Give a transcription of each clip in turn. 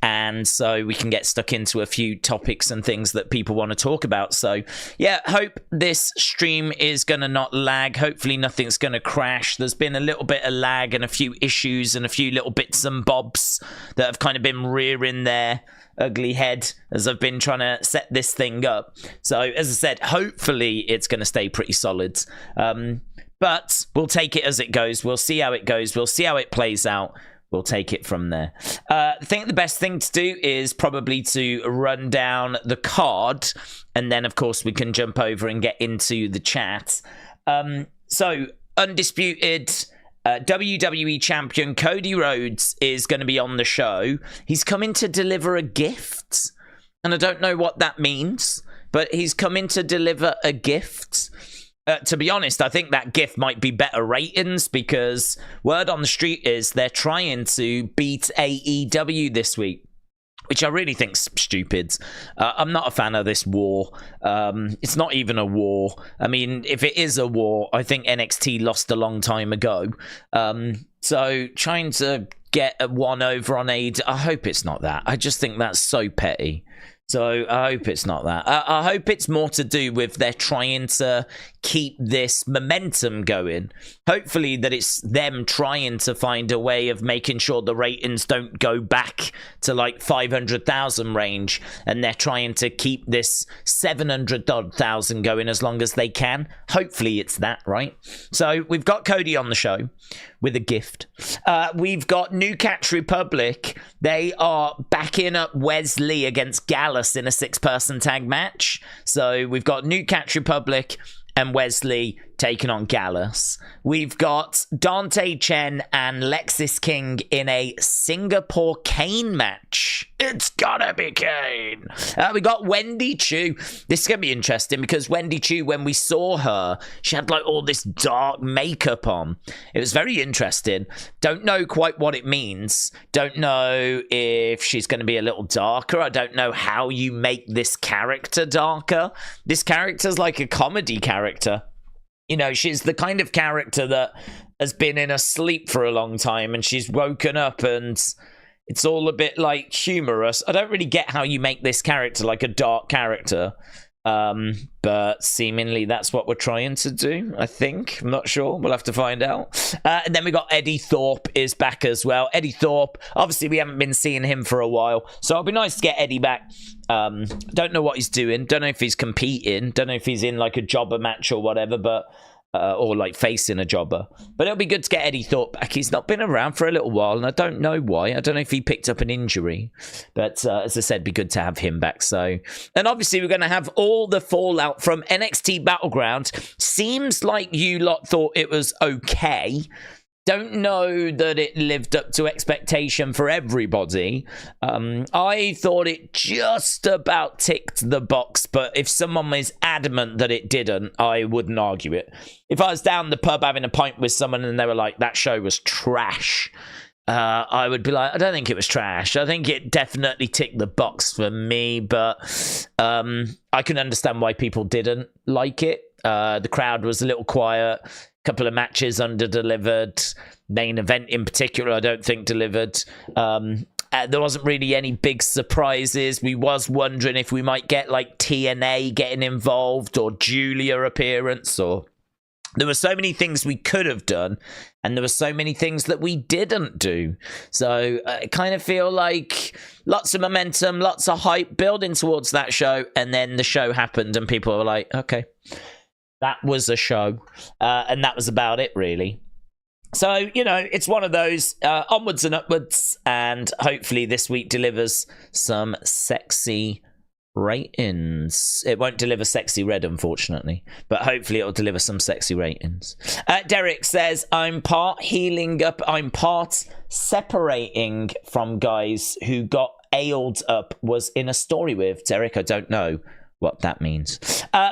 And so we can get stuck into a few topics and things that people want to talk about. So yeah, hope this stream is going to not lag. Hopefully nothing's going to crash. There's been a little bit of lag and a few issues and a few little bits and bobs that have kind of been rearing their ugly head as I've been trying to set this thing up. So as I said, hopefully it's going to stay pretty solid. But we'll take it as it goes. We'll see how it goes. We'll see how it plays out. We'll take it from there. I think the best thing to do is probably to run down the card. And then, of course, we can jump over and get into the chat. So, undisputed WWE champion Cody Rhodes is going to be on the show. He's coming to deliver a gift. And I don't know what that means. But he's coming to deliver a gift. To be honest, I think that gift might be better ratings because word on the street is they're trying to beat AEW this week, which I really think's stupid. I'm not a fan of this war. It's not even a war. I mean, if it is a war, I think NXT lost a long time ago. So trying to get one over on AEW, I hope it's not that. I just think that's so petty. So I hope it's not that. I hope it's more to do with they're trying to keep this momentum going. Hopefully that it's them trying to find a way of making sure the ratings don't go back to like 500,000 range, and they're trying to keep this 700,000 going as long as they can. Hopefully it's that, right? So we've got Cody on the show with a gift. We've got New Catch Republic. They are backing up Wesley against Gallus in a 6-person tag match. So we've got New Catch Republic and Wesley taking on Gallus. We've got Dante, Chen, and Lexis King in a Singapore Kane match. It's gotta be Kane. We got Wendy Chu. This is gonna be interesting because Wendy Chu, when we saw her, she had like all this dark makeup on. It was very interesting. Don't know quite what it means. Don't know if she's gonna be a little darker. I don't know how you make this character darker. This character's like a comedy character. You know, she's the kind of character that has been in a sleep for a long time and she's woken up and it's all a bit like humorous. I don't really get how you make this character like a dark character. But seemingly that's what we're trying to do, I think. I'm not sure. We'll have to find out. And then we got Eddie Thorpe is back as well. Eddie Thorpe, obviously we haven't been seeing him for a while. So it'll be nice to get Eddie back. Don't know what he's doing. Don't know if he's competing. Don't know if he's in like a jobber match or whatever, but or like facing a jobber. But it'll be good to get Eddie Thorpe back. He's not been around for a little while, and I don't know why. I don't know if he picked up an injury. But as I said, it'd be good to have him back. So, and obviously we're going to have all the fallout from NXT Battleground. Seems like you lot thought it was okay. Don't know that it lived up to expectation for everybody. I thought it just about ticked the box, but if someone is adamant that it didn't, I wouldn't argue it. If I was down the pub having a pint with someone and they were like, that show was trash, I would be like, I don't think it was trash. I think it definitely ticked the box for me, but I can understand why people didn't like it. The crowd was a little quiet. Couple of matches under-delivered. Main event in particular, I don't think delivered. There wasn't really any big surprises. We was wondering if we might get like TNA getting involved or Julia appearance, or there were so many things we could have done, and there were so many things that we didn't do. So I kind of feel like lots of momentum, lots of hype building towards that show, and then the show happened and people were like, okay, that was a show, and that was about it, really. So, you know, it's one of those onwards and upwards, and hopefully this week delivers some sexy ratings. It won't deliver sexy red, unfortunately, but hopefully it'll deliver some sexy ratings. Derek says, I'm part healing up, I'm part separating from guys who got ailed up, was in a story with. Derek, I don't know what that means.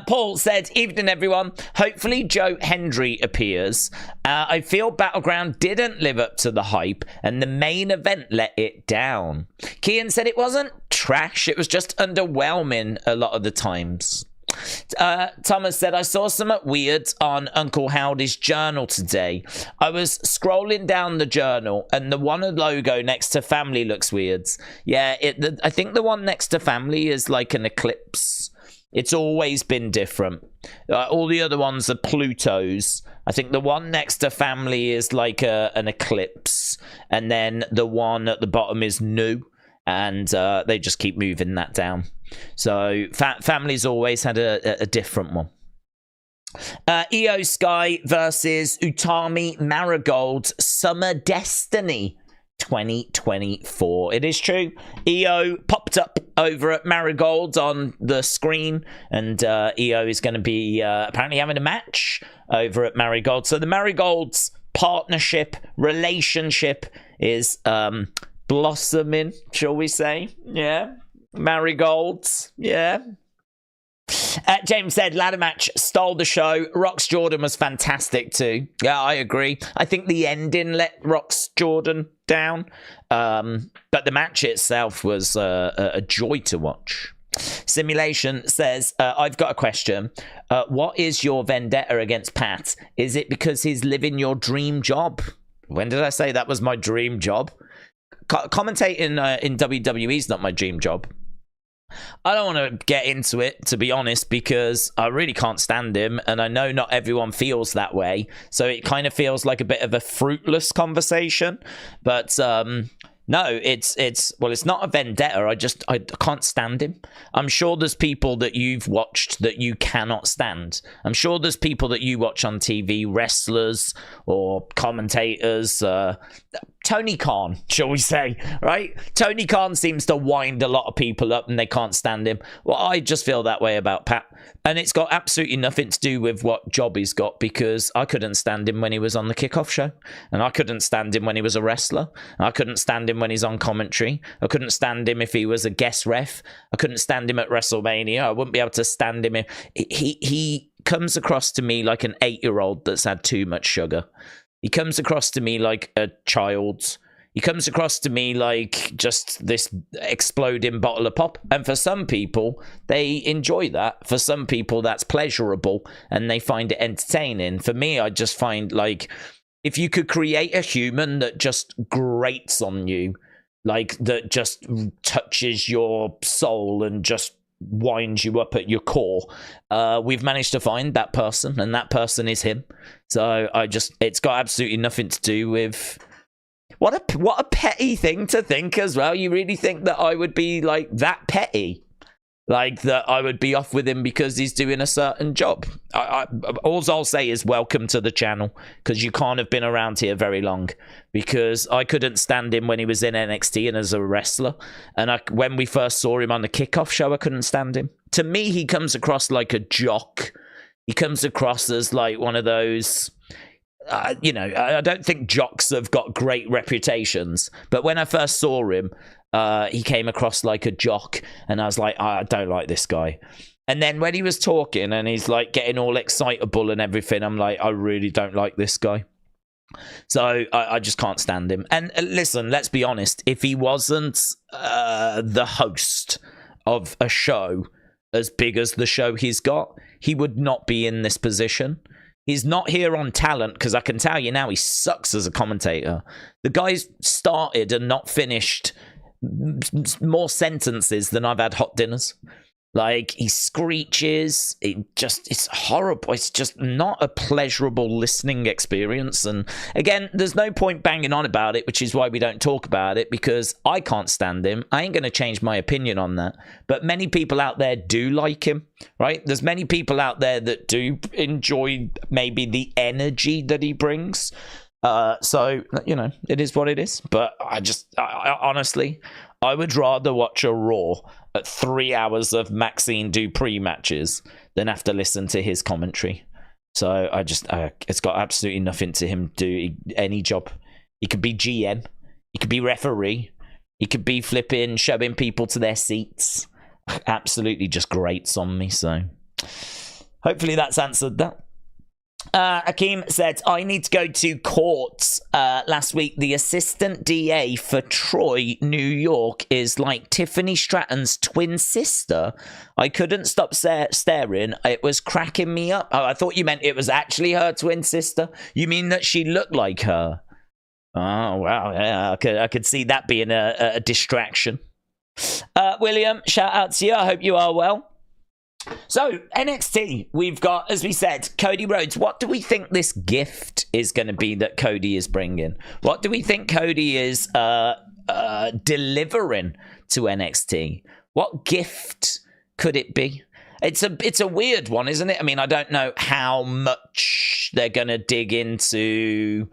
Paul said, evening everyone, hopefully Joe Hendry appears. I feel Battleground didn't live up to the hype and the main event let it down. Kian said it wasn't trash, it was just underwhelming a lot of the times. Thomas said, I saw something weird on Uncle Howdy's journal today. I was scrolling down the journal and the one logo next to family looks weird. Yeah, I think the one next to family is like an eclipse. It's always been different. All the other ones are Plutos. I think the one next to family is like an eclipse. And then the one at the bottom is new. And they just keep moving that down. So family's always had a different one. Io Sky versus Utami Marigold Summer Destiny 2024. It is true. Io popped up over at Marigold on the screen, and Io is going to be apparently having a match over at Marigold. So the Marigold's partnership, relationship is blossoming, shall we say? Yeah. Marigolds. Yeah. James said, ladder match stole the show. Rox Jordan was fantastic too. Yeah, I agree. I think the ending let Rox Jordan down. But the match itself was a joy to watch. Simulation says, I've got a question. What is your vendetta against Pat? Is it because he's living your dream job? When did I say that was my dream job? Commentating in WWE is not my dream job. I don't want to get into it, to be honest, because I really can't stand him, and I know not everyone feels that way, so it kind of feels like a bit of a fruitless conversation. But no, it's not a vendetta. I can't stand him. I'm sure there's people that you've watched that you cannot stand. I'm sure there's people that you watch on TV, wrestlers or commentators. Tony Khan, shall we say, right? Tony Khan seems to wind a lot of people up and they can't stand him. Well, I just feel that way about Pat. And it's got absolutely nothing to do with what job he's got, because I couldn't stand him when he was on the kickoff show. And I couldn't stand him when he was a wrestler. I couldn't stand him when he's on commentary. I couldn't stand him if he was a guest ref. I couldn't stand him at WrestleMania. I wouldn't be able to stand him. He comes across to me like an 8-year-old that's had too much sugar. He comes across to me like a child. He comes across to me like just this exploding bottle of pop. And for some people, they enjoy that. For some people, that's pleasurable and they find it entertaining. For me, I just find, like, if you could create a human that just grates on you, like that just touches your soul and just winds you up at your core, we've managed to find that person, and that person is him. So it's got absolutely nothing to do with what a petty thing to think as well. You really think that I would be like that petty, like that I would be off with him because he's doing a certain job? All I'll say is welcome to the channel, because you can't have been around here very long, because I couldn't stand him when he was in NXT and as a wrestler, and when we first saw him on the kickoff show, I couldn't stand him. To me, he comes across like a jock. He comes across as like one of those, I don't think jocks have got great reputations, but when I first saw him, he came across like a jock, and I was like, I don't like this guy. And then when he was talking and he's like getting all excitable and everything, I'm like, I really don't like this guy. So I just can't stand him. And listen, let's be honest, if he wasn't the host of a show as big as the show he's got, he would not be in this position. He's not here on talent, because I can tell you now, he sucks as a commentator. The guy's started and not finished more sentences than I've had hot dinners. Like, he screeches. It's horrible. It's just not a pleasurable listening experience. And again, there's no point banging on about it, which is why we don't talk about it, because I can't stand him. I ain't going to change my opinion on that. But many people out there do like him, right? There's many people out there that do enjoy maybe the energy that he brings. So, it is what it is. But I honestly, I would rather watch a Raw at 3 hours of Maxine Dupree matches than have to listen to his commentary. So it's got absolutely nothing to him do any job. He could be GM. He could be referee. He could be flipping, shoving people to their seats. Absolutely just grates on me. So hopefully that's answered that. Akeem said, I need to go to court. Last week, the assistant DA for Troy, New York, is like Tiffany Stratton's twin sister. I couldn't stop staring. It was cracking me up. Oh, I thought you meant it was actually her twin sister. You mean that she looked like her? Oh, wow. Yeah, I could see that being a distraction. William, shout out to you. I hope you are well. So, NXT, we've got, as we said, Cody Rhodes. What do we think this gift is going to be that Cody is bringing? What do we think Cody is delivering to NXT? What gift could it be? It's a weird one, isn't it? I mean, I don't know how much they're going to dig into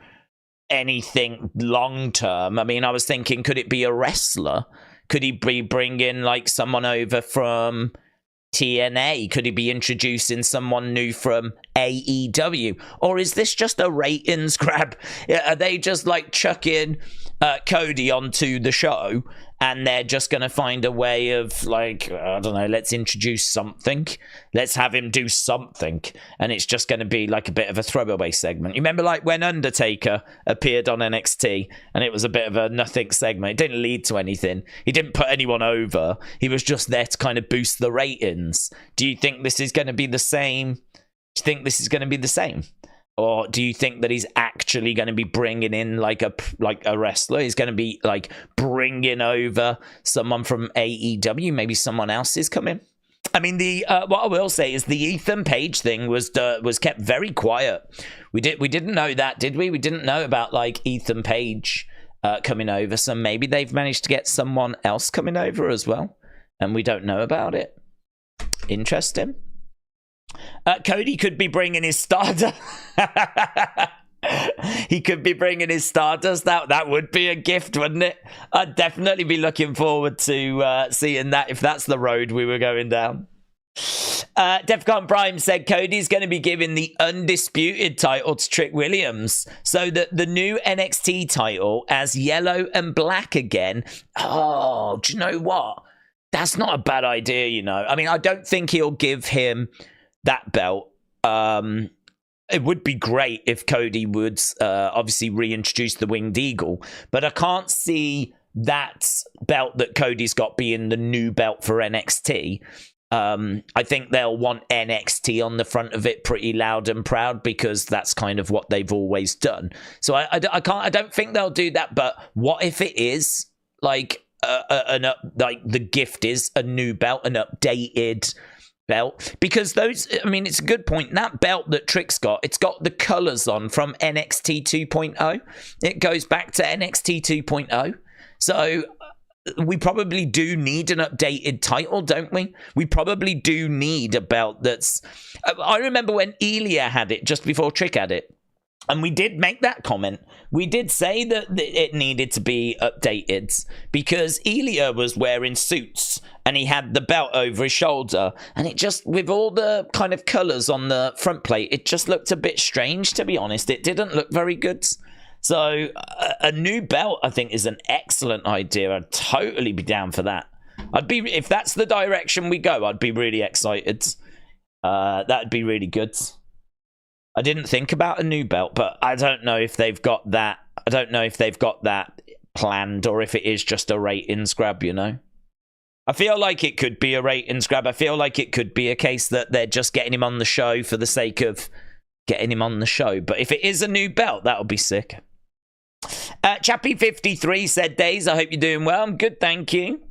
anything long term. I mean, I was thinking, could it be a wrestler? Could he be bringing like someone over from TNA? Could he be introducing someone new from AEW? Or is this just a ratings grab? Are they just like chucking Cody onto the show and they're just going to find a way of like, I don't know, let's introduce something. Let's have him do something. And it's just going to be like a bit of a throwaway segment. You remember like when Undertaker appeared on NXT and it was a bit of a nothing segment. It didn't lead to anything. He didn't put anyone over. He was just there to kind of boost the ratings. Do you think this is going to be the same? Do you think this is going to be the same? Or do you think that he's actually going to be bringing in like a wrestler? He's going to be like bringing over someone from AEW. Maybe someone else is coming. I mean, what I will say is the Ethan Page thing was kept very quiet. We didn't know that, did we? We didn't know about like Ethan Page coming over. So maybe they've managed to get someone else coming over as well, and we don't know about it. Interesting. Cody could be bringing his Stardust. He could be bringing his Stardust. That would be a gift, wouldn't it? I'd definitely be looking forward to seeing that if that's the road we were going down. Defcon Prime said Cody's going to be giving the undisputed title to Trick Williams, so that the new NXT title as yellow and black again. Oh, do you know what? That's not a bad idea, you know. I mean, I don't think he'll give him that belt. It would be great if Cody would obviously reintroduce the Winged Eagle, but I can't see that belt that Cody's got being the new belt for NXT. I think they'll want NXT on the front of it pretty loud and proud because that's kind of what they've always done. So I don't think they'll do that. But what if it is like like the gift is a new belt, an updated belt? Because those, I mean, it's a good point. That belt that Trick's got, it's got the colors on from NXT 2.0. It goes back to NXT 2.0. So we probably do need an updated title, don't we? We probably do need a belt that's... I remember when Ilya had it just before Trick had it. And we did make that comment. We did say that it needed to be updated because Ilya was wearing suits and he had the belt over his shoulder. And it just, with all the kind of colours on the front plate, it just looked a bit strange, to be honest. It didn't look very good. So a new belt, I think, is an excellent idea. I'd totally be down for that. If that's the direction we go, I'd be really excited. That'd be really good. I didn't think about a new belt, but I don't know if they've got that. I don't know if they've got that planned or if it is just a ratings grab, you know? I feel like it could be a ratings grab. I feel like it could be a case that they're just getting him on the show for the sake of getting him on the show. But if it is a new belt, that would be sick. Chappie53 said, Daze, I hope you're doing well. I'm good, thank you.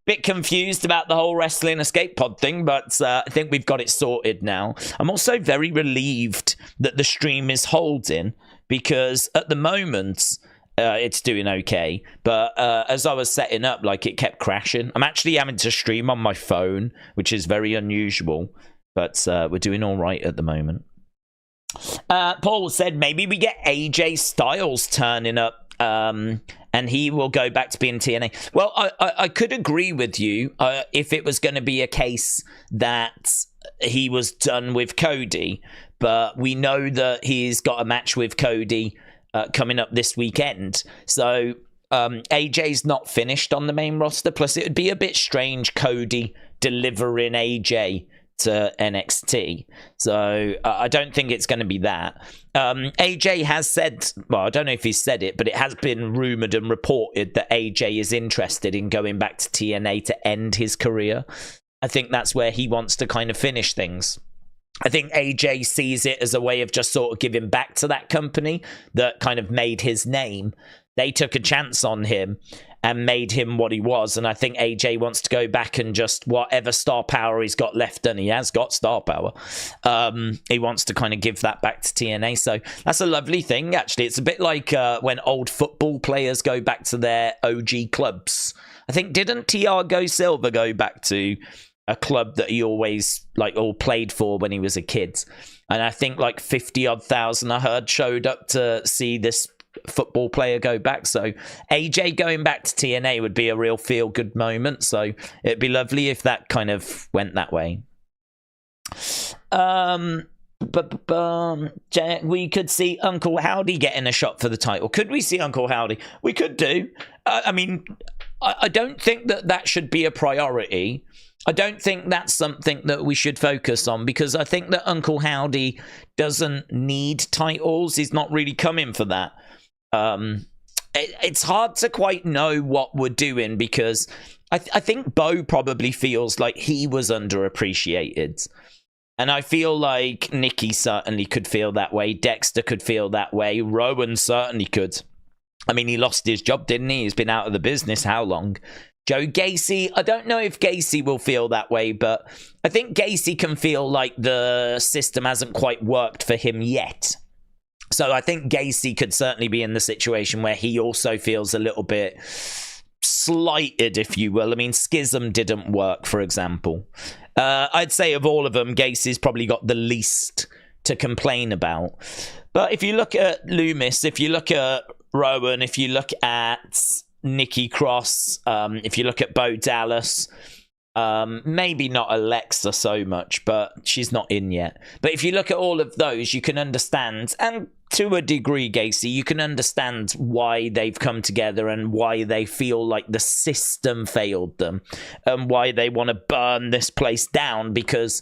Bit confused about the whole wrestling escape pod thing, but I think we've got it sorted now. I'm also very relieved that the stream is holding because at the moment it's doing okay. But as I was setting up, like it kept crashing. I'm actually having to stream on my phone, which is very unusual, but we're doing all right at the moment. Paul said maybe we get AJ Styles turning up. And he will go back to being TNA. Well, I could agree with you if it was going to be a case that he was done with Cody, but we know that he's got a match with Cody coming up this weekend. So AJ's not finished on the main roster. Plus, it would be a bit strange Cody delivering AJ to NXT. So I don't think it's going to be that. AJ has said, well, I don't know if he said it, but it has been rumored and reported that AJ is interested in going back to TNA to end his career. I think that's where he wants to kind of finish things. I think AJ sees it as a way of just sort of giving back to that company that kind of made his name. They took a chance on him and made him what he was. And I think AJ wants to go back and just whatever star power he's got left, and he has got star power. He wants to kind of give that back to TNA. So that's a lovely thing, actually. It's a bit like when old football players go back to their OG clubs. I think, didn't Thiago Silva go back to a club that he always all played for when he was a kid? And I think 50-odd thousand I heard showed up to see this football player go back. So AJ going back to TNA would be a real feel-good moment. So it'd be lovely if that kind of went that way. We could see Uncle Howdy getting a shot for the title. Could we see Uncle Howdy? We could do. I mean, I don't think that should be a priority. I don't think that's something that we should focus on, because I think that Uncle Howdy doesn't need titles. He's not really coming for that. It's hard to quite know what we're doing, because I think Bo probably feels like he was underappreciated. And I feel like Nikki certainly could feel that way. Dexter could feel that way. Rowan certainly could. I mean, he lost his job, didn't he? He's been out of the business how long? Joe Gacy, I don't know if Gacy will feel that way, but I think Gacy can feel like the system hasn't quite worked for him yet. So I think Gacy could certainly be in the situation where he also feels a little bit slighted, if you will. I mean, Schism didn't work, for example. I'd say of all of them, Gacy's probably got the least to complain about. But if you look at Loomis, if you look at Rowan, if you look at Nikki Cross, if you look at Bo Dallas, maybe not Alexa so much, but she's not in yet. But if you look at all of those, you can understand, and to a degree, Gacy, you can understand why they've come together and why they feel like the system failed them and why they want to burn this place down, because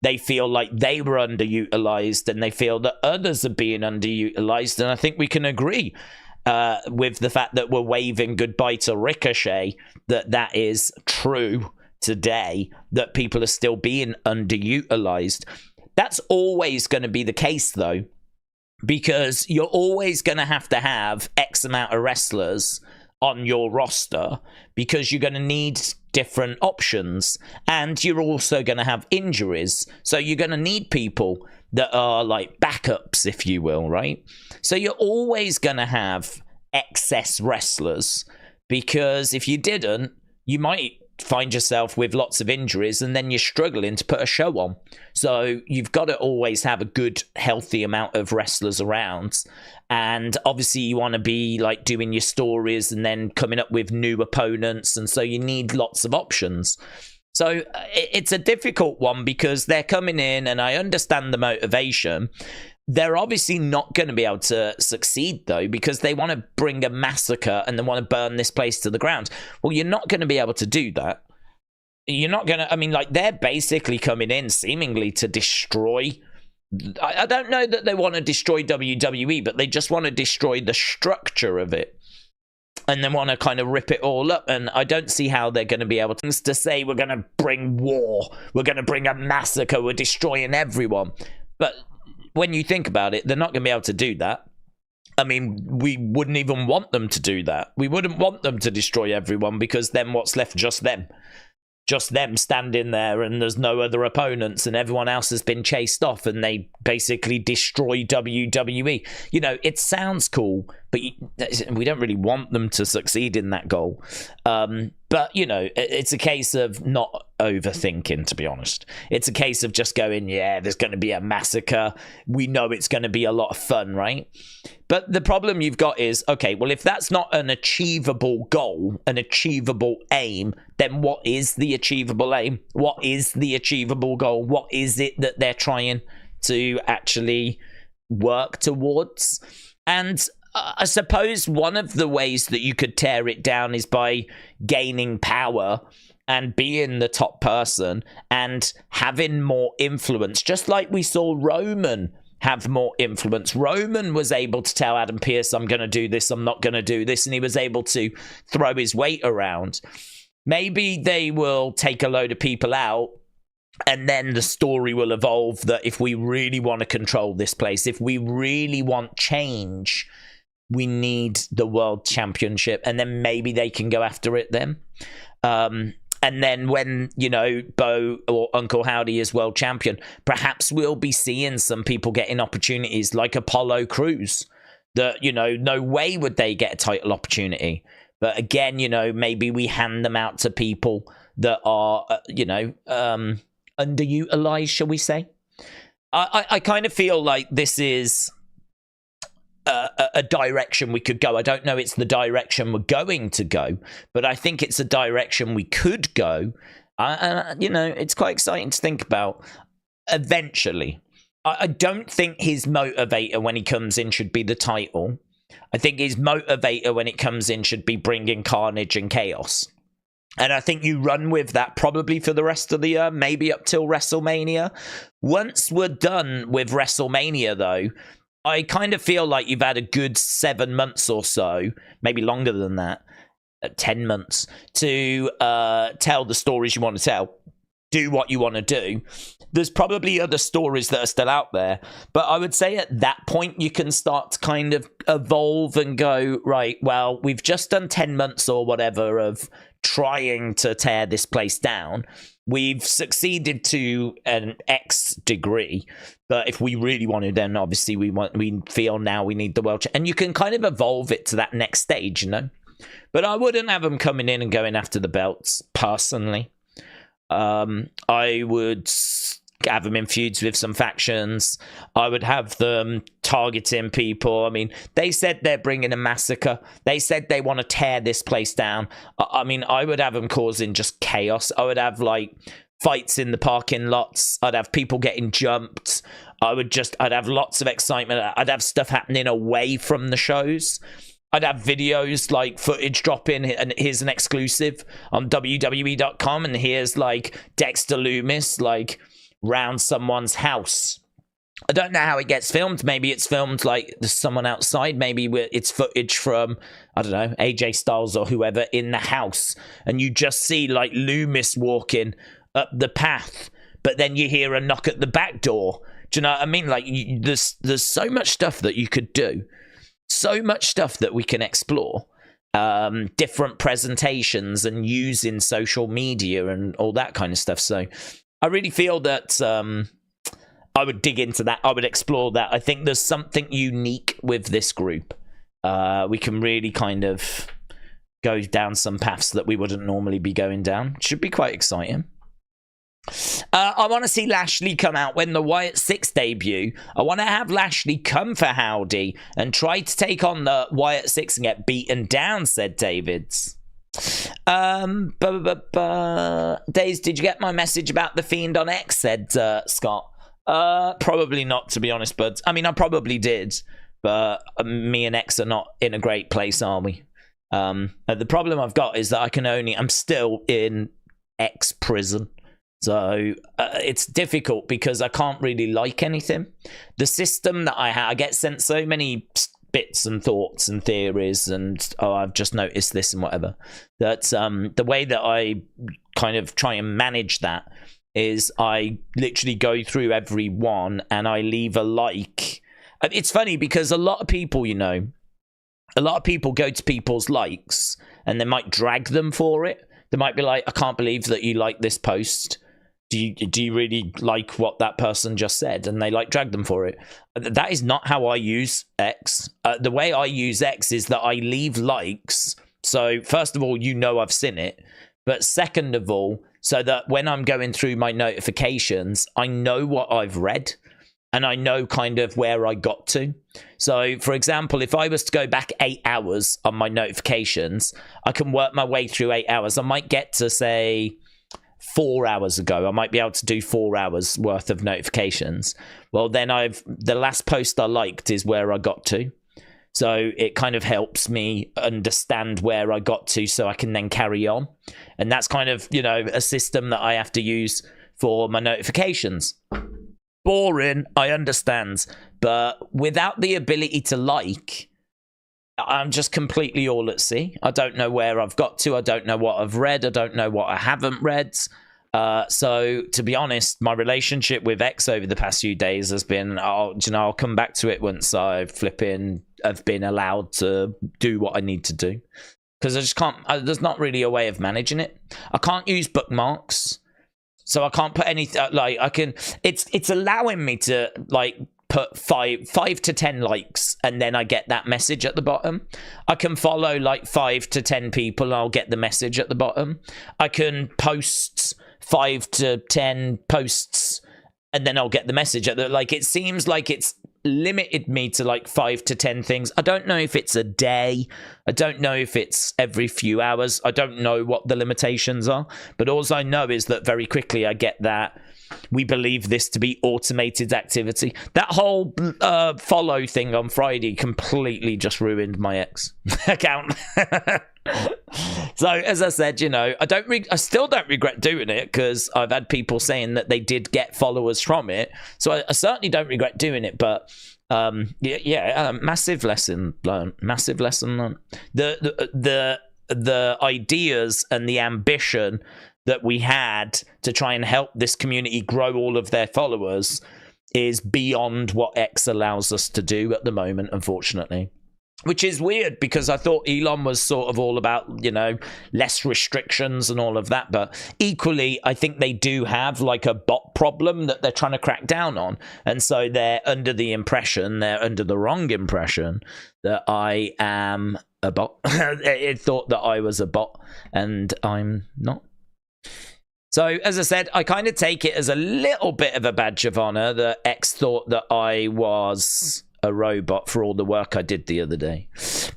they feel like they were underutilized and they feel that others are being underutilized. And I think we can agree with the fact that we're waving goodbye to Ricochet, that is true today, that people are still being underutilized. That's always going to be the case, though, because you're always going to have X amount of wrestlers on your roster, because you're going to need different options, and you're also going to have injuries. So you're going to need people that are like backups, if you will, right? So you're always going to have excess wrestlers, because if you didn't, you might find yourself with lots of injuries and then you're struggling to put a show on. So you've got to always have a good, healthy amount of wrestlers around. And obviously you want to be like doing your stories and then coming up with new opponents. And so you need lots of options. So it's a difficult one, because they're coming in, and I understand the motivation. They're obviously not going to be able to succeed, though, because they want to bring a massacre and they want to burn this place to the ground. Well, you're not going to be able to do that. You're not going to, I mean, like, they're basically coming in seemingly to destroy. I don't know that they want to destroy WWE, but they just want to destroy the structure of it. And they want to kind of rip it all up. And I don't see how they're going to be able to say, we're going to bring war, we're going to bring a massacre, we're destroying everyone. But when you think about it, they're not going to be able to do that. I mean, we wouldn't even want them to do that. We wouldn't want them to destroy everyone, because then what's left? Just them. Just them standing there, and there's no other opponents, and everyone else has been chased off, and they basically destroy WWE. You know, it sounds cool, but we don't really want them to succeed in that goal. But, you know, it's a case of not overthinking, to be honest. It's a case of just going, yeah, there's going to be a massacre. We know it's going to be a lot of fun, right? But the problem you've got is, okay, well, if that's not an achievable goal, an achievable aim, then what is the achievable aim? What is the achievable goal? What is it that they're trying to actually work towards? And I suppose one of the ways that you could tear it down is by gaining power and being the top person and having more influence, just like we saw Roman have more influence. Roman was able to tell Adam Pearce, I'm going to do this, I'm not going to do this, and he was able to throw his weight around. Maybe they will take a load of people out, and then the story will evolve that if we really want to control this place, if we really want change, we need the world championship, and then maybe they can go after it then. And then when, you know, Bo or Uncle Howdy is world champion, perhaps we'll be seeing some people getting opportunities like Apollo Crews that, you know, no way would they get a title opportunity. But again, you know, maybe we hand them out to people that are, you know, underutilized, shall we say. I kind of feel like this is a direction we could go. I don't know it's the direction we're going to go, but I think it's a direction we could go. You know, it's quite exciting to think about. Eventually, I don't think his motivator when he comes in should be the title. I think his motivator when it comes in should be bringing carnage and chaos. And I think you run with that probably for the rest of the year, maybe up till WrestleMania. Once we're done with WrestleMania, though, I kind of feel like you've had a good 7 months or so, maybe longer than that, 10 months, to tell the stories you want to tell, do what you want to do. There's probably other stories that are still out there, but I would say at that point you can start to kind of evolve and go, right, well, we've just done 10 months or whatever of trying to tear this place down. We've succeeded to an X degree, but if we really want to, then obviously we feel now we need the world. And you can kind of evolve it to that next stage, you know. But I wouldn't have them coming in and going after the belts personally. I would have them in feuds with some factions. I would have them targeting people. I mean, they said they're bringing a massacre. They said they want to tear this place down. I mean, I would have them causing just chaos. I would have, like, fights in the parking lots. I'd have people getting jumped. I'd have lots of excitement. I'd have stuff happening away from the shows. I'd have videos, like, footage dropping, and here's an exclusive on WWE.com, and here's, like, Dexter Lumis, like, round someone's house. I don't know how it gets filmed. Maybe it's filmed like there's someone outside. Maybe it's footage from, I don't know, AJ Styles or whoever in the house, and you just see, like, Loomis walking up the path, but then you hear a knock at the back door. Do you know what I mean? Like, there's so much stuff that you could do, so much stuff that we can explore, different presentations and using social media and all that kind of stuff. So I really feel that I would dig into that. I would explore that. I think there's something unique with this group. We can really kind of go down some paths that we wouldn't normally be going down. Should be quite exciting. I want to see Lashley come out when the Wyatt 6 debut. I want to have Lashley come for Howdy and try to take on the Wyatt 6 and get beaten down, said Davids. Daze, did you get my message about the Fiend on X, said Scott. Probably not, to be honest, but I mean, I probably did, but me and X are not in a great place, are we? The problem I've got is that I'm still in X prison. So it's difficult because I can't really like anything. The system that I have, I get sent so many bits and thoughts and theories and, oh, I've just noticed this and whatever. That the way that I kind of try and manage that is I literally go through every one and I leave a like. It's funny because a lot of people, you know, go to people's likes and they might drag them for it. They might be like, I can't believe that you like this post. Do you really like what that person just said? And they like drag them for it. That is not how I use X. The way I use X is that I leave likes. So first of all, you know I've seen it. But second of all, so that when I'm going through my notifications, I know what I've read and I know kind of where I got to. So, for example, if I was to go back 8 hours on my notifications, I can work my way through 8 hours. I might get to, say, 4 hours ago. I might be able to do 4 hours worth of notifications. Well, then the last post I liked is where I got to. So it kind of helps me understand where I got to so I can then carry on. And that's kind of, you know, a system that I have to use for my notifications. Boring, I understand. But without the ability to like, I'm just completely all at sea. I don't know where I've got to. I don't know what I've read. I don't know what I haven't read. So to be honest, my relationship with X over the past few days has been, I'll come back to it once I've been allowed to do what I need to do. Because I just can't, there's not really a way of managing it. I can't use bookmarks. So I can't put anything, like I can, it's allowing me to like put five to 10 likes and then I get that message at the bottom. I can follow like 5 to 10 people and I'll get the message at the bottom. I can post 5 to 10 posts and then I'll get the message at the, like, it seems like it's limited me to like 5 to 10 things. I don't know if it's a day. I don't know if it's every few hours. I don't know what the limitations are, but all I know is that very quickly I get that we believe this to be automated activity. That whole follow thing on Friday completely just ruined my X account. So as I said, you know, I still don't regret doing it because I've had people saying that they did get followers from it. So I certainly don't regret doing it, but massive lesson learned. Massive lesson learned. The ideas and the ambition that we had to try and help this community grow all of their followers is beyond what X allows us to do at the moment, unfortunately. Which is weird because I thought Elon was sort of all about, you know, less restrictions and all of that. But equally, I think they do have like a bot problem that they're trying to crack down on. And so they're under the wrong impression that I am a bot. It thought that I was a bot and I'm not. So, as I said, I kind of take it as a little bit of a badge of honor that X thought that I was a robot for all the work I did the other day.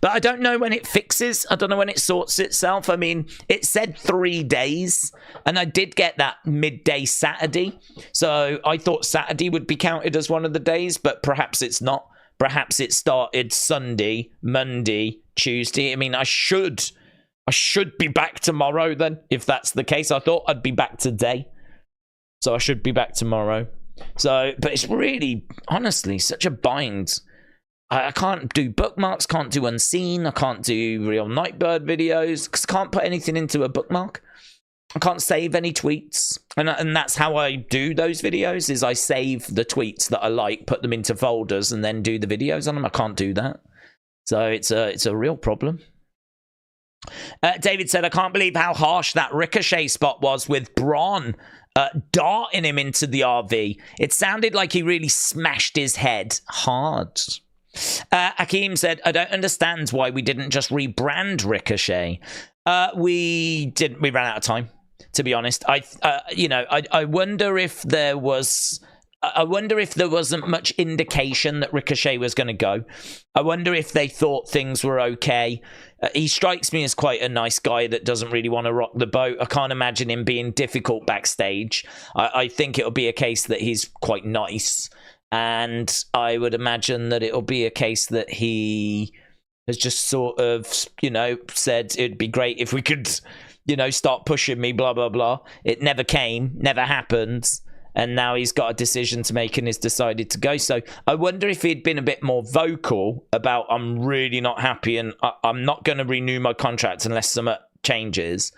But I don't know when it fixes. I don't know when it sorts itself. I mean, it said 3 days, and I did get that midday Saturday. So I thought Saturday would be counted as one of the days, but perhaps it's not. Perhaps it started Sunday, Monday, Tuesday. I mean, I should be back tomorrow then, if that's the case. I thought I'd be back today. So I should be back tomorrow. So, but it's really, honestly, such a bind. I can't do bookmarks, can't do unseen, I can't do real Nightbird videos, because I can't put anything into a bookmark. I can't save any tweets. And that's how I do those videos, is I save the tweets that I like, put them into folders, and then do the videos on them. I can't do that. So it's a real problem. David said, I can't believe how harsh that Ricochet spot was with Braun darting him into the RV. It sounded like he really smashed his head hard. Akeem said, I don't understand why we didn't just rebrand Ricochet. We ran out of time, to be honest. I wonder if there was... I wonder if there wasn't much indication that Ricochet was going to go. I wonder if they thought things were okay. He strikes me as quite a nice guy that doesn't really want to rock the boat. I can't imagine him being difficult backstage. I think it'll be a case that he's quite nice. And I would imagine that it'll be a case that he has just sort of, said it'd be great if we could, start pushing me, blah, blah, blah. It never came, never happened. And now he's got a decision to make and has decided to go. So I wonder if he'd been a bit more vocal about, I'm really not happy and I'm not going to renew my contract unless some changes.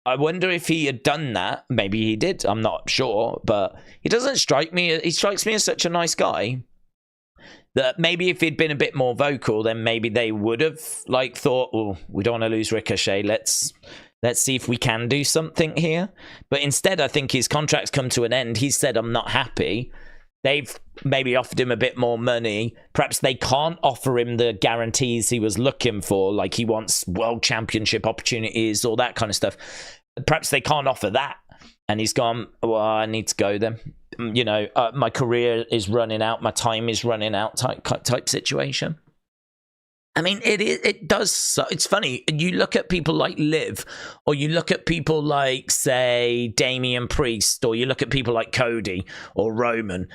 I wonder if he had done that. Maybe he did. I'm not sure. But he doesn't strike me. He strikes me as such a nice guy that maybe if he'd been a bit more vocal, then maybe they would have thought, oh, we don't want to lose Ricochet. Let's see if we can do something here. But instead, I think his contract's come to an end. He said, I'm not happy. They've maybe offered him a bit more money. Perhaps they can't offer him the guarantees he was looking for, like he wants world championship opportunities, all that kind of stuff. Perhaps they can't offer that. And he's gone, well, I need to go then. My career is running out. My time is running out type situation. I mean, it does. It's funny. You look at people like Liv, or you look at people like, say, Damian Priest, or you look at people like Cody or Roman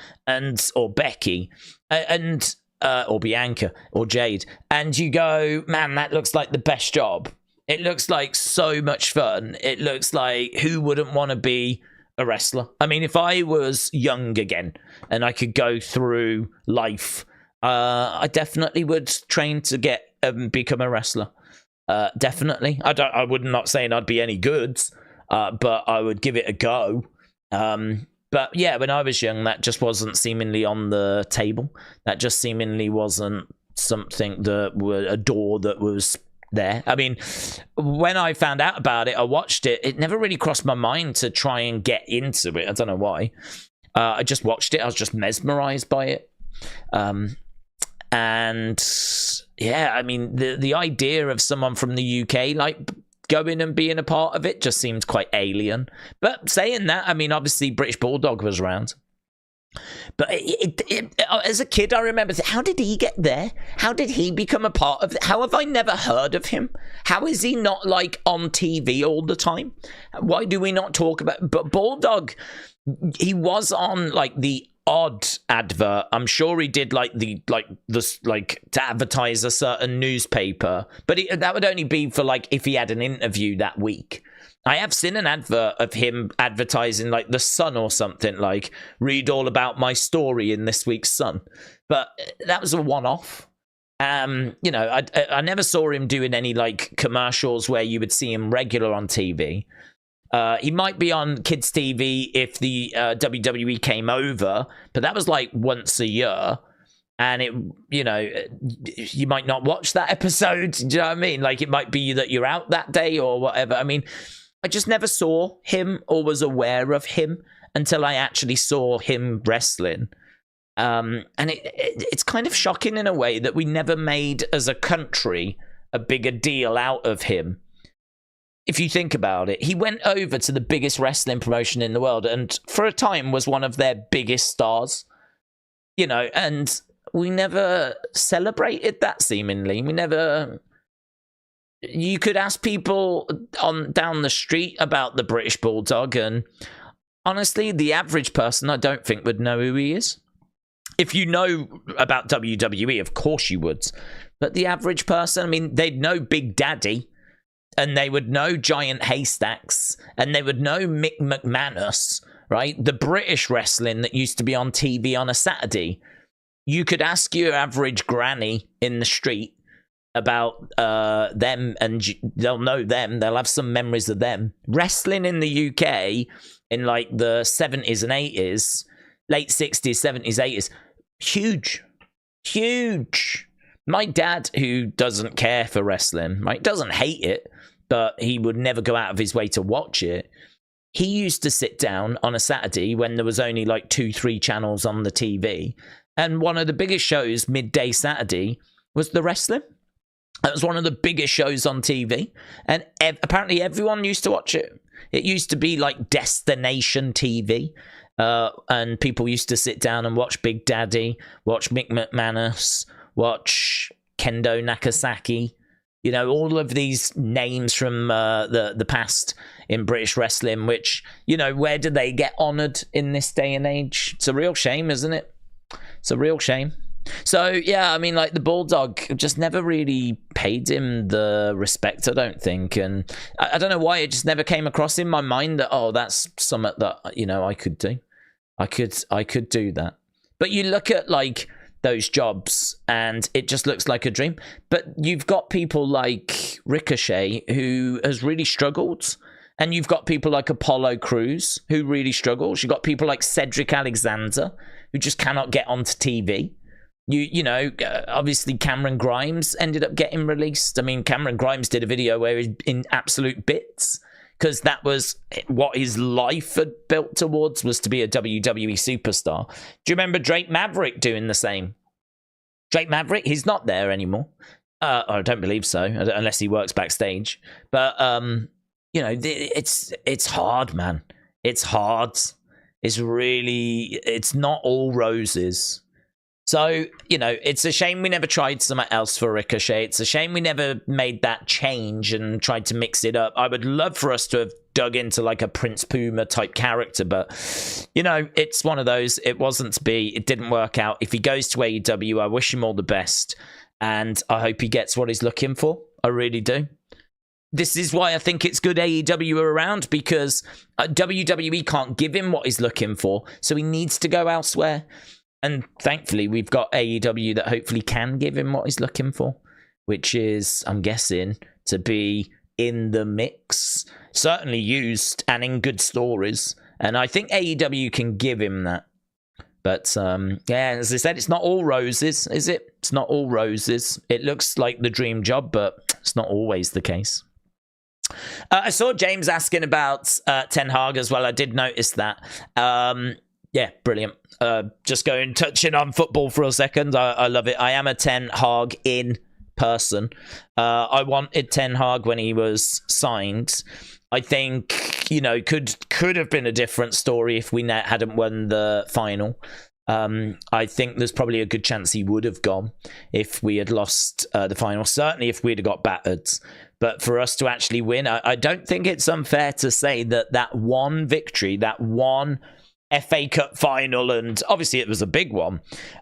or Becky, and or Bianca or Jade, and you go, man, that looks like the best job. It looks like so much fun. It looks like, who wouldn't want to be a wrestler? I mean, if I was young again and I could go through life, I definitely would train to get become a wrestler. Definitely. I would not saying I'd be any good, but I would give it a go. But yeah, when I was young, that just wasn't seemingly on the table. That just seemingly wasn't something that were a door that was there. I mean, when I found out about it, I watched it. It never really crossed my mind to try and get into it. I don't know why. I just watched it. I was just mesmerized by it. And yeah, I mean, the idea of someone from the UK like going and being a part of it just seemed quite alien. But saying that, I mean, obviously British Bulldog was around. But as a kid, I remember, how did he get there? How did he become a part of it? How have I never heard of him? How is he not like on TV all the time? Why do we not talk about? But Bulldog, he was on like the odd advert. I'm sure he did like to advertise a certain newspaper, but that would only be for like if he had an interview that week. I have seen an advert of him advertising like the Sun or something, like read all about my story in this week's Sun, but that was a one-off. You know, I never saw him doing any like commercials where you would see him regular on TV. He might be on kids' TV if the WWE came over, but that was like once a year. And it, you know, you might not watch that episode. Do you know what I mean? Like, it might be that you're out that day or whatever. I mean, I just never saw him or was aware of him until I actually saw him wrestling. And it's kind of shocking in a way that we never made, as a country, a bigger deal out of him. If you think about it, he went over to the biggest wrestling promotion in the world and for a time was one of their biggest stars, you know, and we never celebrated that seemingly. We never... You could ask people on down the street about the British Bulldog and honestly, the average person I don't think would know who he is. If you know about WWE, of course you would. But the average person, I mean, they'd know Big Daddy. And they would know Giant Haystacks, and they would know Mick McManus, right? The British wrestling that used to be on TV on a Saturday. You could ask your average granny in the street about them, and they'll know them. They'll have some memories of them. Wrestling in the UK in like the 70s and 80s, late 60s, 70s, 80s, huge, huge. My dad, who doesn't care for wrestling, right, doesn't hate it, but he would never go out of his way to watch it. He used to sit down on a Saturday when there was only like 2-3 channels on the TV. And one of the biggest shows midday Saturday was the wrestling. It was one of the biggest shows on TV. And apparently everyone used to watch it. It used to be like destination TV. And people used to sit down and watch Big Daddy, watch Mick McManus, watch Kendo Nakasaki, you know, all of these names from the past in British wrestling, which, you know, where do they get honoured in this day and age? It's a real shame, isn't it? It's a real shame. So, yeah, I mean, like, the Bulldog just never really paid him the respect, I don't think. And I don't know why it just never came across in my mind that, oh, that's something that, you know, I could do. I could do that. But you look at, like, those jobs and it just looks like a dream. But you've got people like Ricochet who has really struggled, and you've got people like Apollo Crews who really struggles. You've got people like Cedric Alexander who just cannot get onto TV. You know, obviously Cameron Grimes ended up getting released. I mean, Cameron Grimes did a video where he's in absolute bits because that was what his life had built towards, was to be a WWE superstar. Do you remember Drake Maverick doing the same? Drake Maverick, he's not there anymore. I don't believe so, unless he works backstage. But, you know, it's hard, man. It's hard. It's not all roses. So, you know, it's a shame we never tried something else for Ricochet. It's a shame we never made that change and tried to mix it up. I would love for us to have dug into like a Prince Puma type character, but you know, it's one of those. It wasn't to be. It didn't work out. If he goes to AEW, I wish him all the best, and I hope he gets what he's looking for. I really do. This is why I think it's good AEW are around, because WWE can't give him what he's looking for, so he needs to go elsewhere. And thankfully, we've got AEW that hopefully can give him what he's looking for, which is, I'm guessing, to be in the mix, certainly used and in good stories. And I think AEW can give him that. But yeah, as I said, it's not all roses, is it? It's not all roses. It looks like the dream job, but it's not always the case. I saw James asking about Ten Hag as well. I did notice that. Yeah, brilliant. Just touching on football for a second. I love it. I am a Ten Hag in person. I wanted Ten Hag when he was signed. I think, you know, could have been a different story if we hadn't won the final. I think there's probably a good chance he would have gone if we had lost the final. Certainly if we'd have got battered. But for us to actually win, I don't think it's unfair to say that one victory, that one FA Cup final, and obviously it was a big one,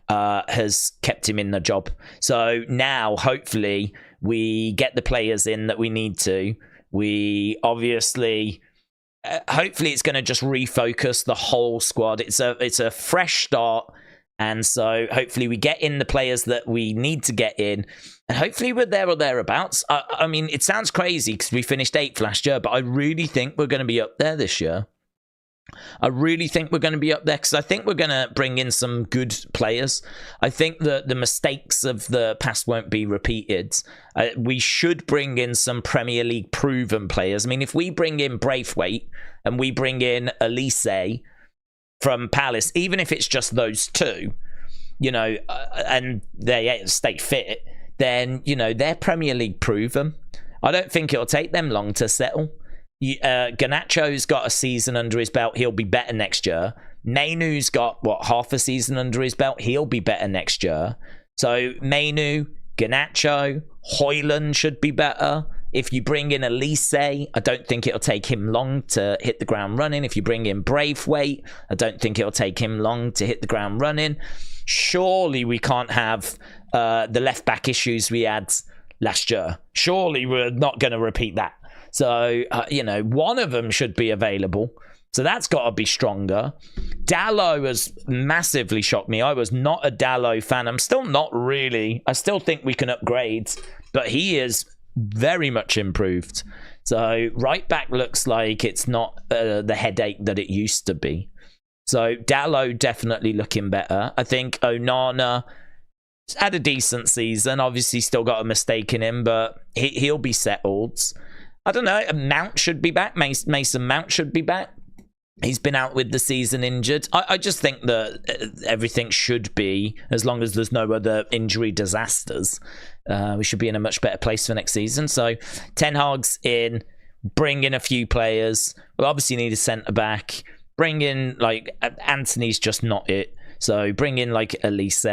has kept him in the job. So now, hopefully, we get the players in that we need to. We obviously, hopefully it's going to just refocus the whole squad. It's a fresh start. And so hopefully we get in the players that we need to get in. And hopefully we're there or thereabouts. I mean, it sounds crazy because we finished 8th last year, but I really think we're going to be up there this year. I really think we're going to be up there because I think we're going to bring in some good players. I think that the mistakes of the past won't be repeated. We should bring in some Premier League proven players. I mean, if we bring in Braithwaite and we bring in Elise from Palace, even if it's just those two, you know, and they stay fit, then, you know, they're Premier League proven. I don't think it'll take them long to settle. Garnacho's got a season under his belt. He'll be better next year. Mainu's got, half a season under his belt. He'll be better next year. So Mainu, Garnacho, Hoyland should be better. If you bring in Elise, I don't think it'll take him long to hit the ground running. If you bring in Braithwaite, I don't think it'll take him long to hit the ground running. Surely we can't have the left back issues we had last year. Surely we're not going to repeat that. So, you know, one of them should be available. So that's got to be stronger. Dallo has massively shocked me. I was not a Dallo fan. I'm still not really. I still think we can upgrade, but he is very much improved. So right back looks like it's not the headache that it used to be. So Dallo definitely looking better. I think Onana had a decent season. Obviously still got a mistake in him, but he'll be settled. I don't know. Mount should be back. Mason Mount should be back. He's been out with the season injured. I just think that everything should be, as long as there's no other injury disasters, we should be in a much better place for next season. So Ten Hag's in, bring in a few players. We'll obviously need a centre-back. Bring in, like, Anthony's just not it. So bring in, like, Elise.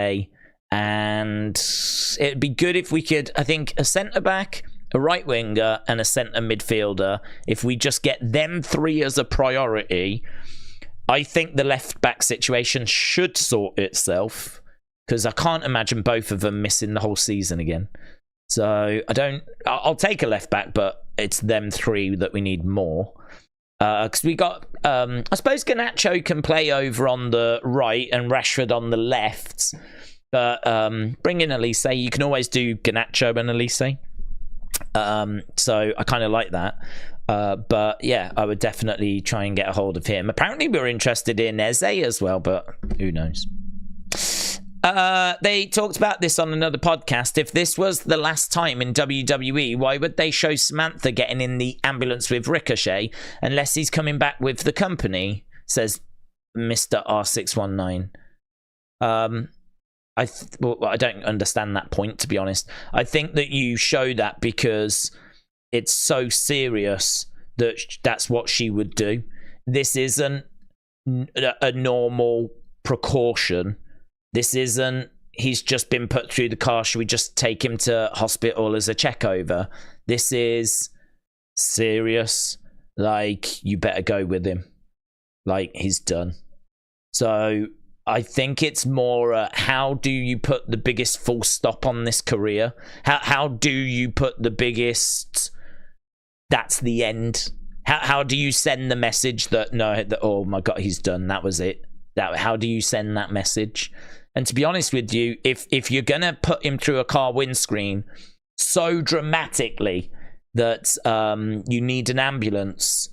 And it'd be good if we could, I think, a centre-back, a right winger, and a centre midfielder. If we just get them three as a priority, I think the left back situation should sort itself, because I can't imagine both of them missing the whole season again. So I'll take a left back, but it's them three that we need more. Because we got, I suppose Garnacho can play over on the right and Rashford on the left. But bring in Elise. You can always do Garnacho and Elise. So I kind of like that. But yeah, I would definitely try and get a hold of him. Apparently we're interested in Eze as well, but who knows? They talked about this on another podcast. If this was the last time in WWE, why would they show Samantha getting in the ambulance with Ricochet unless he's coming back with the company, says Mr. R619. I don't understand that point, to be honest. I think that you show that because it's so serious that that's what she would do. This isn't a normal precaution. This isn't, he's just been put through the car, should we just take him to hospital as a check over? This is serious. like, you better go with him. Like, he's done. So I think it's more how do you put the biggest full stop on this career? How do you put the biggest, that's the end? How do you send the message that, no, that, oh my God, he's done, that was it? How do you send that message? And to be honest with you, if you're going to put him through a car windscreen so dramatically that you need an ambulance,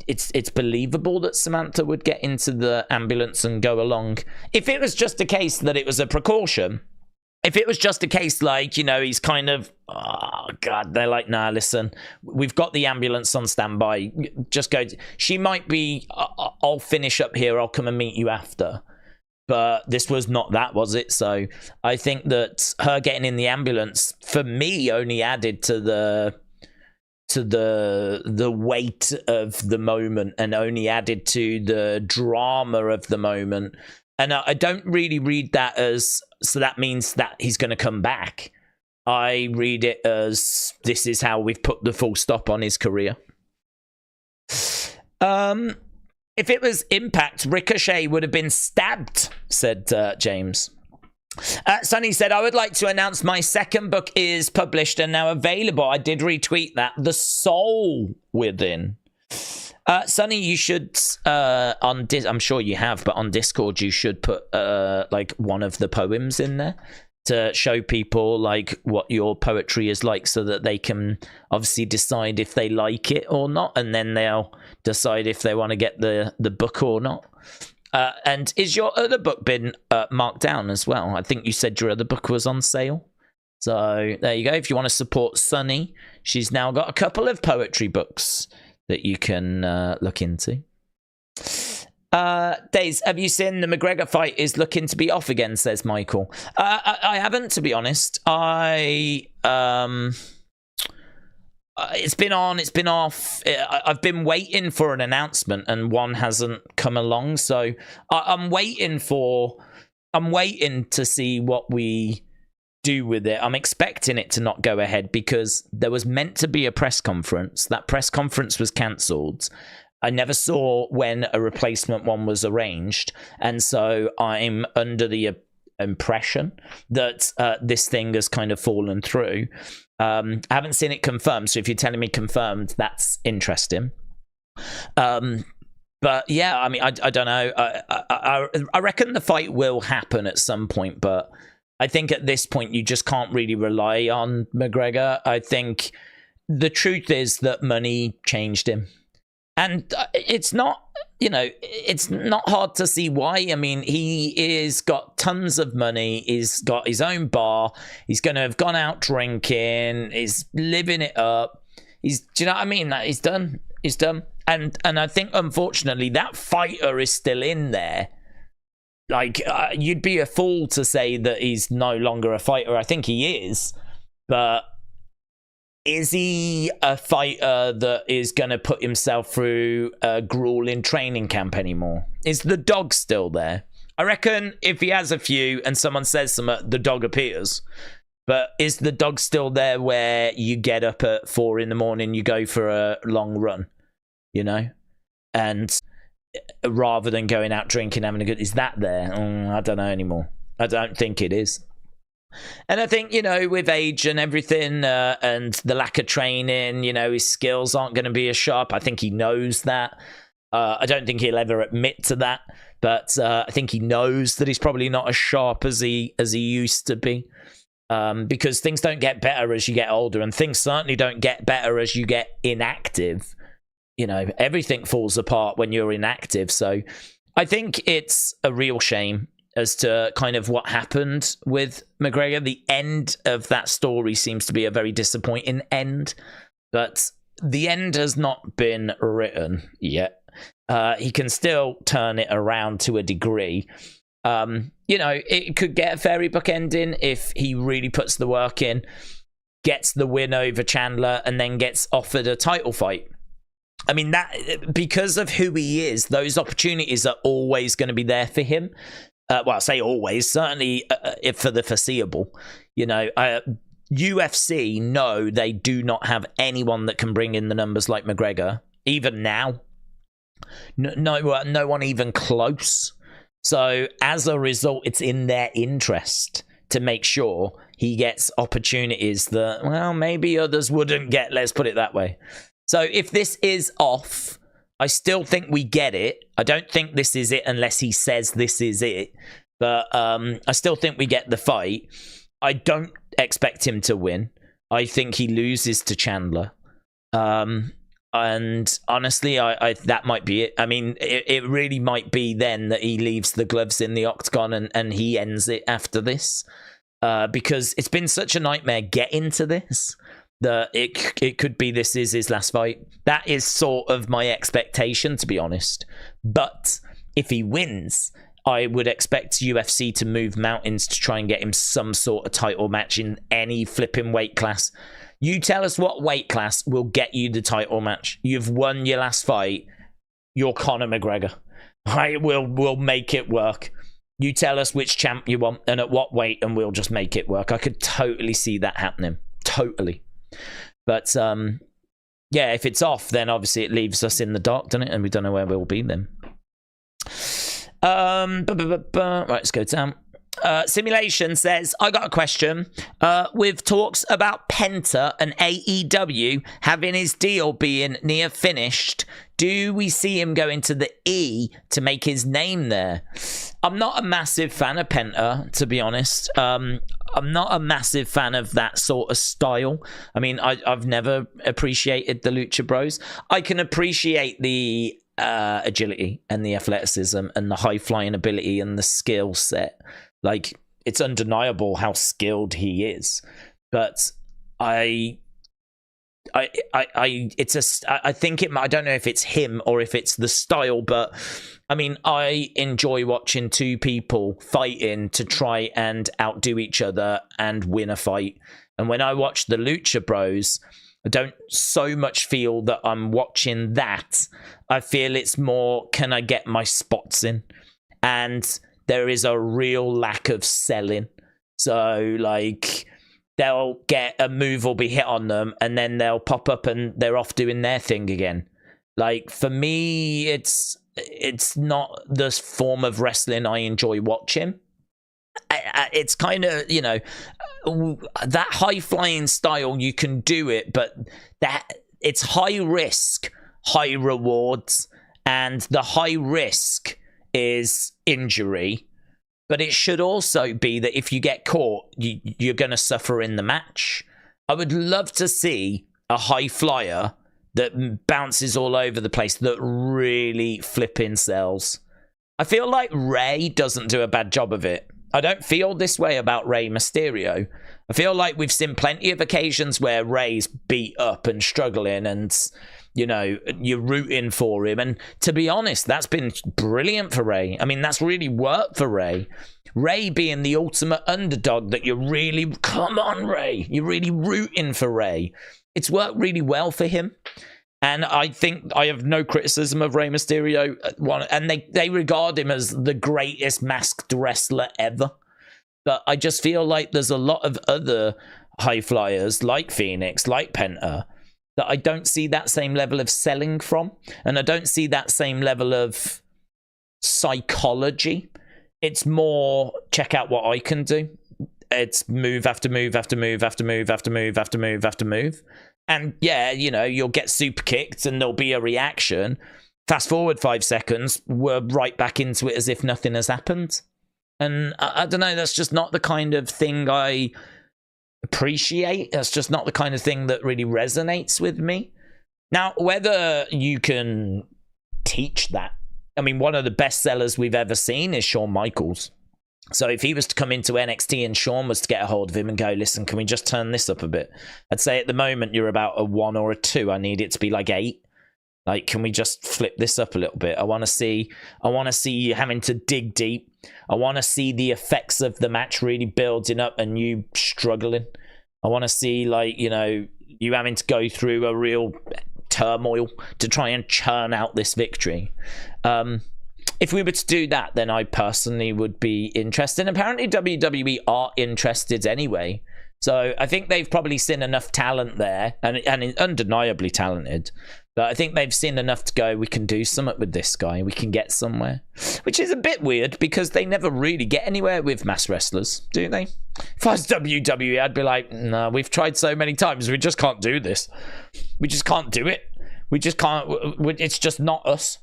it's believable that Samantha would get into the ambulance and go along. If it was just a case that it was a precaution, if it was just a case like, you know, he's kind of, oh God, they're like, nah, listen, we've got the ambulance on standby, just go. She might be, I'll finish up here, I'll come and meet you after. But this was not that, was it? So I think that her getting in the ambulance, for me, only added to the weight of the moment, and only added to the drama of the moment. And I don't really read that as, so that means that he's going to come back. I read it as, this is how we've put the full stop on his career. If it was Impact, Ricochet would have been stabbed, said James. Sonny said, I would like to announce my second book is published and now available. I did retweet that. The Soul Within. Sonny, you should, I'm sure you have, but on Discord, you should put like one of the poems in there to show people like what your poetry is like, so that they can obviously decide if they like it or not, and then they'll decide if they want to get the book or not. And is your other book been marked down as well? I think you said your other book was on sale. So there you go. If you want to support Sunny, she's now got a couple of poetry books that you can look into. Daze, have you seen the McGregor fight is looking to be off again, says Michael. I haven't, to be honest. It's been on, it's been off. I've been waiting for an announcement and one hasn't come along. So I'm waiting to see what we do with it. I'm expecting it to not go ahead because there was meant to be a press conference. That press conference was cancelled. I never saw when a replacement one was arranged. And so I'm under the impression that this thing has kind of fallen through. I haven't seen it confirmed. So if you're telling me confirmed, that's interesting. But yeah, I mean, I don't know. I reckon the fight will happen at some point, but I think at this point you just can't really rely on McGregor. I think the truth is that money changed him. And it's not, you know, it's not hard to see why. I mean, he is got tons of money. He's got his own bar. He's going to have gone out drinking. He's living it up. Do you know what I mean? He's done. He's done. And I think, unfortunately, that fighter is still in there. Like, you'd be a fool to say that he's no longer a fighter. I think he is. But is he a fighter that is going to put himself through a grueling training camp anymore? Is the dog still there? I reckon if he has a few and someone says something, the dog appears. But is the dog still there where you get up at 4 a.m, you go for a long run, you know? And rather than going out drinking, having a good, is that there? I don't know anymore. I don't think it is. And I think, you know, with age and everything and the lack of training, you know, his skills aren't going to be as sharp. I think he knows that. I don't think he'll ever admit to that, but I think he knows that he's probably not as sharp as he used to be, because things don't get better as you get older, and things certainly don't get better as you get inactive. You know, everything falls apart when you're inactive. So I think it's a real shame as to kind of what happened with McGregor. The end of that story seems to be a very disappointing end, but the end has not been written yet. He can still turn it around to a degree. You know, it could get a fairy book ending if he really puts the work in, gets the win over Chandler, and then gets offered a title fight. I mean, that because of who he is, those opportunities are always going to be there for him. Well, I say always, certainly for the foreseeable. You know, UFC, no, they do not have anyone that can bring in the numbers like McGregor. even now. No one even close. So as a result, it's in their interest to make sure he gets opportunities that, well, maybe others wouldn't get. Let's put it that way. So if this is off, I still think we get it. I don't think this is it unless he says this is it. But I still think we get the fight. I don't expect him to win. I think he loses to Chandler. And honestly, I that might be it. I mean, it really might be then that he leaves the gloves in the octagon and he ends it after this. Because it's been such a nightmare getting to this that it could be this is his last fight. That is sort of my expectation, to be honest. But if he wins, I would expect UFC to move mountains to try and get him some sort of title match in any flipping weight class. You tell us what weight class will get you the title match. You've won your last fight. You're Conor McGregor. We'll make it work. You tell us which champ you want and at what weight, and we'll just make it work. I could totally see that happening. Totally. But, yeah, if it's off, then obviously it leaves us in the dark, doesn't it? And we don't know where we'll be then. Right, let's go down. Simulation says, I got a question. With talks about Penta and AEW having his deal being near finished, do we see him going to the E to make his name there? I'm not a massive fan of Penta, to be honest. I'm not a massive fan of that sort of style. I mean, I've never appreciated the Lucha Bros. I can appreciate the agility and the athleticism and the high flying ability and the skill set. Like, it's undeniable how skilled he is, but I think I don't know if it's him or if it's the style, but I mean, I enjoy watching two people fighting to try and outdo each other and win a fight. And when I watch the Lucha Bros, I don't so much feel that I'm watching that. I feel it's more, can I get my spots in? And there is a real lack of selling. So, like, they'll get a move will be hit on them, and then they'll pop up and they're off doing their thing again. Like, for me, it's not the form of wrestling I enjoy watching. It's kind of, you know, that high-flying style, you can do it, but that it's high risk, high rewards, and the high risk is injury, but it should also be that if you get caught, you're going to suffer in the match. I would love to see a high flyer that bounces all over the place, that really flipping sells. I feel like Rey doesn't do a bad job of it. I don't feel this way about Rey Mysterio. I feel like we've seen plenty of occasions where Rey's beat up and struggling and, you know, you're rooting for him. And to be honest, that's been brilliant for Rey. I mean, that's really worked for Rey. Rey being the ultimate underdog that you're really, come on, Rey. You're really rooting for Rey. It's worked really well for him. And I think I have no criticism of Rey Mysterio. And they regard him as the greatest masked wrestler ever. But I just feel like there's a lot of other high flyers like Phoenix, like Penta, that I don't see that same level of selling from. And I don't see that same level of psychology. It's more, check out what I can do. It's move after move after move after move after move after move after move. And yeah, you know, you'll get super kicked and there'll be a reaction. Fast forward 5 seconds, we're right back into it as if nothing has happened. And I don't know, that's just not the kind of thing I appreciate. That's just not the kind of thing that really resonates with me. Now, whether you can teach that, I mean, one of the best sellers we've ever seen is Shawn Michaels. So if he was to come into NXT and Shawn was to get a hold of him and go, listen, can we just turn this up a bit? I'd say at the moment you're about a 1 or a 2. I need it to be like 8. Like, can we just flip this up a little bit? I want to see you having to dig deep. I want to see the effects of the match really building up and you struggling. I want to see, like, you know, you having to go through a real turmoil to try and churn out this victory. If we were to do that, then I personally would be interested. And apparently WWE are interested anyway. So I think they've probably seen enough talent there, and undeniably talented. But I think they've seen enough to go, we can do something with this guy. We can get somewhere. Which is a bit weird because they never really get anywhere with mass wrestlers, do they? If I was WWE, I'd be like, no, we've tried so many times. We just can't do this. We just can't do it. We just can't. It's just not us.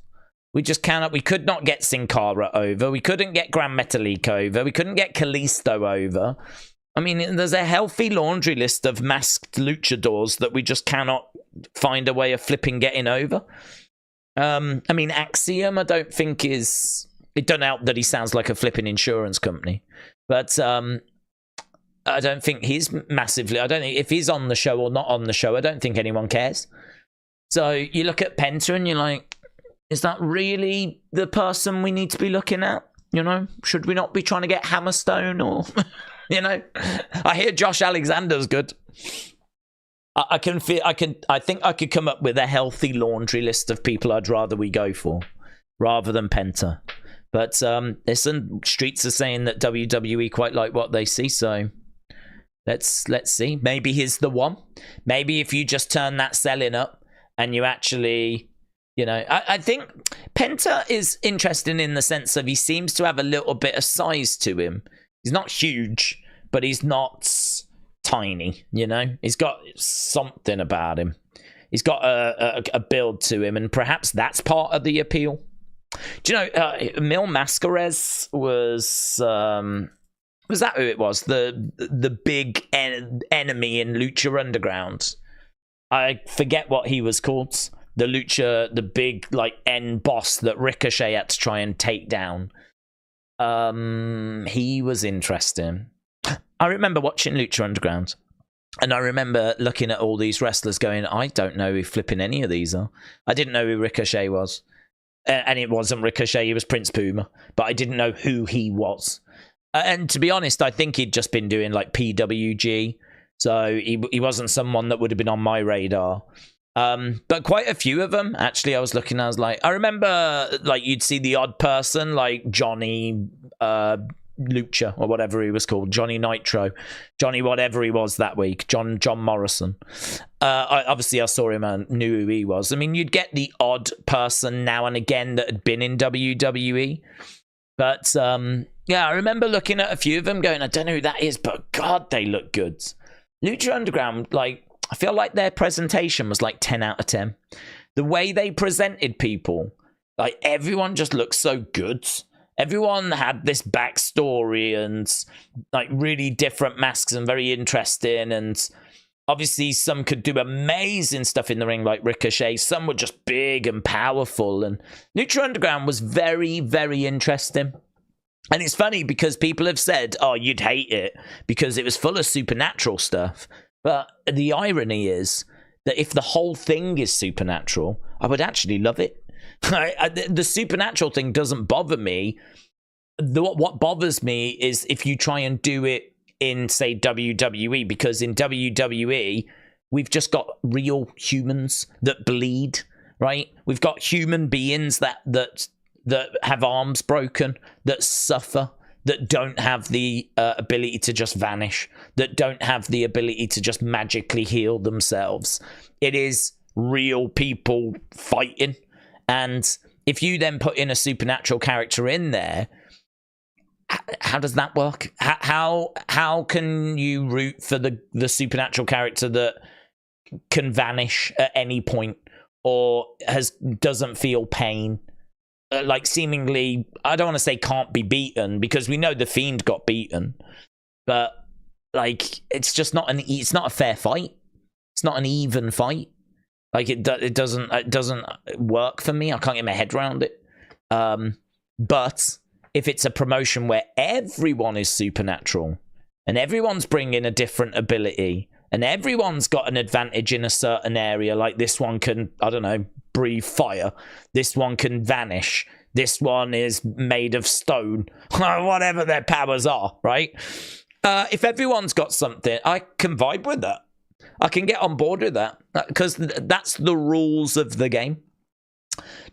We just cannot. We could not get Sin Cara over. We couldn't get Gran Metalik over. We couldn't get Kalisto over. I mean, there's a healthy laundry list of masked luchadors that we just cannot find a way of flipping getting over. I mean, Axiom, I don't think is... It don't out that he sounds like a flipping insurance company. But I don't think he's massively... I don't think if he's on the show or not on the show, I don't think anyone cares. So you look at Penta and you're like, is that really the person we need to be looking at? You know, should we not be trying to get Hammerstone or... You know, I hear Josh Alexander's good. I think I could come up with a healthy laundry list of people I'd rather we go for, rather than Penta. But listen, streets are saying that WWE quite like what they see, so let's see. Maybe he's the one. Maybe if you just turn that selling up and you actually, you know, I think Penta is interesting in the sense of he seems to have a little bit of size to him. He's not huge, but he's not tiny, you know? He's got something about him. He's got a build to him, and perhaps that's part of the appeal. Do you know, Mil Mascares was that who it was? The big enemy in Lucha Underground. I forget what he was called. The big, like, end boss that Ricochet had to try and take down. He was interesting. I remember watching Lucha Underground, and I remember looking at all these wrestlers going, I don't know who flipping any of these are. I didn't know who Ricochet was. And it wasn't Ricochet, he was Prince Puma. But I didn't know who he was. And to be honest, I think he'd just been doing like PWG. So he wasn't someone that would have been on my radar. But quite a few of them, actually, I was looking, I was like, I remember, like, you'd see the odd person, like Johnny Lucha, or whatever he was called, Johnny Nitro, Johnny whatever he was that week, John Morrison. Obviously, I saw him and knew who he was. I mean, you'd get the odd person now and again that had been in WWE. But, yeah, I remember looking at a few of them going, I don't know who that is, but God, they look good. Lucha Underground, like, I feel like their presentation was like 10 out of 10. The way they presented people, like, everyone just looked so good. Everyone had this backstory and, like, really different masks and very interesting. And obviously some could do amazing stuff in the ring like Ricochet. Some were just big and powerful. And Lucha Underground was very, very interesting. And it's funny because people have said, oh, you'd hate it because it was full of supernatural stuff. But the irony is that if the whole thing is supernatural, I would actually love it. The supernatural thing doesn't bother me. What bothers me is if you try and do it in, say, WWE, because in WWE, we've just got real humans that bleed, right? We've got human beings that have arms broken, that suffer, that don't have the ability to just vanish, that don't have the ability to just magically heal themselves. It is real people fighting. And if you then put in a supernatural character in there, how does that work? How can you root for the supernatural character that can vanish at any point or doesn't feel pain? Like, seemingly, I don't want to say can't be beaten, because we know the Fiend got beaten, but, like, it's just not it's not a fair fight. It's not an even fight. Like, it doesn't work for me. I can't get my head around it. But if it's a promotion where everyone is supernatural and everyone's bringing a different ability and everyone's got an advantage in a certain area, like this one can, I don't know, breathe fire, this one can vanish, this one is made of stone, whatever their powers are, right? If everyone's got something, I can vibe with that. I can get on board with that because that's the rules of the game.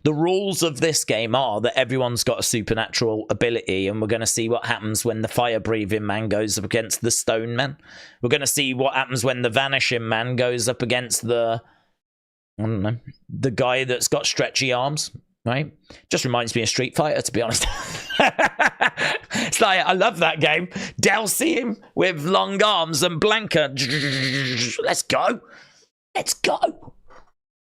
the rules of this game are that everyone's got a supernatural ability, and we're going to see what happens when the fire-breathing man goes up against the stone man. We're going to see what happens when the vanishing man goes up against the, I don't know, the guy that's got stretchy arms, right? Just reminds me of Street Fighter, to be honest. It's like, I love that game. Delsey with long arms and Blanca. Let's go. Let's go.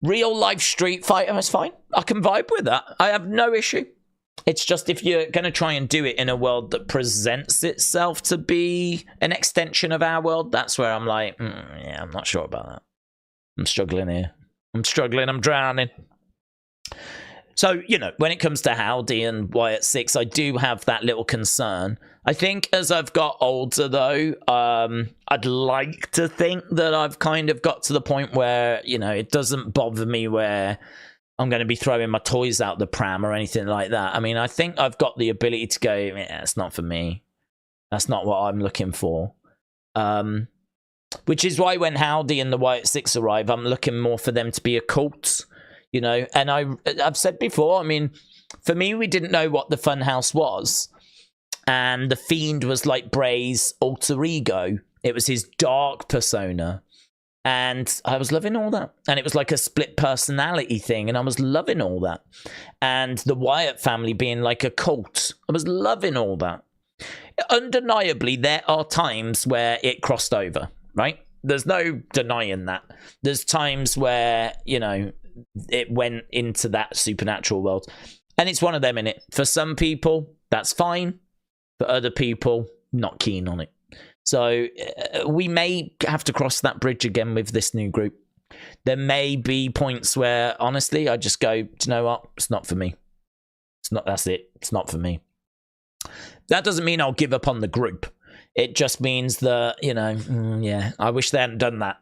Real life Street Fighter is fine. I can vibe with that. I have no issue. It's just if you're going to try and do it in a world that presents itself to be an extension of our world, that's where I'm like, yeah, I'm not sure about that. I'm struggling here. I'm struggling. I'm drowning. So, you know, when it comes to Howdy and Wyatt 6, I do have that little concern. I think as I've got older, though, I'd like to think that I've kind of got to the point where, you know, it doesn't bother me where I'm going to be throwing my toys out the pram or anything like that. I mean, I think I've got the ability to go, yeah, it's not for me. That's not what I'm looking for. Which is why when Howdy and the Wyatt 6 arrive, I'm looking more for them to be a cult. You know, and I've said before, I mean, for me, we didn't know what the Funhouse was. And the Fiend was like Bray's alter ego. It was his dark persona. And I was loving all that. And it was like a split personality thing. And I was loving all that. And the Wyatt family being like a cult. I was loving all that. Undeniably, there are times where it crossed over, right? There's no denying that. There's times where, you know, it went into that supernatural world, and it's one of them in it. For some people, that's fine. For other people, not keen on it. So we may have to cross that bridge again with this new group. There may be points where, honestly, I just go, do you know what? It's not for me. It's not. That's it. It's not for me. That doesn't mean I'll give up on the group. It just means that, you know, yeah, I wish they hadn't done that.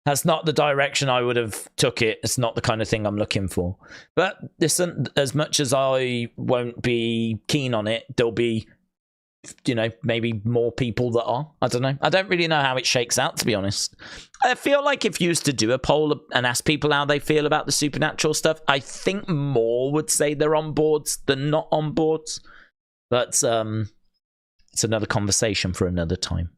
That's not the direction I would have took it. It's not the kind of thing I'm looking for. But listen, as much as I won't be keen on it, there'll be, you know, maybe more people that are. I don't know. I don't really know how it shakes out, to be honest. I feel like if you used to do a poll and ask people how they feel about the supernatural stuff, I think more would say they're on boards than not on boards. But it's another conversation for another time.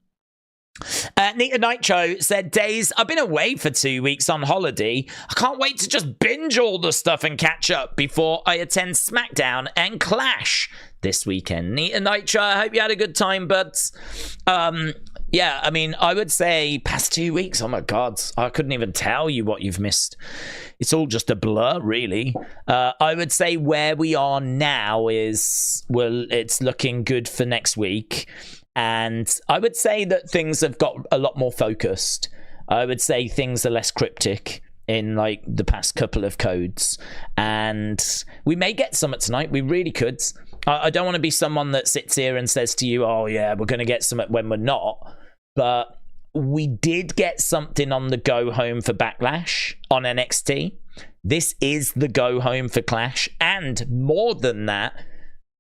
Nita Nitro said, Daze, I've been away for 2 weeks on holiday. I can't wait to just binge all the stuff and catch up before I attend SmackDown and Clash this weekend. Nita Nitro, I hope you had a good time, buds. Yeah, I mean, I would say past 2 weeks, oh my God, I couldn't even tell you what you've missed. It's all just a blur, really. I would say where we are now is, well, it's looking good for next week. And I would say that things have got a lot more focused. I would say things are less cryptic in like the past couple of codes. And we may get something tonight. We really could. I don't want to be someone that sits here and says to you, oh yeah, we're going to get something when we're not. But we did get something on the go home for Backlash on NXT. This is the go home for Clash. And more than that,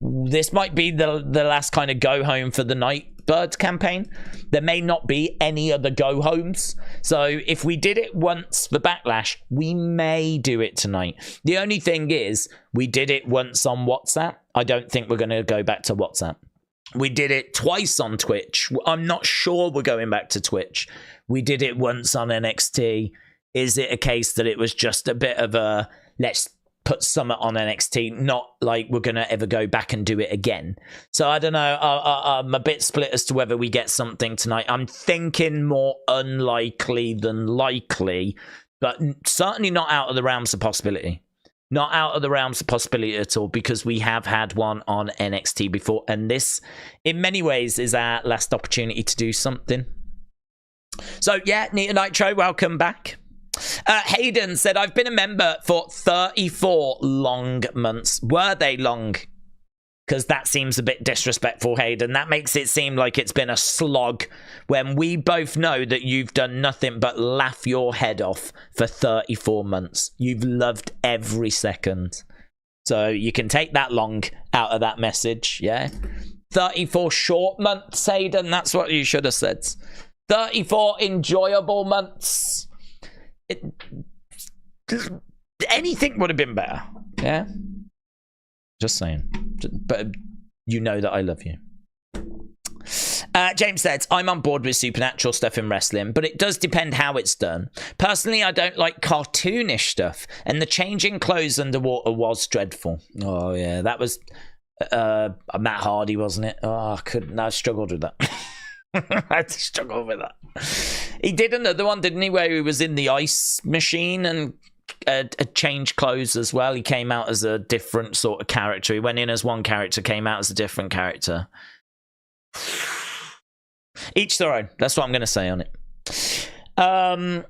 this might be the last kind of go home for the Nightbird campaign. There may not be any other go homes. So if we did it once for Backlash, we may do it tonight. The only thing is, we did it once on WhatsApp. I don't think we're going to go back to WhatsApp. We did it twice on Twitch. I'm not sure we're going back to Twitch. We did it once on NXT. Is it a case that it was just a bit of a, let's put Summit on NXT, not like we're going to ever go back and do it again? So I don't know. I'm a bit split as to whether we get something tonight. I'm thinking more unlikely than likely, but certainly not out of the realms of possibility. Not out of the realms of possibility at all, because we have had one on NXT before, and this, in many ways, is our last opportunity to do something. So yeah, Nita Nitro, welcome back. Hayden said, I've been a member for 34 long months. Were they long? Because that seems a bit disrespectful, Hayden. That makes it seem like it's been a slog when we both know that you've done nothing but laugh your head off for 34 months. You've loved every second. So you can take that long out of that message, yeah? 34 short months, Hayden. That's what you should have said. 34 enjoyable months. anything would have been better. Yeah, just saying. But you know that I love you. James says, I'm on board with supernatural stuff in wrestling, but it does depend how it's done. Personally, I don't like cartoonish stuff, and the changing clothes underwater was dreadful. Oh, yeah, that was Matt Hardy, wasn't it? Oh, I struggled with that. I had to struggle with that. He did another one, didn't he, where he was in the ice machine and changed clothes as well. He came out as a different sort of character. He went in as one character, came out as a different character. Each their own. That's what I'm going to say on it. In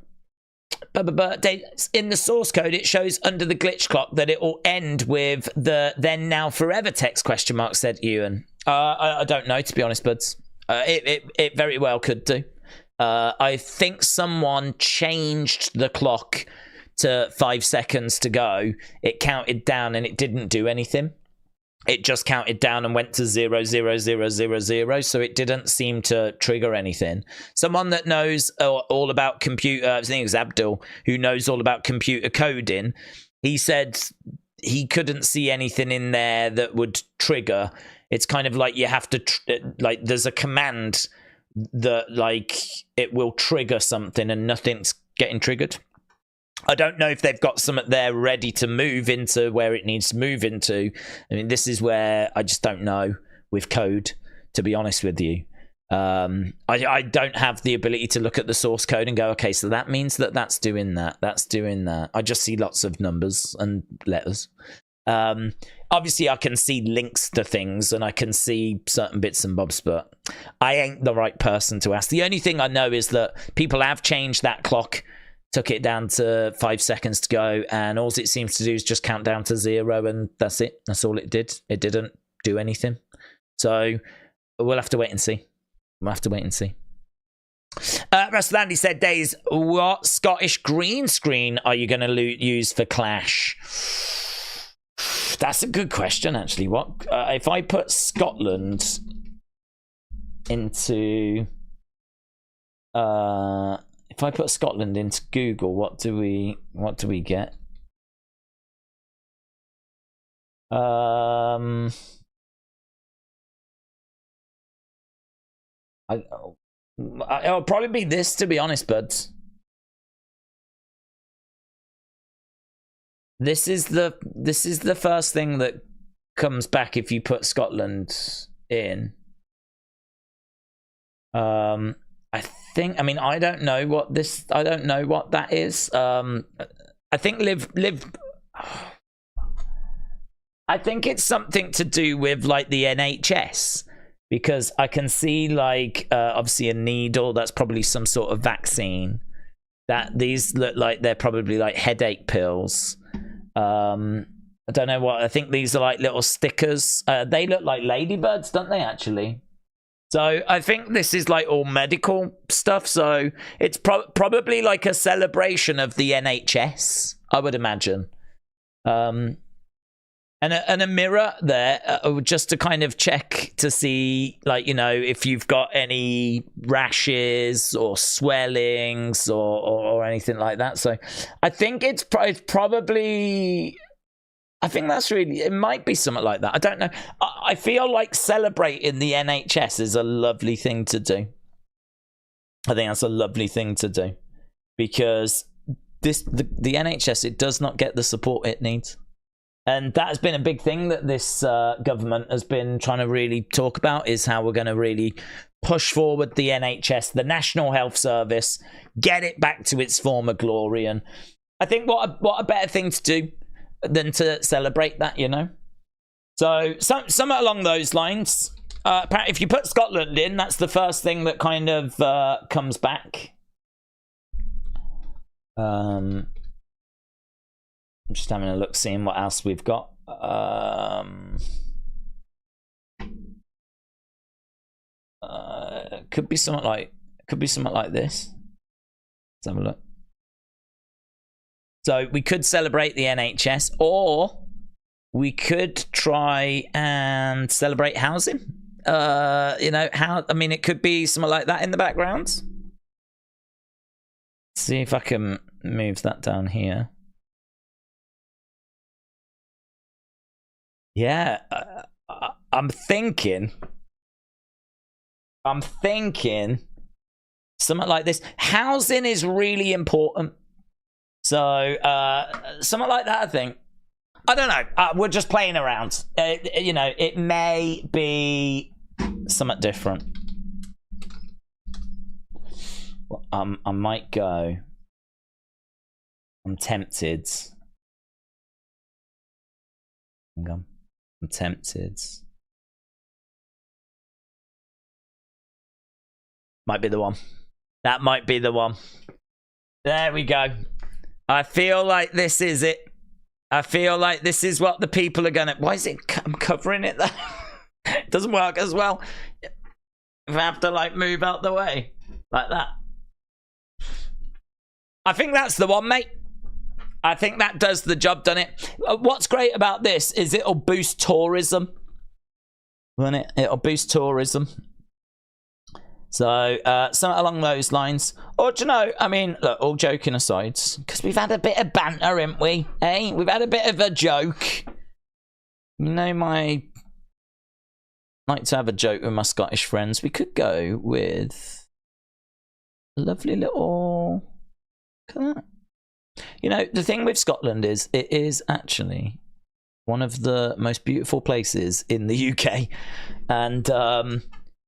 the source code, it shows under the glitch clock that it will end with the then now forever text question mark, said Ewan. I don't know, to be honest, buds. It very well could do. I think someone changed the clock to 5 seconds to go. It counted down and it didn't do anything. It just counted down and went to 0, 0, 0, 0, 0. So it didn't seem to trigger anything. Someone that knows all about computer, I think it was Abdul, who knows all about computer coding, he said he couldn't see anything in there that would trigger. It's kind of like you have to, like, there's a command that, like, it will trigger something and nothing's getting triggered. I don't know if they've got something there ready to move into where it needs to move into. I mean, this is where I just don't know with code, to be honest with you. I don't have the ability to look at the source code and go, okay, so that means that that's doing that. That's doing that. I just see lots of numbers and letters. Obviously, I can see links to things and I can see certain bits and bobs, but I ain't the right person to ask. The only thing I know is that people have changed that clock, took it down to 5 seconds to go, and all it seems to do is just count down to 0, and that's it. That's all it did. It didn't do anything. So we'll have to wait and see. We'll have to wait and see. Russell Andy said, Daze, what Scottish green screen are you going to use for Clash? That's a good question, actually. What if I put Scotland into... if I put Scotland into Google, what do we get? It'll probably be this, to be honest, buds. This is the first thing that comes back if you put Scotland in. I think, I mean, I don't know what that is. I think I think it's something to do with like the NHS, because I can see like obviously a needle. That's probably some sort of vaccine. That these look like they're probably like headache pills. I don't know what. I think these are like little stickers. They look like ladybirds, don't they? Actually. So I think this is like all medical stuff. So it's probably like a celebration of the NHS, I would imagine. And a mirror there just to kind of check to see, like, you know, if you've got any rashes or swellings or anything like that. So I think it's probably... I think that's really, it might be something like that. I don't know. I feel like celebrating the NHS is a lovely thing to do. I think that's a lovely thing to do, because the NHS, it does not get the support it needs. And that has been a big thing that this government has been trying to really talk about, is how we're going to really push forward the NHS, the National Health Service, get it back to its former glory. And I think what a better thing to do than to celebrate that, you know. So something along those lines. Apparently, if you put Scotland in, that's the first thing that kind of comes back. I'm just having a look, seeing what else we've got. Could be something like this. Let's have a look. So we could celebrate the NHS, or we could try and celebrate housing. You know, I mean, it could be something like that in the background. See if I can move that down here. Yeah, I'm thinking something like this. Housing is really important. So, something like that, I think. I don't know. We're just playing around. You know, it may be something different. I might go. I'm tempted. I'm tempted. Might be the one. That might be the one. There we go. I feel like this is it. I feel like this is what the people are gonna. Why is it? I'm covering it though. It doesn't work as well. If I have to like move out the way like that. I think that's the one, mate. I think that does the job, doesn't it? What's great about this is it'll boost tourism. Won't it? It'll boost tourism. So, something along those lines. Or, do you know, I mean, look, all joking aside, because we've had a bit of banter, haven't we? Eh? We've had a bit of a joke. You know, I like to have a joke with my Scottish friends. We could go with a lovely little... Look at that. You know, the thing with Scotland is it is actually one of the most beautiful places in the UK. And,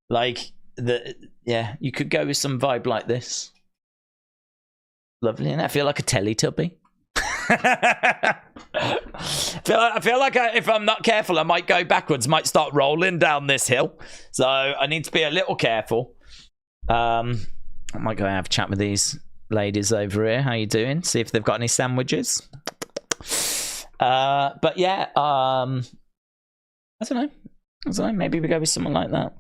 like... yeah, you could go with some vibe like this. Lovely, and I feel like a Teletubby. I feel like if I'm not careful, I might go backwards, might start rolling down this hill. So I need to be a little careful. I might go and have a chat with these ladies over here. How you doing? See if they've got any sandwiches. But yeah, I don't know. Maybe we go with someone like that.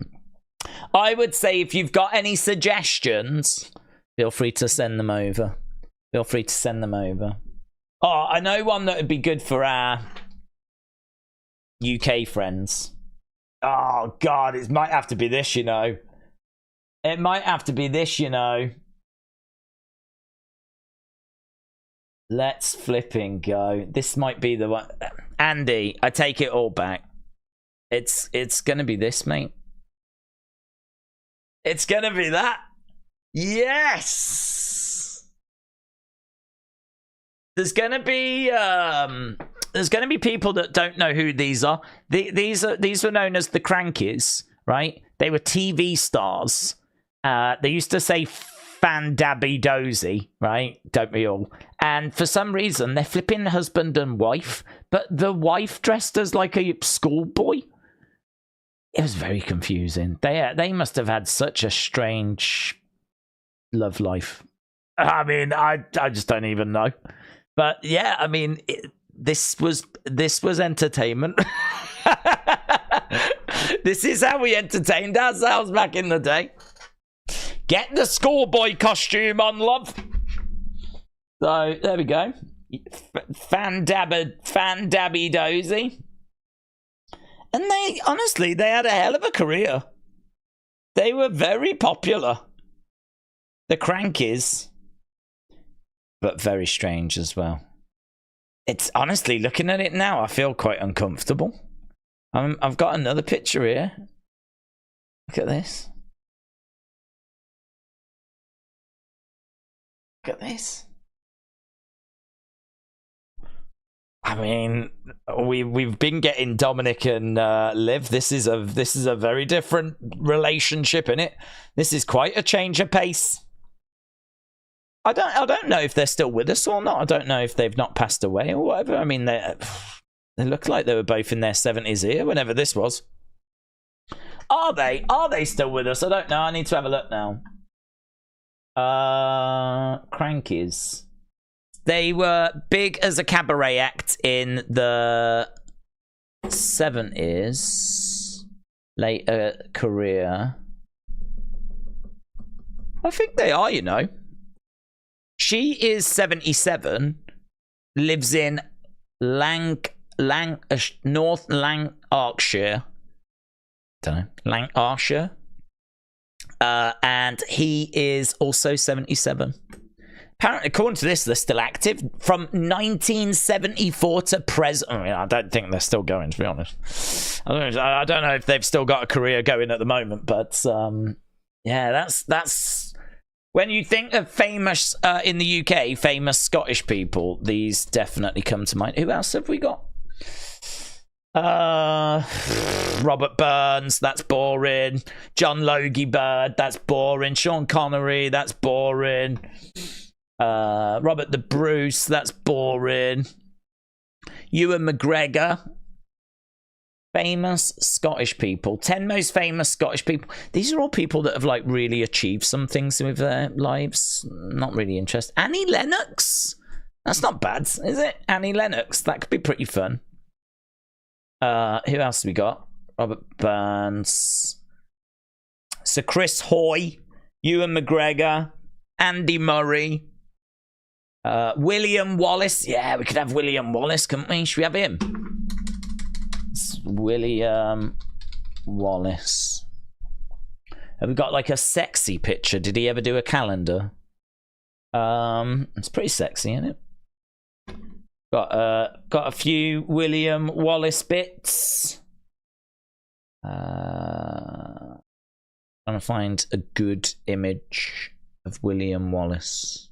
I would say if you've got any suggestions, feel free to send them over. Feel free to send them over. Oh, I know one that would be good for our UK friends. Oh, God, it might have to be this, you know. It might have to be this, you know. Let's flipping go. This might be the one. Andy, I take it all back. It's going to be this, mate. It's gonna be that. Yes. There's gonna be people that don't know who these are. These were known as the Crankies, right? They were TV stars. They used to say Fandabby Dozy, right? Don't we all? And for some reason, they're flipping husband and wife, but the wife dressed as like a schoolboy. It was very confusing. They must have had such a strange love life. I mean, I just don't even know. But yeah, I mean, this was entertainment. This is how we entertained ourselves back in the day. Get the schoolboy costume on, love. So there we go. Fandabby Dozy. And they, honestly, they had a hell of a career. They were very popular. The Crankies. But very strange as well. It's honestly, looking at it now, I feel quite uncomfortable. I've got another picture here. Look at this. Look at this. I mean, we've been getting Dominic and Liv. This is a very different relationship, innit? This is quite a change of pace. I don't know if they're still with us or not. I don't know if they've not passed away or whatever. I mean, they look like they were both in their 70s here, whenever this was. Are they? Are they still with us? I don't know. I need to have a look now. Crankies. They were big as a cabaret act in the 70s. Later career. I think they are, you know. She is 77. Lives in North Lanarkshire. Don't know. Lanarkshire. And he is also 77. Apparently, according to this, they're still active from 1974 to present. I mean, I don't think they're still going, to be honest. I don't know if they've still got a career going at the moment, but yeah, that's when you think of famous in the UK, famous Scottish people, these definitely come to mind. Who else have we got? Robert Burns, that's boring. John Logie Bird, that's boring. Sean Connery, that's boring. Robert the Bruce, that's boring. Ewan McGregor. Famous Scottish people. 10 most famous Scottish people. These are all people that have like really achieved some things with their lives. Not really interested. Annie Lennox. That's not bad, is it? Annie Lennox. That could be pretty fun. Who else have we got? Robert Burns. Sir Chris Hoy. Ewan McGregor. Andy Murray. William Wallace. Yeah, we could have William Wallace, couldn't we? Should we have him? It's William Wallace. Have we got like a sexy picture? Did he ever do a calendar? It's pretty sexy, isn't it? Got a few William Wallace bits. Trying to find a good image of William Wallace.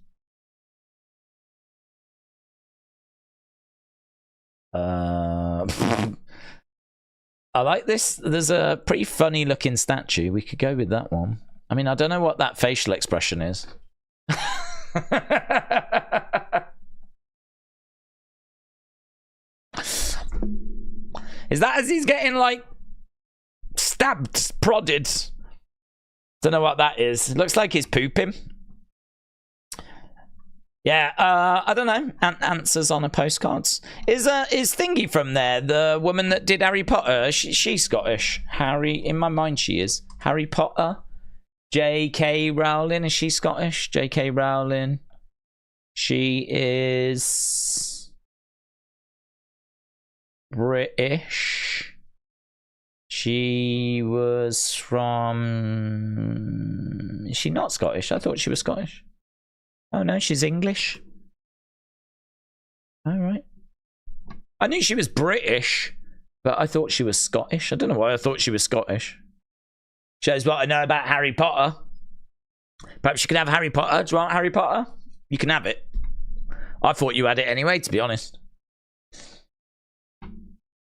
I like this. There's a pretty funny looking statue. We could go with that one. I mean, I don't know what that facial expression is. Is that as he's getting like stabbed, prodded? Don't know what that is. It looks like he's pooping. Yeah, I don't know. Answers on a postcards. Is Thingy from there? The woman that did Harry Potter? She's Scottish. In my mind, she is. Harry Potter. J.K. Rowling, is she Scottish? J.K. Rowling. She is British. She was from... Is she not Scottish? I thought she was Scottish. Oh no, she's English. All right. I knew she was British, but I thought she was Scottish. I don't know why I thought she was Scottish. Shows what I know about Harry Potter. Perhaps you can have Harry Potter. Do you want Harry Potter? You can have it. I thought you had it anyway, to be honest.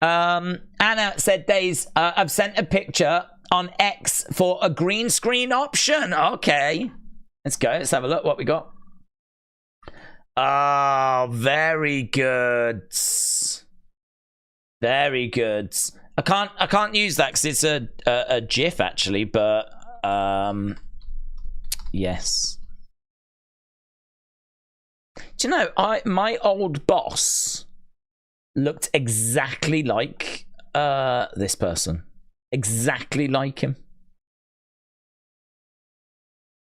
Anna said, Daze, I've sent a picture on X for a green screen option. Okay. Let's go. Let's have a look what we got. Oh, very good. Very good. I can't use that because it's a GIF actually, but yes. Do you know, my old boss looked exactly like this person. Exactly like him.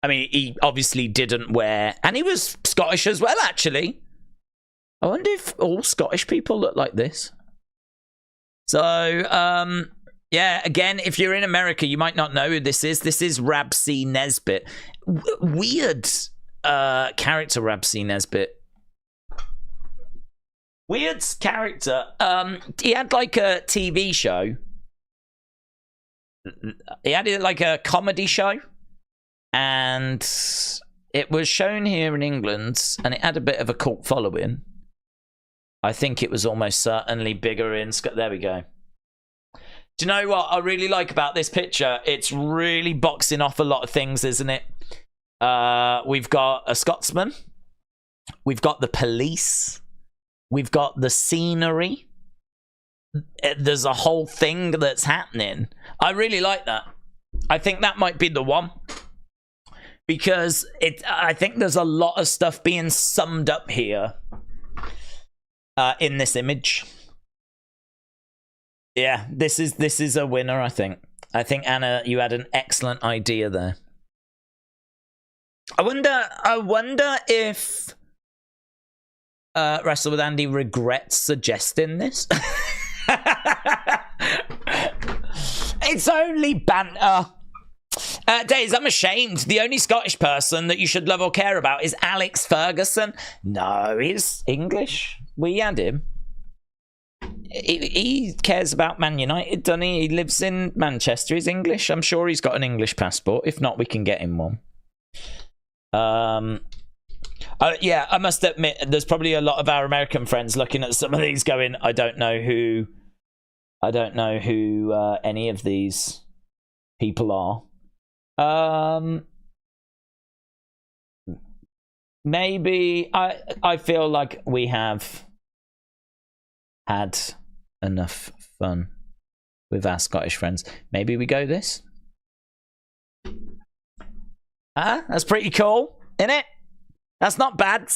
I mean, he obviously didn't wear... And he was Scottish as well, actually. I wonder if all Scottish people look like this. So, yeah, again, if you're in America, you might not know who this is. This is Rab C. Nesbitt. Weird character, Rab C. Nesbitt. Weird character. He had like a TV show. He had like a comedy show. And it was shown here in England, and it had a bit of a cult following. I think it was almost certainly bigger in Scotland. There we go. Do you know what I really like about this picture? It's really boxing off a lot of things, isn't it? We've got a Scotsman. We've got the police. We've got the scenery. There's a whole thing that's happening. I really like that. I think that might be the one. Because I think there's a lot of stuff being summed up here in this image. Yeah, this is a winner, I think. I think, Anna, you had an excellent idea there. I wonder if Wrestle with Andy regrets suggesting this. It's only banter. Daze, I'm ashamed. The only Scottish person that you should love or care about is Alex Ferguson. No, he's English. We had him. He cares about Man United, doesn't he? He lives in Manchester. He's English. I'm sure he's got an English passport. If not, we can get him one. Yeah, I must admit, there's probably a lot of our American friends looking at some of these going, I don't know who any of these people are. Maybe I feel like we have had enough fun with our Scottish friends. Maybe we go this. That's pretty cool, isn't it? That's not bad.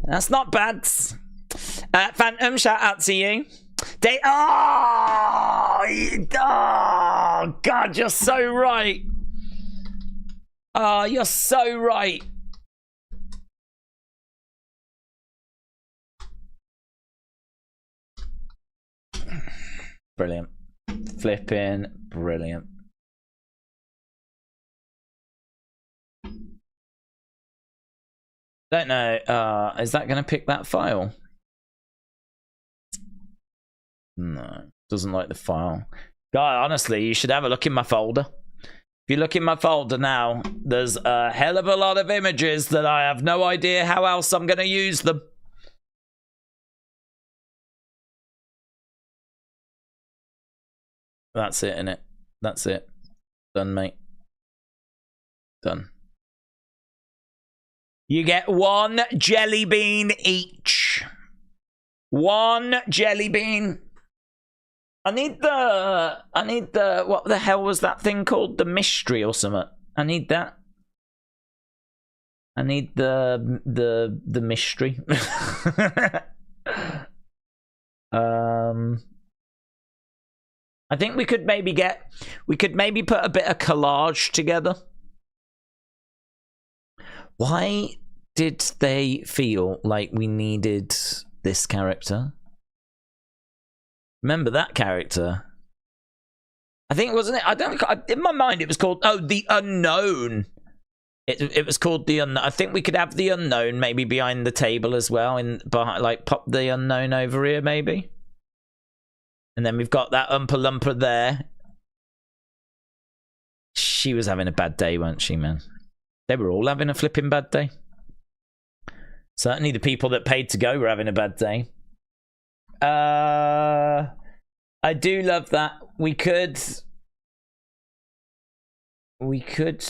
That's not bad. Phantom, shout out to you. Oh, God, you're so right. Oh, you're so right. Brilliant. Flipping brilliant. Don't know. Is that going to pick that file? No, doesn't like the file. God, honestly, you should have a look in my folder. If you look in my folder now, there's a hell of a lot of images that I have no idea how else I'm going to use them. That's it, innit? That's it. Done, mate. Done. You get one jelly bean each. One jelly bean. I need the, what the hell was that thing called? The mystery or something. I need that. I need the mystery. I think we could maybe put a bit of collage together. Why did they feel like we needed this character? Remember that character? I think, wasn't it? In my mind, it was called, the Unknown. It was called the Unknown. I think we could have the Unknown maybe behind the table as well, like pop the Unknown over here maybe. And then we've got that Oompa Loompa there. She was having a bad day, weren't she, man? They were all having a flipping bad day. Certainly the people that paid to go were having a bad day. I do love that. We could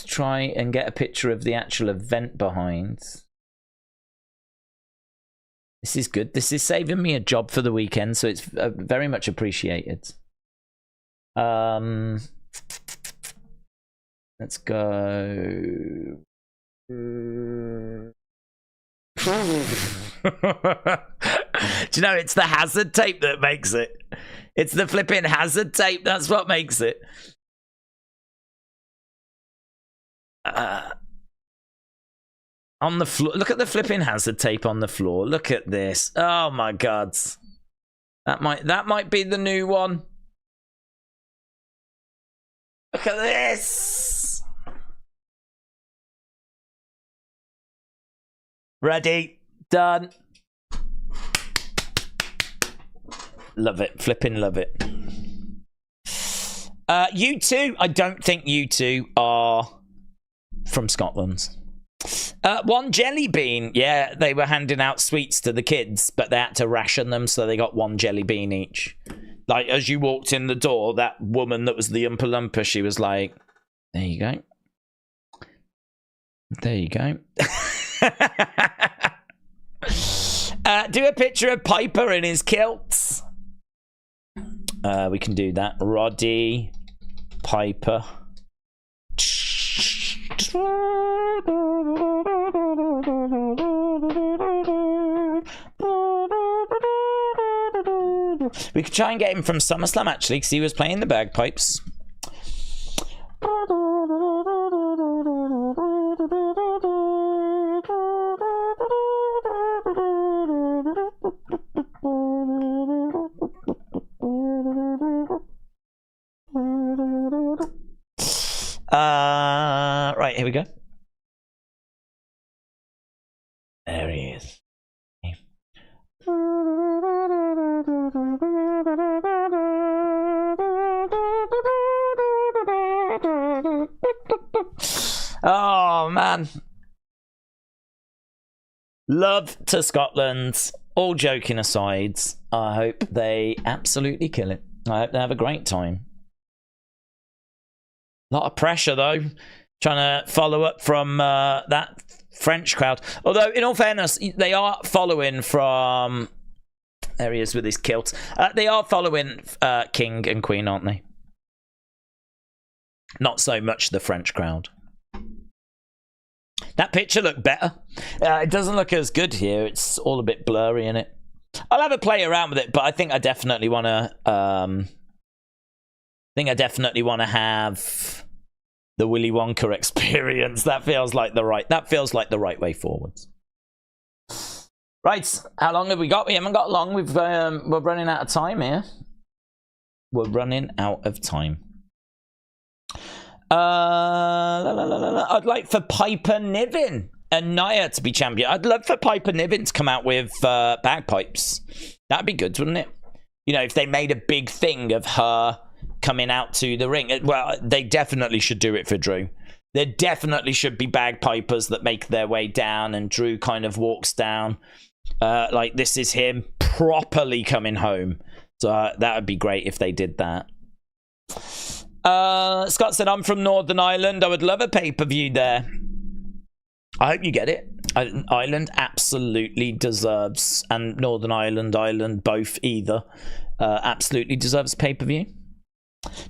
try and get a picture of the actual event behind. This is good. This is saving me a job for the weekend, so it's very much appreciated. Let's go. Do you know, it's the hazard tape that makes it. It's the flipping hazard tape. That's what makes it. On the floor. Look at the flipping hazard tape on the floor. Look at this. Oh my God. That might be the new one. Look at this. Ready. Done. Love it. Flipping love it. You two. I don't think you two are from Scotland. One jelly bean. Yeah, they were handing out sweets to the kids, but they had to ration them, so they got one jelly bean each. Like, as you walked in the door, that woman that was the Oompa Loompa, she was like, there you go. There you go. Do a picture of Piper in his kilts. We can do that. Roddy, Piper. We could try and get him from SummerSlam, actually, because he was playing the bagpipes. Right, here we go. There he is. Oh, man. Love to Scotland. All joking aside, I hope they absolutely kill it. I hope they have a great time. A lot of pressure, though, trying to follow up from that French crowd. Although, in all fairness, they are following from... There he is with his kilt. They are following King and Queen, aren't they? Not so much the French crowd. That picture looked better. It doesn't look as good here. It's all a bit blurry in it. I'll have a play around with it, but I think I definitely want to... have the Willy Wonka experience. That feels like the right way forwards. Right, how long have we got? We haven't got long. We're running out of time here. We're running out of time. I'd like for Piper Niven and Nia to be champion. I'd love for Piper Niven to come out with bagpipes. That'd be good, wouldn't it? You know, if they made a big thing of her coming out to the ring. Well, they definitely should do it for Drew. There definitely should be bagpipers that make their way down and Drew kind of walks down. Like this is him properly coming home. So that would be great if they did that. Scott said, I'm from Northern Ireland. I would love a pay-per-view there. I hope you get it. Ireland absolutely deserves, and Northern Ireland, both either, absolutely deserves pay-per-view.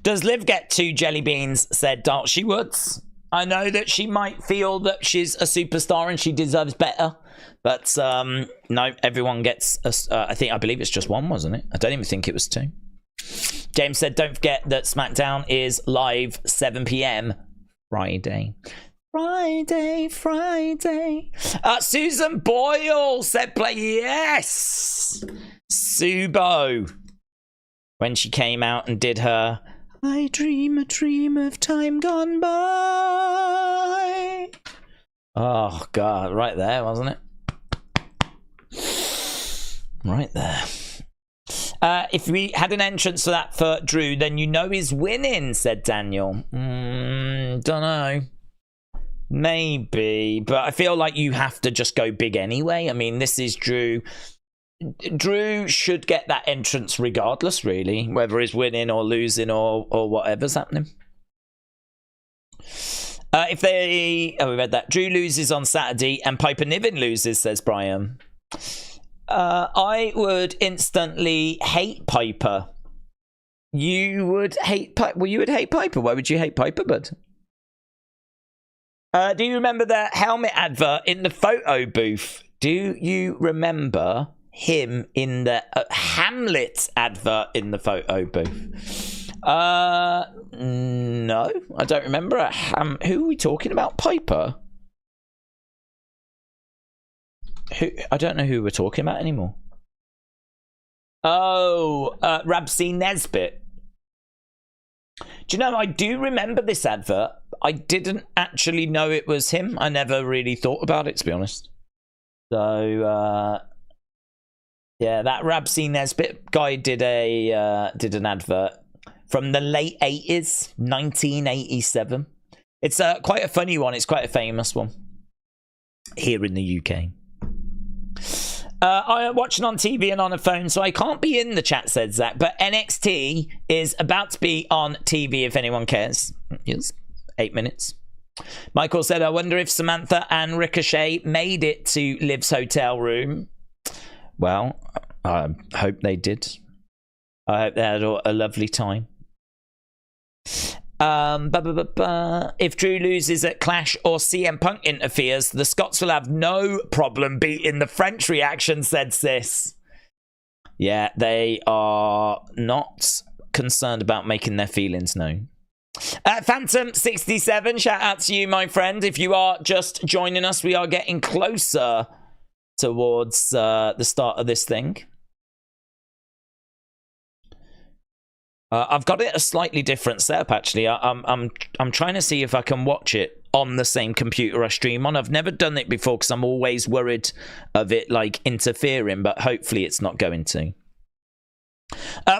Does Liv get 2 jelly beans? Said Dart. She would. I know that she might feel that she's a superstar and she deserves better. But no, everyone gets, I believe it's just 1, wasn't it? I don't even think it was 2. James said, don't forget that SmackDown is live 7 p.m. Friday. Susan Boyle said play. Yes. Subo. When she came out and did her I dream a dream of time gone by. Oh, God. Right there, wasn't it? Right there. If we had an entrance for that for Drew, then you know he's winning, said Daniel. Don't know. Maybe. But I feel like you have to just go big anyway. I mean, this is Drew. Drew should get that entrance regardless, really, whether he's winning or losing or whatever's happening. We read that. Drew loses on Saturday and Piper Niven loses, says Brian. I would instantly hate Piper. You would hate Piper? Well, you would hate Piper. Why would you hate Piper, bud? Do you remember the helmet advert in the photo booth? Do you remember him in the Hamlet advert in the photo booth? No, I don't remember. Who are we talking about? Piper? I don't know who we're talking about anymore. Oh, Rabsy Nesbitt. Do you know, I do remember this advert. I didn't actually know it was him. I never really thought about it, to be honest. So, yeah, that Rabsy Nesbitt guy did an advert from the late 80s, 1987. It's quite a funny one. It's quite a famous one here in the UK. I'm watching on TV and on a phone, so I can't be in the chat, said Zach. But NXT is about to be on TV if anyone cares. Yes, 8 minutes. Michael said, I wonder if Samantha and Ricochet made it to Liv's hotel room. Well, I hope they did. I hope they had a lovely time. If Drew loses at Clash or CM Punk interferes, the Scots will have no problem beating the French reaction, said Sis. Yeah, they are not concerned about making their feelings known. Phantom67, shout out to you, my friend. If you are just joining us, we are getting closer towards the start of this thing. I've got it a slightly different setup, actually. I'm trying to see if I can watch it on the same computer I stream on. I've never done it before because I'm always worried of it like interfering, but hopefully it's not going to.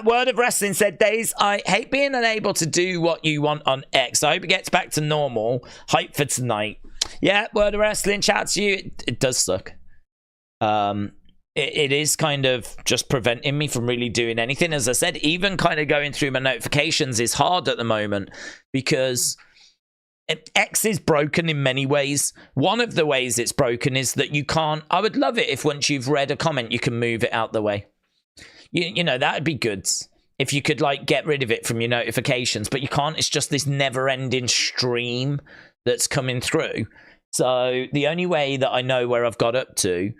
Word of Wrestling said, Daze, I hate being unable to do what you want on X. I hope it gets back to normal. Hype for tonight. Yeah, Word of Wrestling, shout out to you. It does suck. It is kind of just preventing me from really doing anything. As I said, even kind of going through my notifications is hard at the moment because X is broken in many ways. One of the ways it's broken is that you can't... I would love it if once you've read a comment, you can move it out the way. You know, that would be good. If you could, like, get rid of it from your notifications. But you can't. It's just this never-ending stream that's coming through. So the only way that I know where I've got up to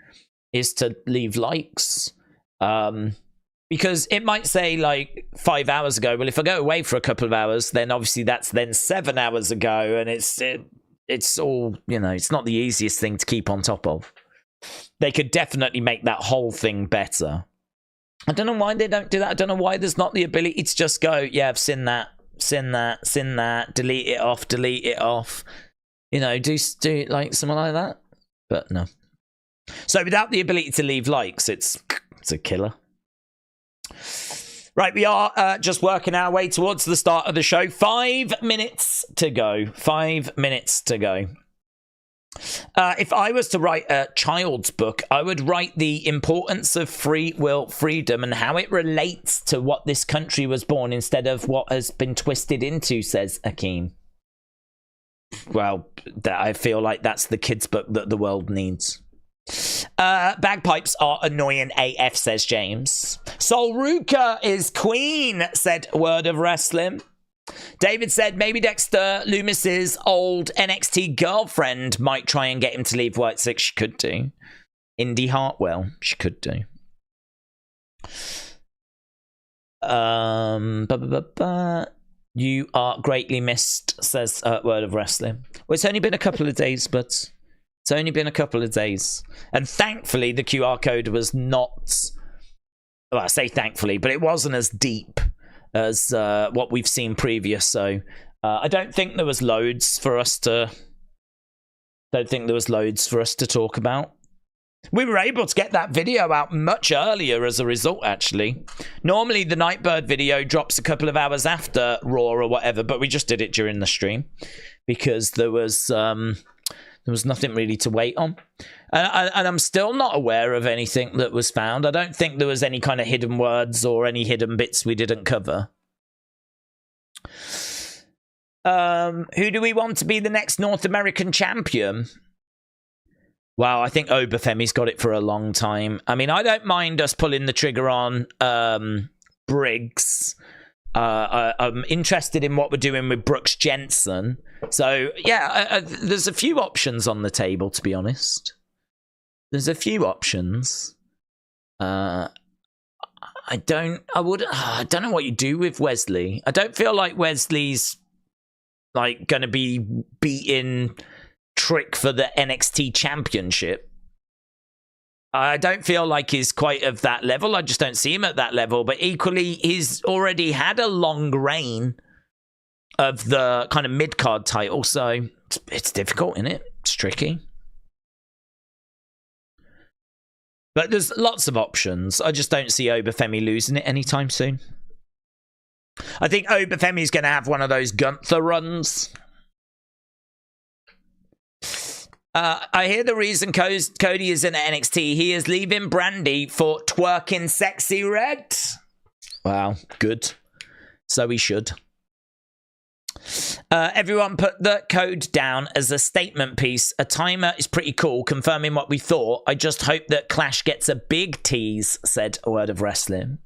is to leave likes, because it might say like 5 hours ago. Well, if I go away for a couple of hours, then obviously that's then 7 hours ago, and it's all, you know, it's not the easiest thing to keep on top of. They could definitely make that whole thing better. I don't know why they don't do that. I don't know why there's not the ability to just go, yeah, I've seen that, delete it off, you know, do like something like that. But no. So without the ability to leave likes, it's a killer. Right, we are just working our way towards the start of the show. 5 minutes to go. 5 minutes to go. If I was to write a child's book, I would write the importance of free will freedom and how it relates to what this country was born instead of what has been twisted into, says Akeem. Well, I feel like that's the kid's book that the world needs. Bagpipes are annoying AF, says James. Sol Ruka is queen, said Word of Wrestling. David said maybe Dexter Loomis's old NXT girlfriend might try and get him to leave White Six. She could do. Indy Hartwell, she could do. You are greatly missed, says Word of Wrestling. Well, it's only been a couple of days, but it's only been a couple of days. And thankfully, the QR code was not... Well, I say thankfully, but it wasn't as deep as what we've seen previous. So I don't think there was loads for us to... talk about. We were able to get that video out much earlier as a result, actually. Normally, the Nightbird video drops a couple of hours after Raw or whatever, but we just did it during the stream because there was nothing really to wait on. And I'm still not aware of anything that was found. I don't think there was any kind of hidden words or any hidden bits we didn't cover. Who do we want to be the next North American champion? Well, I think Obafemi's got it for a long time. I mean, I don't mind us pulling the trigger on Briggs. I'm interested in what we're doing with Brooks Jensen. So, yeah, there's a few options on the table, to be honest. There's a few options. I don't know what you do with Wesley. I don't feel like Wesley's like going to be beating Trick for the NXT championship. I don't feel like he's quite of that level. I just don't see him at that level. But equally, he's already had a long reign of the kind of mid-card title. So it's difficult, isn't it? It's tricky. But there's lots of options. I just don't see Obafemi losing it anytime soon. I think Obafemi's going to have one of those Gunther runs. I hear the reason Cody is in NXT. He is leaving Brandy for twerking sexy red. Wow, good. So he should. Everyone put the code down as a statement piece. A timer is pretty cool, confirming what we thought. I just hope that Clash gets a big tease, said a Word of Wrestling.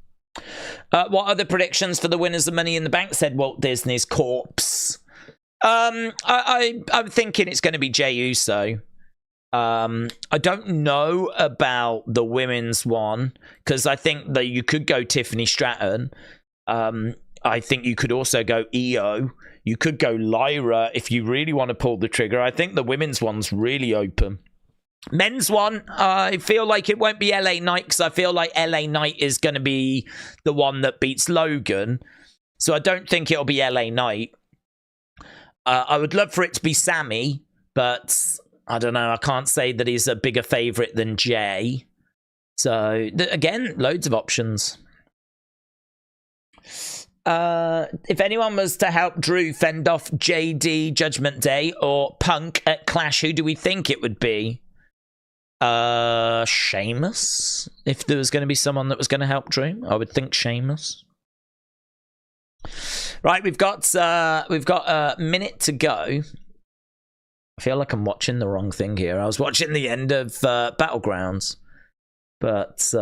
What are the predictions for the winners of Money in the Bank, said Walt Disney's corpse. I'm thinking it's going to be Jey Uso. I don't know about the women's one because I think that you could go Tiffany Stratton. I think you could also go Io. You could go Lyra if you really want to pull the trigger. I think the women's one's really open. Men's one, I feel like it won't be LA Knight because I feel like LA Knight is going to be the one that beats Logan. So I don't think it'll be LA Knight. I would love for it to be Sammy, but I don't know. I can't say that he's a bigger favorite than Jay. So, again, loads of options. If anyone was to help Drew fend off JD Judgment Day or Punk at Clash, who do we think it would be? Sheamus. If there was going to be someone that was going to help Drew, I would think Sheamus. Right, we've got a minute to go. I feel like I'm watching the wrong thing here. I was watching the end of Battlegrounds, but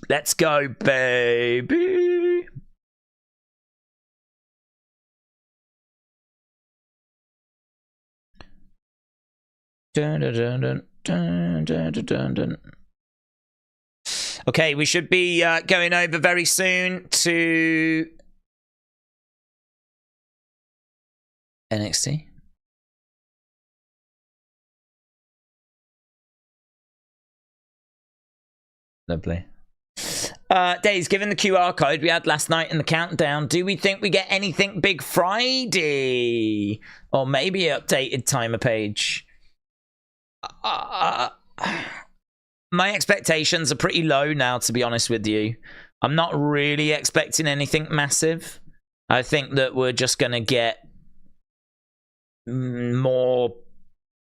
let's go, baby. Dun, dun, dun, dun, dun, dun, dun, dun. Okay, we should be going over very soon to NXT. Lovely. Daze, given the QR code we had last night in the countdown, do we think we get anything big Friday? Or maybe an updated timer page? My expectations are pretty low now, to be honest with you. I'm not really expecting anything massive. I think that we're just going to get more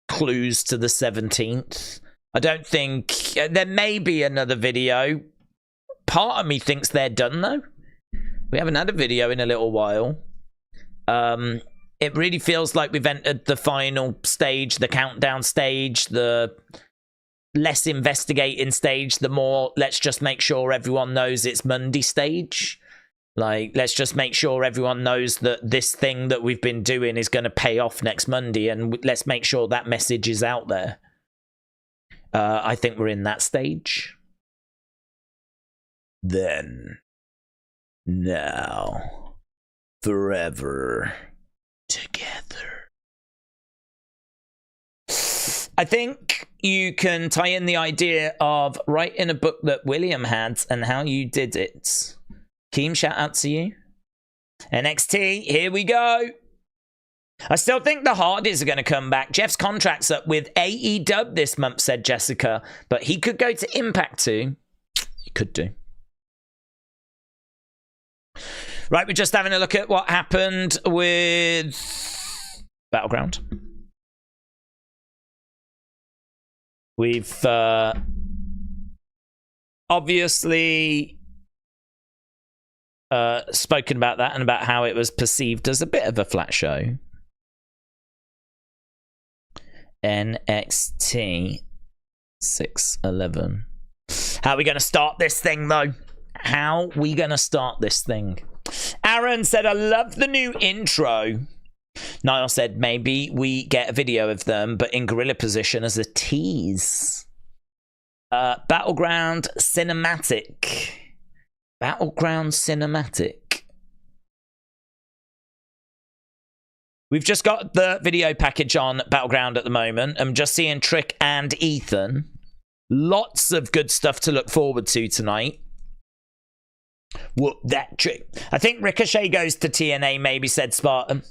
clues to the 17th. I don't think... There may be another video. Part of me thinks they're done, though. We haven't had a video in a little while. It really feels like we've entered the final stage, the countdown stage, the less investigating stage, the more let's just make sure everyone knows it's Monday stage. Like, let's just make sure everyone knows that this thing that we've been doing is going to pay off next Monday, and let's make sure that message is out there. I think we're in that stage. Then, now, forever together. I think you can tie in the idea of writing a book that William had and how you did it. Keem, shout out to you. NXT, here we go. I still think the Hardys are going to come back. Jeff's contract's up with AEW this month, said Jessica, but he could go to Impact too. He could do. Right, we're just having a look at what happened with Battleground. We've obviously spoken about that and about how it was perceived as a bit of a flat show. NXT 611. How are we going to start this thing, though? How are we going to start this thing? Aaron said, I love the new intro. Niall said, maybe we get a video of them, but in gorilla position as a tease. Battleground Cinematic. Battleground Cinematic. We've just got the video package on Battleground at the moment. I'm just seeing Trick and Ethan. Lots of good stuff to look forward to tonight. Whoop that trick. I think Ricochet goes to TNA, maybe, said Spartan.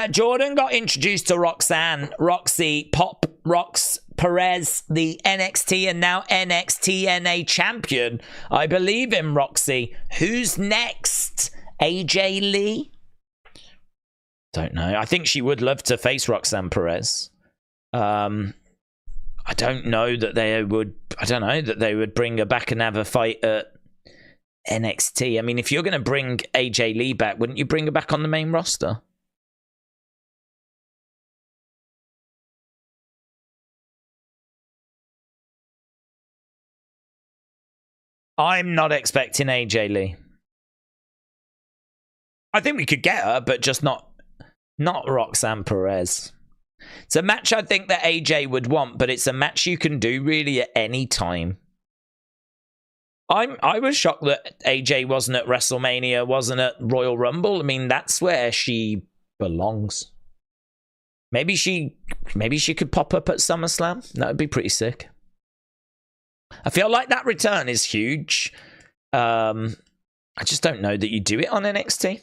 Jordan got introduced to Roxy, Pop, Rox, Perez, the NXT and now NXT NA champion. I believe in Roxy. Who's next? AJ Lee? Don't know. I think she would love to face Roxanne Perez. I don't know that they would. I don't know that they would bring her back and have a fight at NXT. I mean, if you're going to bring AJ Lee back, wouldn't you bring her back on the main roster? I'm not expecting AJ Lee. I think we could get her, but just not Roxanne Perez. It's a match I think that AJ would want, but it's a match you can do really at any time. I was shocked that AJ wasn't at WrestleMania, wasn't at Royal Rumble. I mean, that's where she belongs. Maybe she could pop up at SummerSlam. That would be pretty sick. I feel like that return is huge. I just don't know that you do it on NXT.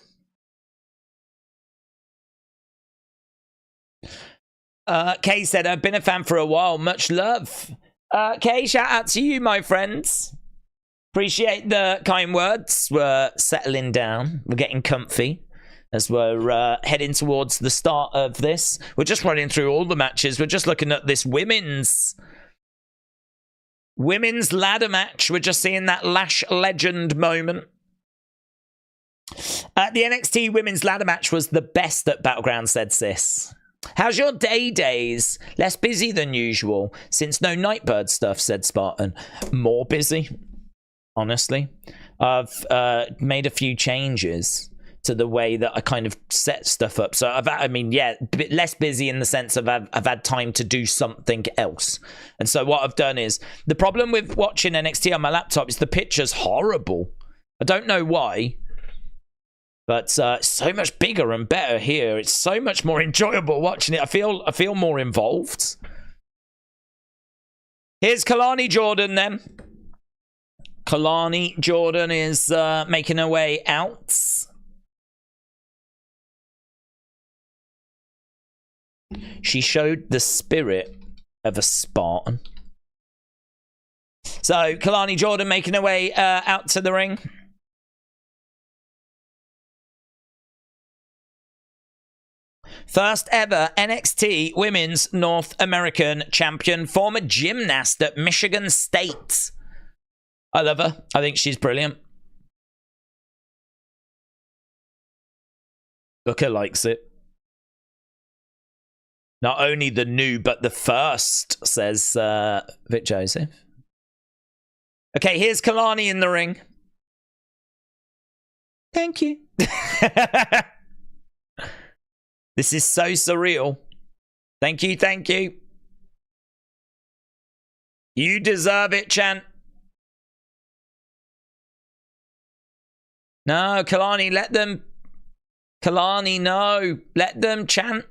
Kay said, I've been a fan for a while. Much love. Kay, shout out to you, my friends. Appreciate the kind words. We're settling down. We're getting comfy as we're heading towards the start of this. We're just running through all the matches. We're just looking at this women's ladder match. We're just seeing that Lash Legend moment. The NXT women's ladder match was the best at Battleground, said Sis. How's your day, Daze? Less busy than usual since no Nightbird stuff, said Spartan. More busy, honestly. I've made a few changes to the way that I kind of set stuff up. So a bit less busy in the sense of I've had time to do something else. And so what I've done is, the problem with watching NXT on my laptop is the picture's horrible. I don't know why. But so much bigger and better here. It's so much more enjoyable watching it. I feel more involved. Here's Kalani Jordan then. Kalani Jordan is making her way out. She showed the spirit of a Spartan. So Kalani Jordan making her way out to the ring. First ever NXT Women's North American Champion, former gymnast at Michigan State. I love her. I think she's brilliant. Booker likes it. Not only the new, but the first, says Vic Joseph. Okay, here's Kalani in the ring. Thank you. This is so surreal. Thank you, thank you. You deserve it, Chen. No, Kalani, let them. Kalani, no. Let them chant.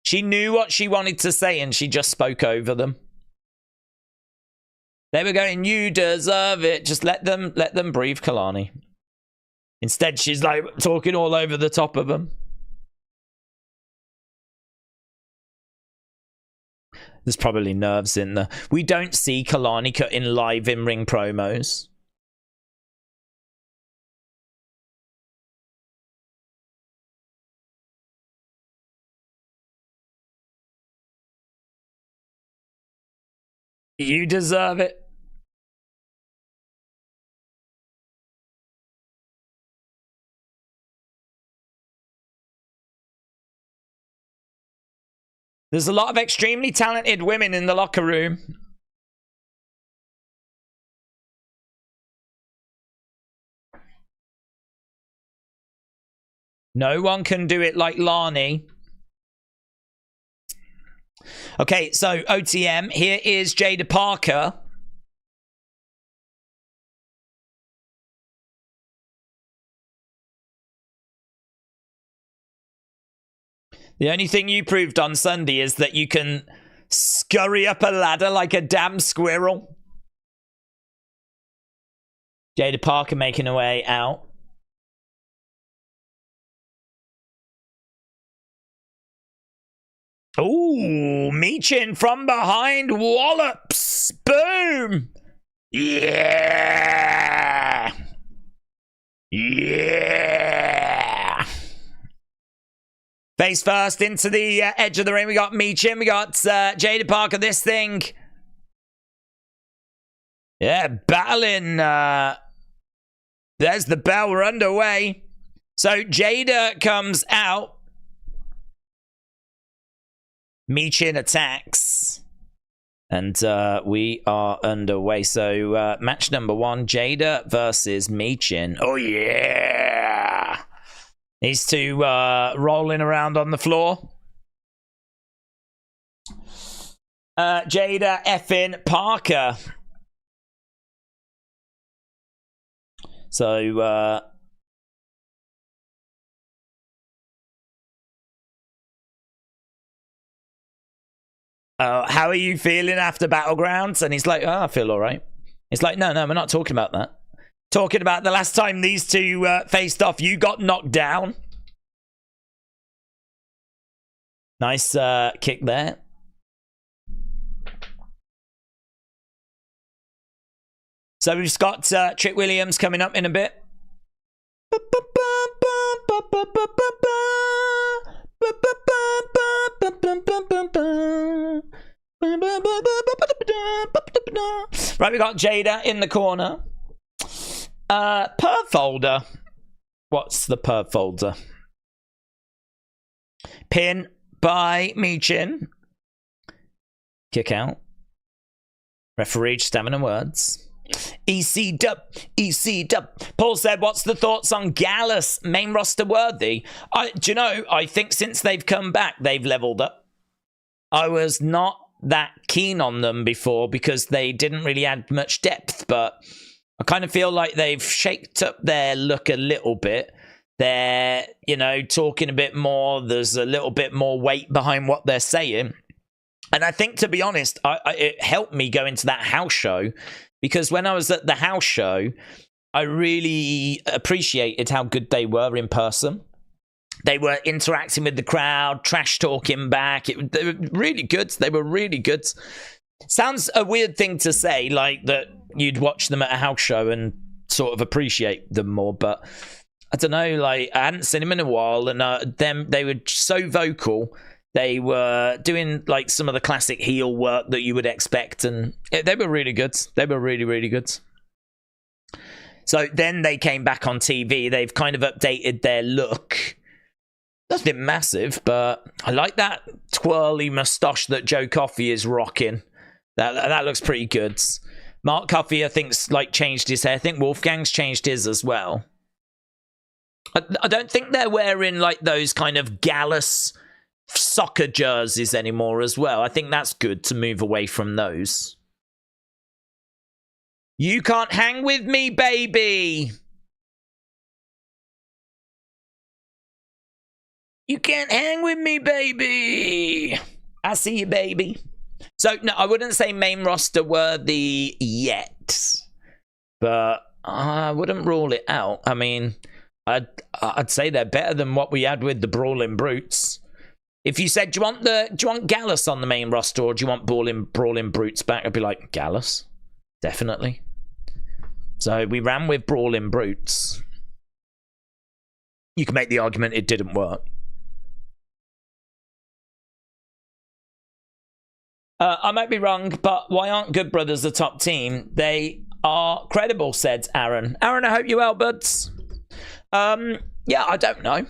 She knew what she wanted to say and she just spoke over them. They were going, you deserve it. Just let them breathe, Kalani. Instead, she's like talking all over the top of them. There's probably nerves in there. We don't see Kalani cutting live in-ring promos. You deserve it. There's a lot of extremely talented women in the locker room. No one can do it like Lani. Okay, so OTM. Here is Jaida Parker. The only thing you proved on Sunday is that you can scurry up a ladder like a damn squirrel. Jaida Parker making her way out. Ooh, Michin from behind wallops. Boom. Yeah. Yeah. Face first into the edge of the ring. We got Michin. We got Jaida Parker. This thing. Yeah, battling. There's the bell. We're underway. So Jaida comes out. Michin attacks. And we are underway. So match number 1. Jaida versus Michin. Oh, yeah. These two rolling around on the floor. Jaida effing Parker. So How are you feeling after Battlegrounds? And he's like, oh, I feel all right. It's like, no, we're not talking about that. Talking about the last time these two faced off, you got knocked down. Nice kick there. So we've got Trick Williams coming up in a bit. Right, we got Jaida in the corner. Perv folder. What's the perv folder? Pin by Michin. Kick out. Referee stamina words. EC dub. Paul said, what's the thoughts on Gallus? Main roster worthy? Do you know, I think since they've come back, they've leveled up. I was not that keen on them before because they didn't really add much depth, but I kind of feel like they've shaped up their look a little bit. They're, you know, talking a bit more. There's a little bit more weight behind what they're saying. And I think, to be honest, it helped me go into that house show. Because when I was at the house show, I really appreciated how good they were in person. They were interacting with the crowd, trash talking back. They were really good. They were really good. Sounds a weird thing to say, like that you'd watch them at a house show and sort of appreciate them more. But I don't know, like I hadn't seen them in a while, and they were so vocal. They were doing like some of the classic heel work that you would expect, and they were really good. They were really, really good. So then they came back on TV. They've kind of updated their look. Nothing massive, but I like that twirly moustache that Joe Coffey is rocking. That looks pretty good. Mark Coffey, I think's like changed his hair. I think Wolfgang's changed his as well. I don't think they're wearing like those kind of Gallus soccer jerseys anymore as well. I think that's good to move away from those. You can't hang with me, baby. You can't hang with me, baby. I see you, baby. So, no, I wouldn't say main roster worthy yet, but I wouldn't rule it out. I mean, I'd say they're better than what we had with the Brawling Brutes. If you said, do you want Gallus on the main roster, or do you want Brawling Brutes back? I'd be like, Gallus, definitely. So we ran with Brawling Brutes. You can make the argument it didn't work. I might be wrong, but why aren't Good Brothers the top team? They are credible, said Aaron. Aaron, I hope you well, buds. Yeah, I don't know.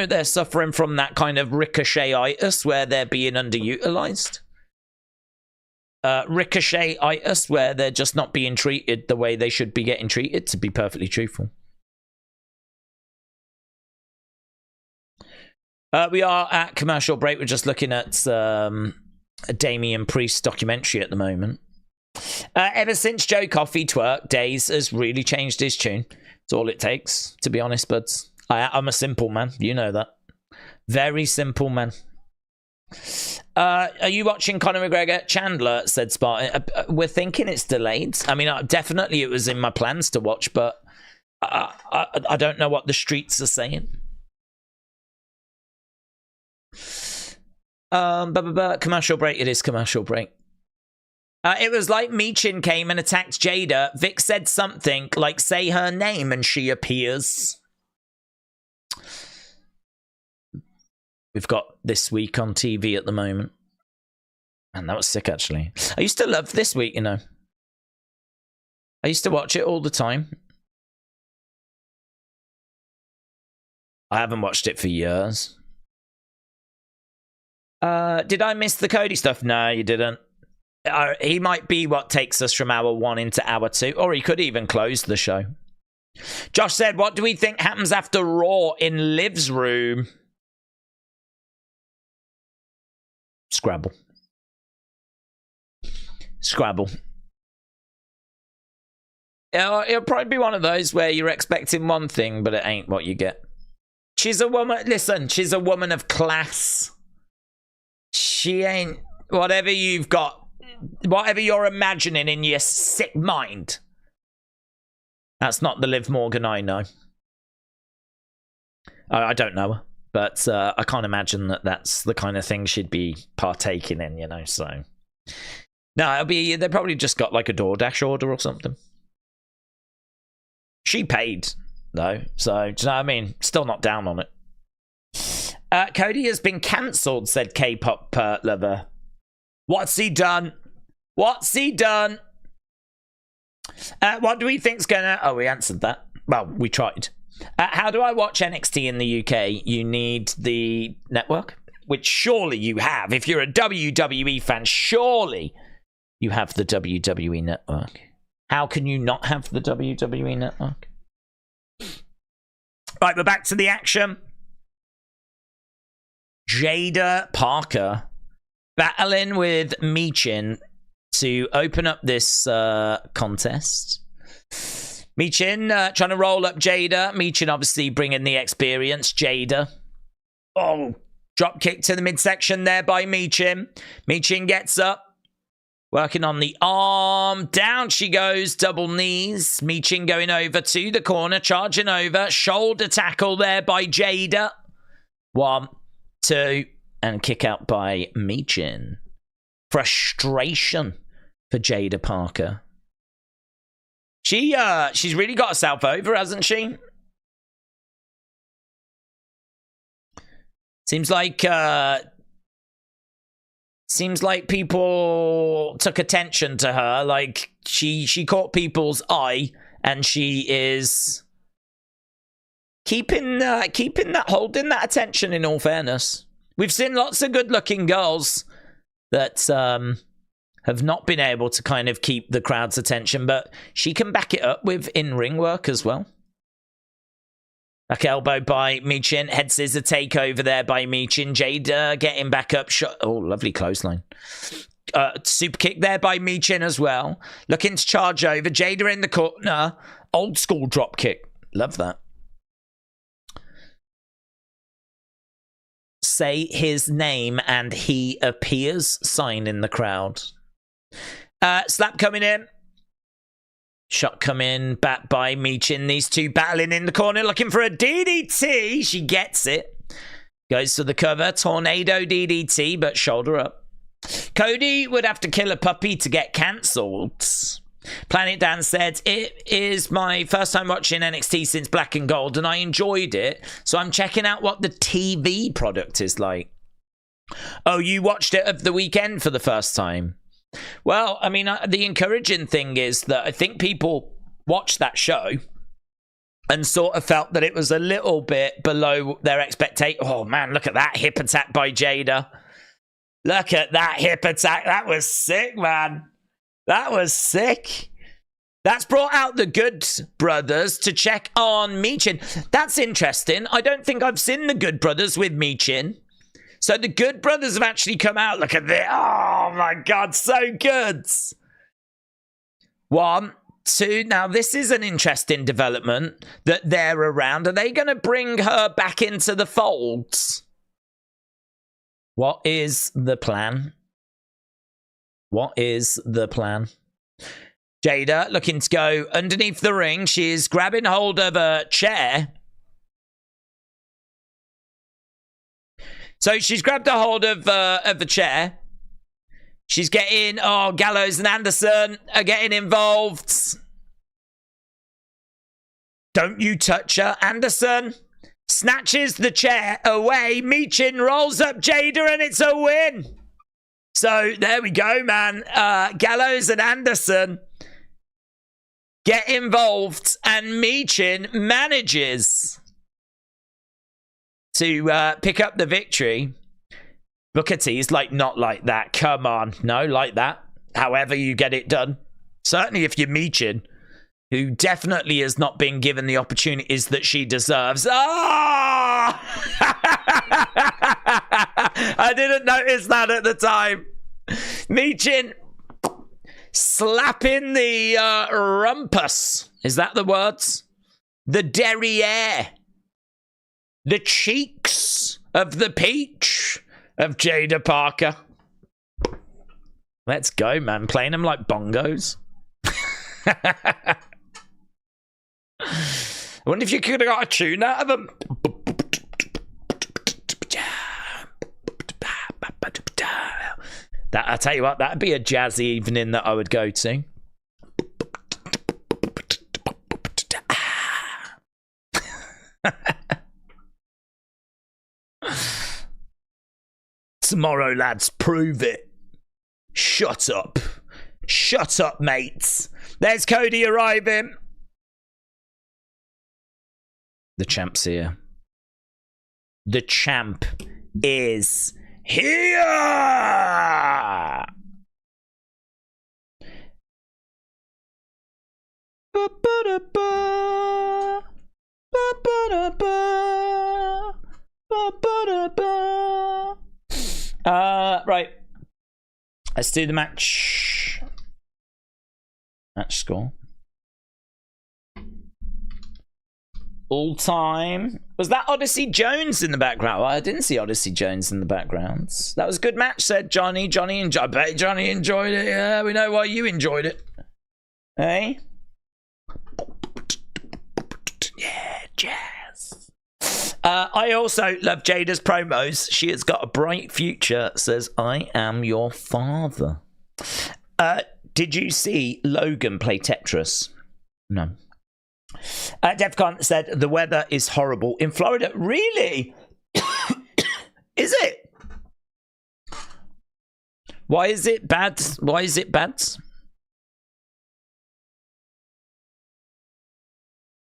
They're suffering from that kind of Ricochet-itis where they're being underutilized. Ricochet-itis where they're just not being treated the way they should be getting treated, to be perfectly truthful. We are at commercial break. We're just looking at a Damian Priest documentary at the moment. Ever since Joe Coffey twerked, Daze has really changed his tune. It's all it takes, to be honest, buds. I'm a simple man. You know that. Very simple man. Are you watching Conor McGregor? Chandler, said Spartan. We're thinking it's delayed. I mean, definitely it was in my plans to watch, but I don't know what the streets are saying. Commercial break. It is commercial break. It was like Michin came and attacked Jaida. Vic said something like, say her name, and she appears. We've got This Week on TV at the moment. And that was sick, actually. I used to love This Week, you know. I used to watch it all the time. I haven't watched it for years. Did I miss the Cody stuff? No, you didn't. He might be what takes us from hour 1 into hour 2, or he could even close the show. Josh said, what do we think happens after Raw in Liv's room? Scrabble. It'll probably be one of those where you're expecting one thing, but it ain't what you get. She's a woman. Listen, she's a woman of class. She ain't Whatever you've got, whatever you're imagining in your sick mind. That's not the Liv Morgan I know. I don't know her, but I can't imagine that that's the kind of thing she'd be partaking in, you know, so. No, it'll be, they probably just got like a DoorDash order or something. She paid, though, so, do you know what I mean? Still not down on it. Cody has been cancelled, said K-pop lover. What's he done? What's he done? What do we think's gonna... Oh, we answered that. Well, we tried. How do I watch NXT in the UK? You need the network, which surely you have. If you're a WWE fan, surely you have the WWE network. How can you not have the WWE network? Right, we're back to the action. Jaida Parker battling with Michin to open up this contest. Michin trying to roll up Jaida. Michin obviously bringing the experience. Jaida. Oh, drop kick to the midsection there by Michin. Michin gets up. Working on the arm. Down she goes. Double knees. Michin going over to the corner. Charging over. Shoulder tackle there by Jaida. 1, 2. And kick out by Michin. Frustration for Jaida Parker. She's really got herself over, hasn't she? Seems like people took attention to her. Like she caught people's eye, and she is keeping that, holding that attention. In all fairness, we've seen lots of good-looking girls that have not been able to kind of keep the crowd's attention, but she can back it up with in-ring work as well. Back elbow by Michin. Head scissor takeover there by Michin. Jaida getting back up. Shot. Oh, lovely clothesline. Super kick there by Michin as well. Looking to charge over. Jaida in the corner. Old school drop kick. Love that. Say his name and he appears sign in the crowd. Slap coming in. Shot coming back by Michin. These two battling in the corner, looking for a DDT. She gets it. Goes for the cover. Tornado DDT, but shoulder up. Cody would have to kill a puppy to get cancelled. Planet Dan said, it is my first time watching NXT since Black and Gold, and I enjoyed it. So I'm checking out what the TV product is like. Oh, you watched it of the weekend for the first time? Well, I mean, the encouraging thing is that I think people watched that show and sort of felt that it was a little bit below their expectation. Oh, man, look at that hip attack by Jaida. Look at that hip attack. That was sick, man. That was sick. That's brought out the Good Brothers to check on Michin. That's interesting. I don't think I've seen the Good Brothers with Michin. So the Good Brothers have actually come out. Look at this. Oh, my God. So good. 1, 2. Now, this is an interesting development that they're around. Are they going to bring her back into the folds? What is the plan? What is the plan? Jaida looking to go underneath the ring. She's grabbing hold of a chair. So she's grabbed a hold of the chair. She's getting... Oh, Gallows and Anderson are getting involved. Don't you touch her, Anderson. Snatches the chair away. Michin rolls up Jaida and it's a win. So there we go, man. Gallows and Anderson get involved, and Michin manages to pick up the victory. Booker T's like, not like that. Come on. No, like that. However you get it done. Certainly if you're Michin, who definitely has not been given the opportunities that she deserves. Ah! I didn't notice that at the time. Michin slapping the rumpus. Is that the words? The derriere. The cheeks of the peach of Jaida Parker. Let's go, man. Playing them like bongos. I wonder if you could have got a tune out of them. That, I tell you what, that'd be a jazzy evening that I would go to. Tomorrow, lads, prove it. Shut up. Shut up, mates. There's Cody arriving. The champ's here. The champ is here. Right. Let's do the match score. All time. Was that Odyssey Jones in the background? Well, I didn't see Odyssey Jones in the background. That was a good match, said Johnny. I bet Johnny enjoyed it. Yeah, we know why you enjoyed it. Hey? Yeah, jazz. I also love Jaida's promos. She has got a bright future. Says, I am your father. Did you see Logan play Tetris? No. Defcon said the weather is horrible in Florida. Really? Is it? Why is it bad? Why is it bad?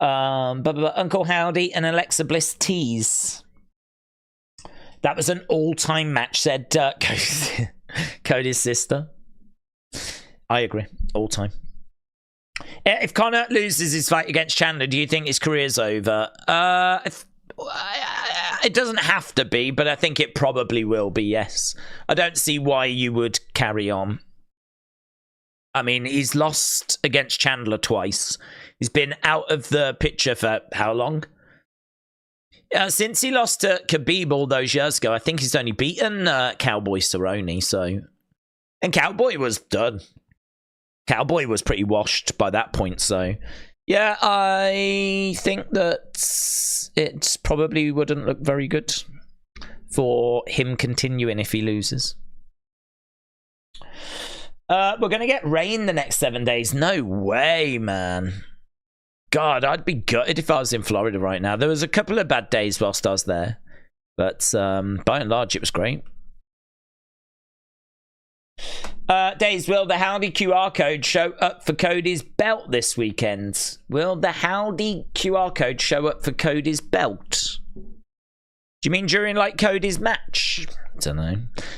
Uncle Howdy and Alexa Bliss tease. That was an all-time match, said Cody's sister. I agree. All-time. If Connor loses his fight against Chandler, do you think his career's over? It doesn't have to be, but I think it probably will be, yes. I don't see why you would carry on. I mean, he's lost against Chandler twice. He's been out of the picture for how long? Since he lost to Khabib all those years ago, I think he's only beaten Cowboy Cerrone, so... And Cowboy was done. Cowboy was pretty washed by that point, so... Yeah, I think that it probably wouldn't look very good for him continuing if he loses. We're going to get rain the next 7 days. No way, man. God, I'd be gutted if I was in Florida right now. There was a couple of bad days whilst I was there. But by and large, it was great. Daze, will the Howdy QR code show up for Cody's belt this weekend? Will the Howdy QR code show up for Cody's belt? Do you mean during, like, Cody's match? I don't know.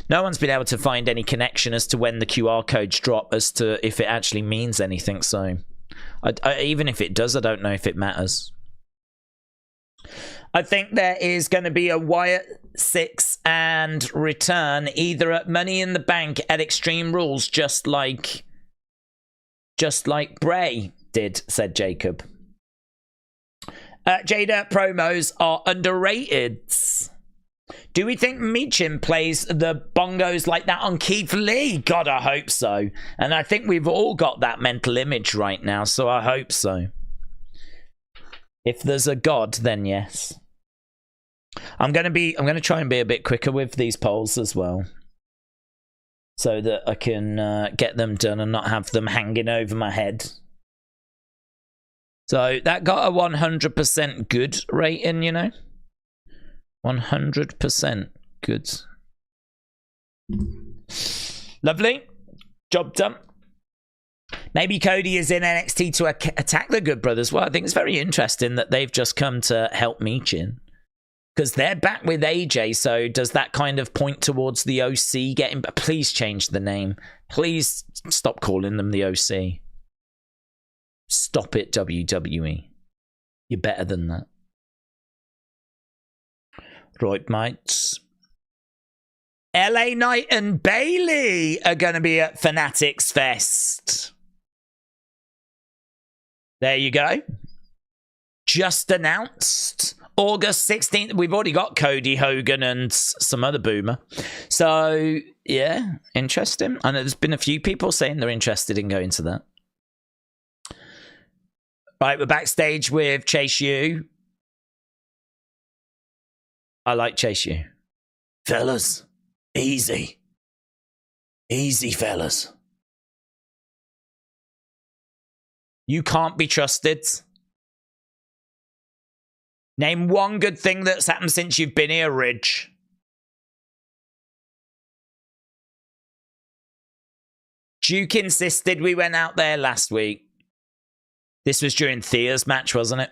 No one's been able to find any connection as to when the QR codes drop as to if it actually means anything, so... even if it does, I don't know if it matters. I think there is going to be a Wyatt 6 and return either at Money in the Bank at Extreme Rules, just like Bray did, said Jacob. Jaida promos are underrated. Do we think Michin plays the bongos like that on Keith Lee? God, I hope so. And I think we've all got that mental image right now, so I hope so. If there's a God, then yes. I'm gonna try and be a bit quicker with these polls as well, so that I can get them done and not have them hanging over my head. So that got a 100% good rating, you know. 100% good. Lovely. Job done. Maybe Cody is in NXT to attack the Good Brothers. Well, I think it's very interesting that they've just come to help Michin. Because they're back with AJ, so does that kind of point towards the OC getting... Please change the name. Please stop calling them the OC. Stop it, WWE. You're better than that. Right, mates. LA Knight and Bailey are going to be at Fanatics Fest. There you go. Just announced. August 16th. We've already got Cody, Hogan, and some other boomer. So, yeah, interesting. I know there's been a few people saying they're interested in going to that. Right, we're backstage with Chase U. I like Chase U. Fellas, easy. Easy, fellas. You can't be trusted. Name one good thing that's happened since you've been here, Ridge. Duke insisted we went out there last week. This was during Thea's match, wasn't it?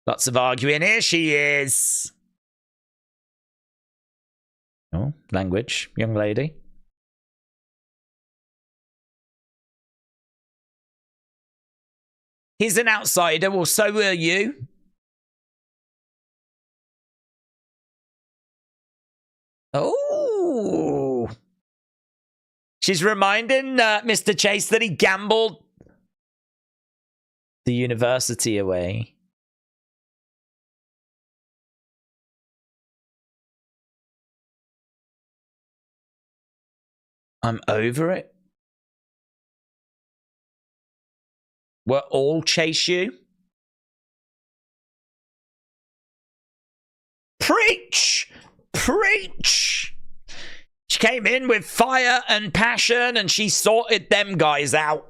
Lots of arguing. Here she is. Oh, language, young lady. He's an outsider. Well, so are you. Oh. She's reminding Mr. Chase that he gambled the university away. I'm over it. We're all Chase you. Preach! Preach! She came in with fire and passion and she sorted them guys out.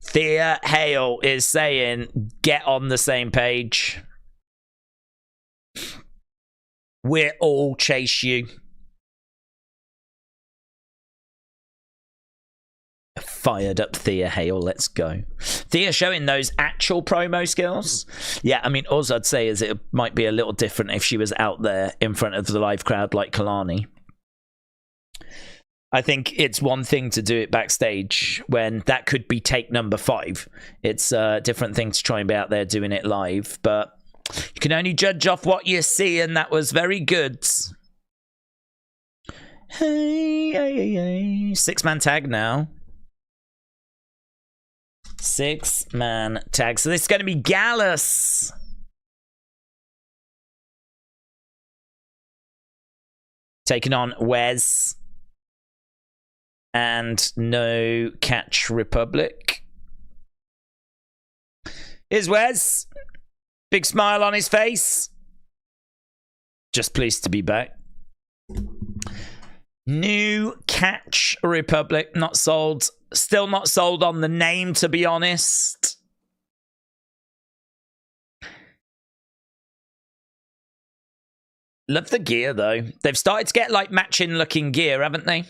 Thea Hale is saying, get on the same page. We're all Chase you. Fired up Thea Hale, let's go. Thea showing those actual promo skills. Yeah, I mean, all I'd say is it might be a little different if she was out there in front of the live crowd like Kalani. I think it's one thing to do it backstage when that could be take number 5. It's a different thing to try and be out there doing it live, but you can only judge off what you see, and that was very good. Hey, hey, hey. 6-man tag now. 6-man tag. So this is going to be Gallus. Taking on Wes. And No Catch Republic. Here's Wes. Big smile on his face. Just pleased to be back. New Catch Republic. Not sold. Still not sold on the name, to be honest. Love the gear, though. They've started to get, like, matching looking gear, haven't they?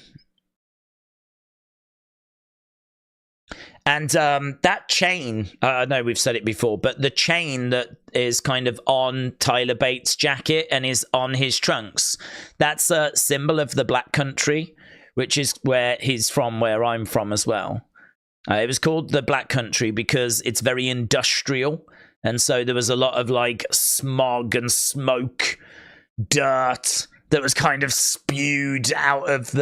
And that chain, I know we've said it before, but the chain that is kind of on Tyler Bates' jacket and is on his trunks, that's a symbol of the Black Country, which is where he's from, where I'm from as well. It was called the Black Country because it's very industrial. And so there was a lot of like smog and smoke, dirt that was kind of spewed out of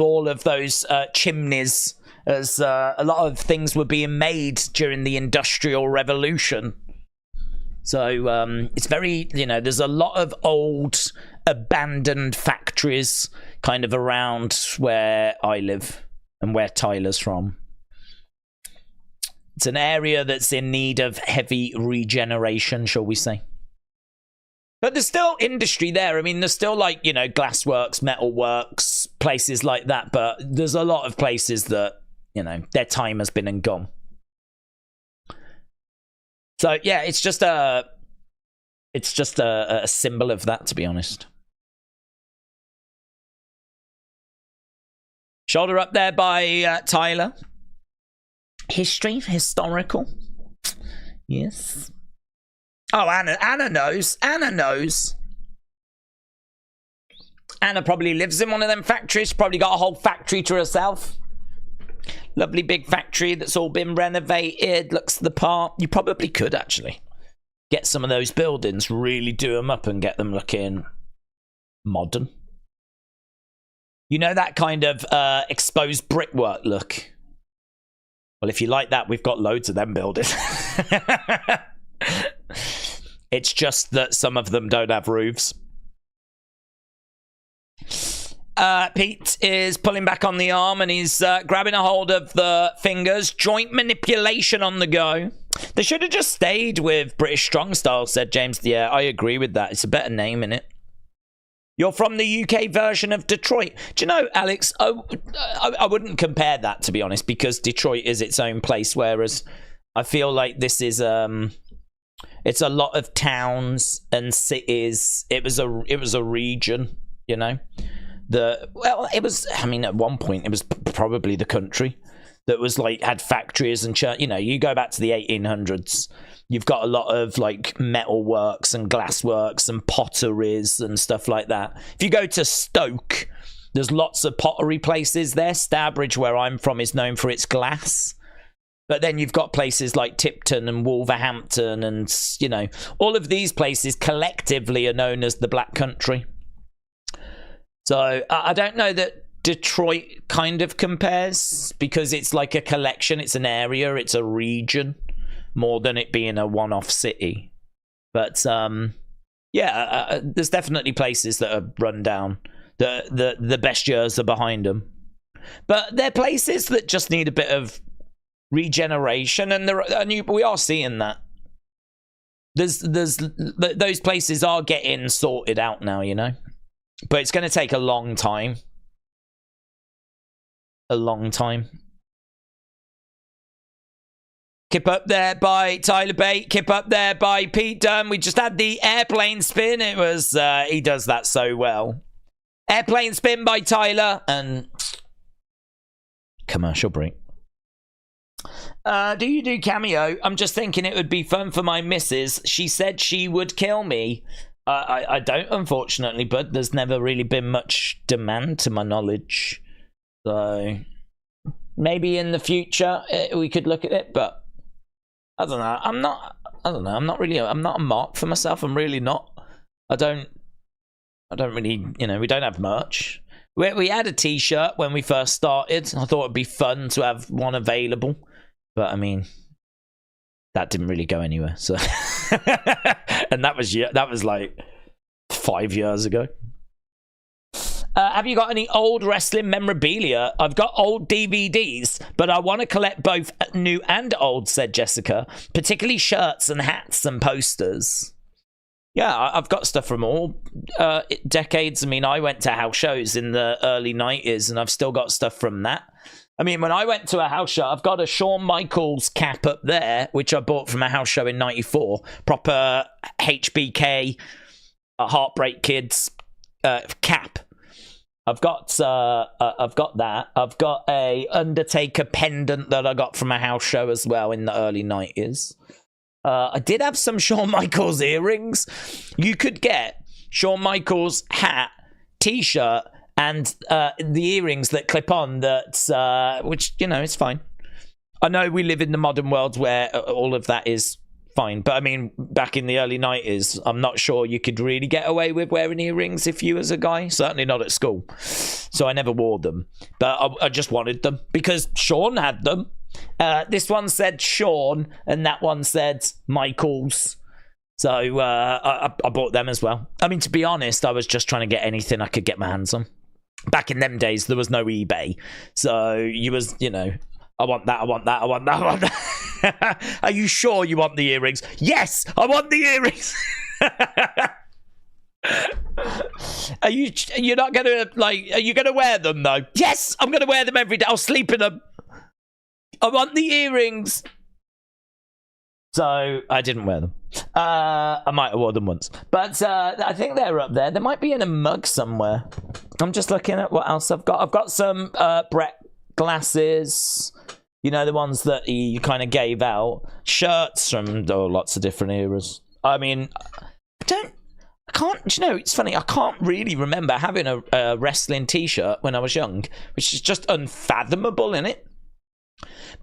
all of those chimneys, as a lot of things were being made during the Industrial Revolution. So it's very, there's a lot of old abandoned factories kind of around where I live and where Tyler's from. It's an area that's in need of heavy regeneration, shall we say. But there's still industry there. I mean, there's still like, glassworks, metalworks, places like that. But there's a lot of places that, their time has been and gone. So yeah, it's just a symbol of that, to be honest. Shoulder up there by Tyler. Historical. Yes. Oh, Anna knows. Anna knows. Anna probably lives in one of them factories. Probably got a whole factory to herself. Lovely big factory that's all been renovated. Looks the part. You probably could actually get some of those buildings, really do them up and get them looking modern. That kind of exposed brickwork look. Well, if you like that, we've got loads of them buildings. It's just that some of them don't have roofs. Pete is pulling back on the arm and he's grabbing a hold of the fingers. Joint manipulation on the go. They should have just stayed with British Strong Style, said James. Yeah, I agree with that. It's a better name, innit? You're from the UK version of Detroit. Do you know, Alex, I wouldn't compare that, to be honest, because Detroit is its own place, whereas I feel like this is... it's a lot of towns and cities. It was a region, you know? It was, I mean, at one point, it was probably the country that was like, had factories and, you know, you go back to the 1800s, you've got a lot of like metal works and glass works and potteries and stuff like that. If you go to Stoke, there's lots of pottery places there. Starbridge, where I'm from, is known for its glass. But then you've got places like Tipton and Wolverhampton and, you know, all of these places collectively are known as the Black Country. So I don't know that Detroit kind of compares, because it's like a collection, it's an area, it's a region, more than it being a one-off city. But yeah, there's definitely places that are run down. The best years are behind them. But they're places that just need a bit of regeneration, and we are seeing that. Those places are getting sorted out now, you know. But it's going to take a long time. A long time. Kip up there by Tyler Bate. Kip up there by Pete Dunne. We just had the airplane spin. It was, he does that so well. Airplane spin by Tyler. And commercial break. Do you do cameo? I'm just thinking it would be fun for my missus. She said she would kill me. I don't, unfortunately, but there's never really been much demand to my knowledge. So maybe in the future we could look at it, but I don't know. I'm not a mark for myself. I'm really not. I don't really, you know, we don't have merch. We had a t-shirt when we first started. I thought it'd be fun to have one available, but I mean, that didn't really go anywhere. So, and that was like 5 years ago. Have you got any old wrestling memorabilia? I've got old DVDs, but I want to collect both new and old, said Jessica, particularly shirts and hats and posters. Yeah, I've got stuff from all decades. I mean, I went to house shows in the early 90s, and I've still got stuff from that. I mean, when I went to a house show, I've got a Shawn Michaels cap up there, which I bought from a house show in 94. Proper HBK, Heartbreak Kids cap. I've got that. I've got a Undertaker pendant that I got from a house show as well in the early 90s. I did have some Shawn Michaels earrings. You could get Shawn Michaels hat, t-shirt, and the earrings that clip on, that which, you know, it's fine. I know we live in the modern world where all of that is fine, but I mean, back in the early 90s, I'm not sure you could really get away with wearing earrings if you was a guy. Certainly not at school. So I never wore them, but I just wanted them because Shawn had them. This one said Shawn, and that one said Michaels. So I bought them as well. I mean, to be honest, I was just trying to get anything I could get my hands on. Back in them days, there was no eBay. So you was, you know, I want that, I want that, I want that, I want that. Are you sure you want the earrings? Yes, I want the earrings. You're not going to, like, are you going to wear them, though? Yes, I'm going to wear them every day. I'll sleep in them. I want the earrings. So I didn't wear them. I might have worn them once, but I think they're up there. They might be in a mug somewhere. I'm just looking at what else I've got. I've got some Brett glasses, you know, the ones that he kind of gave out. Shirts from lots of different eras. I mean, I can't, you know, it's funny, I can't really remember having a wrestling t-shirt when I was young, which is just unfathomable, innit?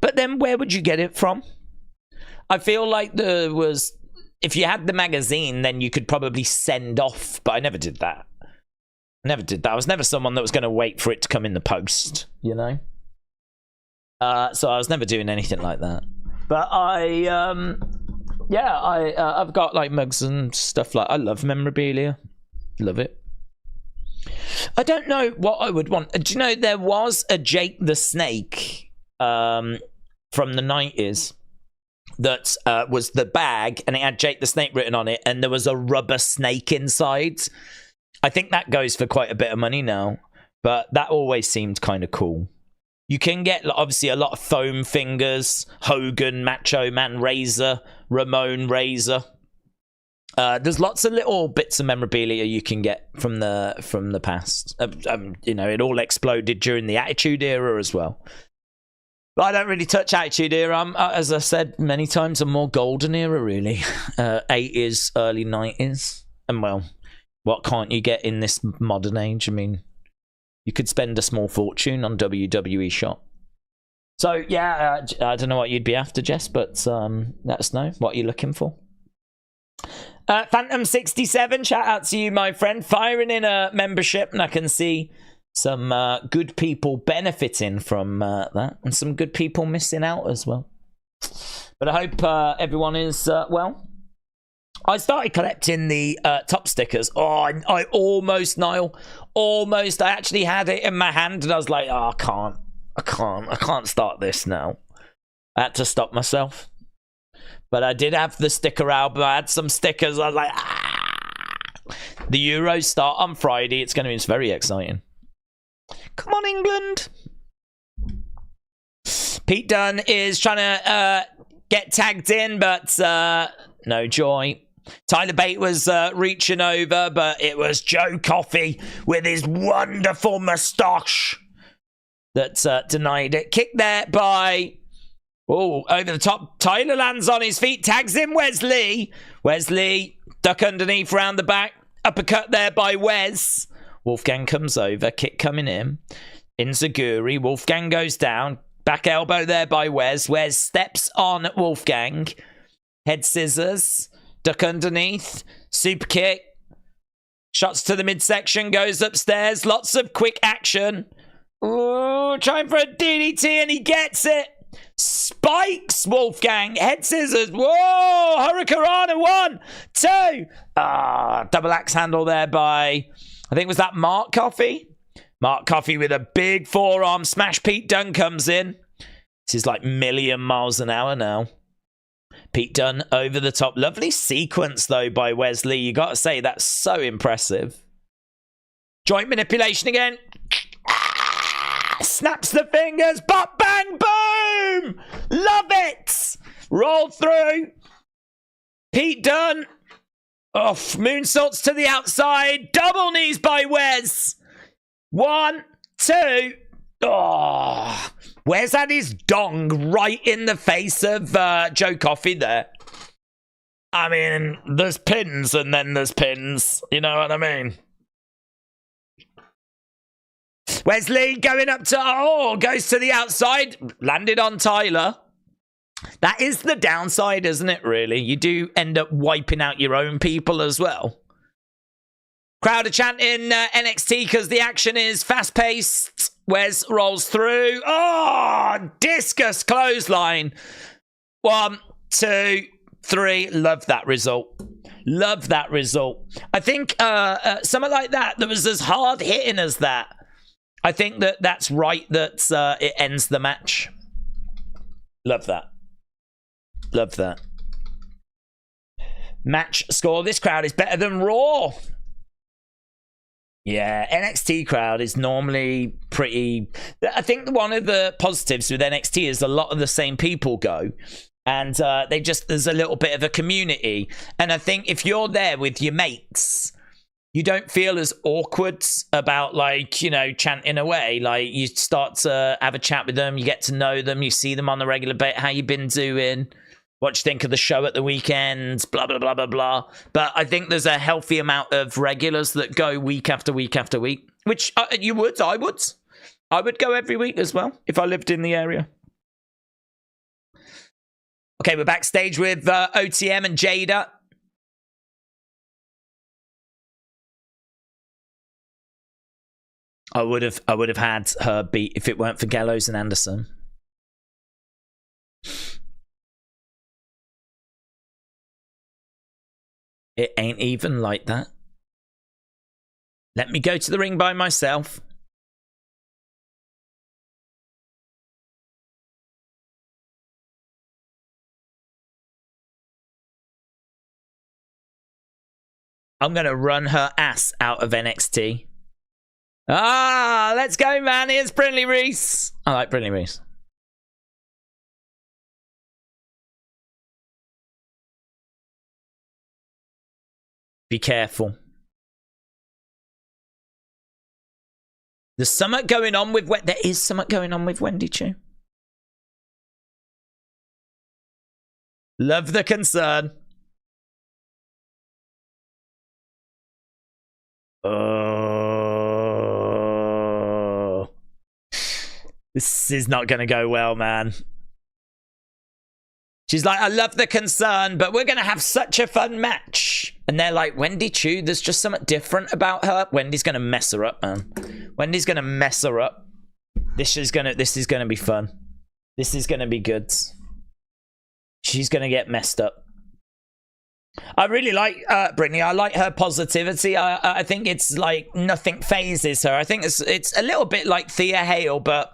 But then where would you get it from? I feel like there was, if you had the magazine, then you could probably send off, but I never did that. I was never someone that was going to wait for it to come in the post, you know? So I was never doing anything like that. But Yeah, I've got like mugs and stuff. Like, I love memorabilia. Love it. I don't know what I would want. Do you know there was a Jake the Snake from the 90s that was the bag, and it had Jake the Snake written on it, and there was a rubber snake inside. I think that goes for quite a bit of money now, but that always seemed kind of cool. You can get, obviously, a lot of foam fingers, Hogan, Macho Man Razor, Ramon Razor. There's lots of little bits of memorabilia you can get from the past. You know, it all exploded during the Attitude Era as well. But I don't really touch Attitude Era. As I said many times, I'm more Golden Era, really. 80s, early 90s. And, well, what can't you get in this modern age? I mean, you could spend a small fortune on WWE Shop. So, yeah, I don't know what you'd be after, Jess, but let us know what you're looking for. Phantom67, shout out to you, my friend. Firing in a membership, and I can see some good people benefiting from that, and some good people missing out as well. But I hope everyone is well. I started collecting the top stickers. Oh, I almost, Niall. Almost. I actually had it in my hand, and I was like, oh, I can't start this now. I had to stop myself. But I did have the sticker album. I had some stickers. I was like, ah. The Euros start on Friday. It's very exciting. Come on, England. Pete Dunne is trying to get tagged in, but no joy. Tyler Bate was reaching over, but it was Joe Coffey with his wonderful moustache that denied it. Kick there by... Oh, over the top. Tyler lands on his feet. Tags in Wesley. Wesley, duck underneath, round the back. Uppercut there by Wes. Wolfgang comes over. Kick coming in. Inzaguri. Wolfgang goes down. Back elbow there by Wes. Wes steps on Wolfgang. Head scissors. Duck underneath. Super kick. Shots to the midsection. Goes upstairs. Lots of quick action. Ooh, trying for a DDT, and he gets it. Spikes Wolfgang. Head scissors. Whoa! Hurricanrana. 1, 2. Double axe handle there by, I think, was that Mark Coffey? Mark Coffey with a big forearm smash. Pete Dunne comes in. This is like million miles an hour now. Pete Dunne over the top. Lovely sequence, though, by Wesley. You got to say, that's so impressive. Joint manipulation again. Snaps the fingers. But bang, boom. Love it. Roll through. Pete Dunne. Off. Moonsaults to the outside. Double knees by Wes. 1, 2. Oh. Wes had his dong right in the face of Joe Coffey there. I mean, there's pins and then there's pins. You know what I mean? Wesley going up to... goes to the outside. Landed on Tyler. That is the downside, isn't it, really? You do end up wiping out your own people as well. Crowd are chanting NXT because the action is fast-paced. Wes rolls through. Oh, discus clothesline. 1, 2, 3. Love that result. Love that result. I think something like that was as hard hitting as that. I think that's right that it ends the match. Love that. Love that. Match score. This crowd is better than Raw. Yeah, NXT crowd is normally pretty... I think one of the positives with NXT is a lot of the same people go. And there's a little bit of a community. And I think if you're there with your mates, you don't feel as awkward about, like, you know, chanting away. Like, you start to have a chat with them, you get to know them, you see them on a regular basis. How you been doing? What you think of the show at the weekend? Blah, blah, blah, blah, blah. But I think there's a healthy amount of regulars that go week after week after week. Which you would, I would. I would go every week as well, if I lived in the area. Okay, we're backstage with OTM and Jaida. I would have had her beat if it weren't for Gallows and Anderson. It ain't even like that. Let me go to the ring by myself. I'm going to run her ass out of NXT. Ah, let's go, man. Here's Brinley Reese. I like Brinley Reese. Be careful. There's something going on with... There is something going on with Wendy Chu. Love the concern. Oh. This is not going to go well, man. She's like, I love the concern, but we're going to have such a fun match. And they're like, Wendy Chu, there's just something different about her. Wendy's going to mess her up, man. Wendy's going to mess her up. This is going to be fun. This is going to be good. She's going to get messed up. I really like Brittany. I like her positivity. I think it's like nothing phases her. I think it's a little bit like Thea Hale, but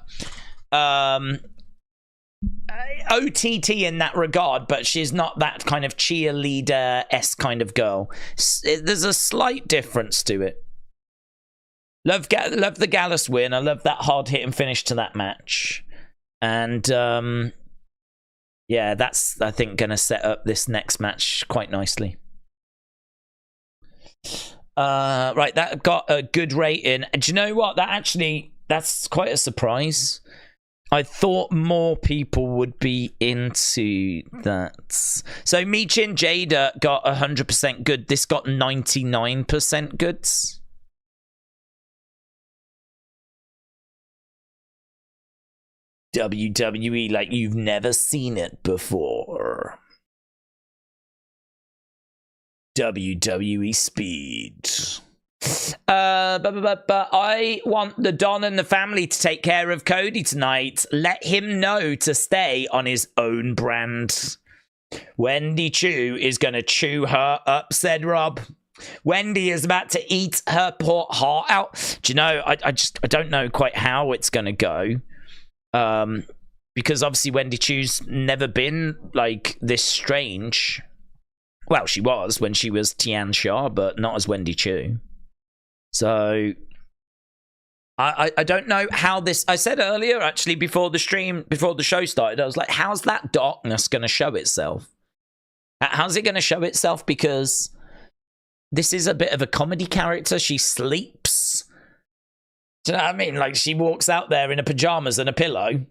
OTT in that regard, but she's not that kind of cheerleader-esque kind of girl. There's a slight difference to it. Love the Gallus win. I love that hard-hitting finish to that match. And yeah, that's, I think, going to set up this next match quite nicely. Right, that got a good rating. Do you know what? That's quite a surprise. I thought more people would be into that. So Michin Jaida got 100% good. This got 99% goods. WWE like you've never seen it before. WWE speed. But I want the Don and the family to take care of Cody tonight. Let him know to stay on his own brand. Wendy Chu is going to chew her up, said Rob. Wendy is about to eat her poor heart out. Do you know, I don't know quite how it's going to go. Because obviously Wendy Chu's never been like this strange. Well, she was when she was Tian Sha, but not as Wendy Chu. So I don't know how this... I said earlier, actually, before the show started, I was like, how's that darkness going to show itself? How's it going to show itself? Because this is a bit of a comedy character. She sleeps. Do you know what I mean? Like, she walks out there in her pajamas and a pillow.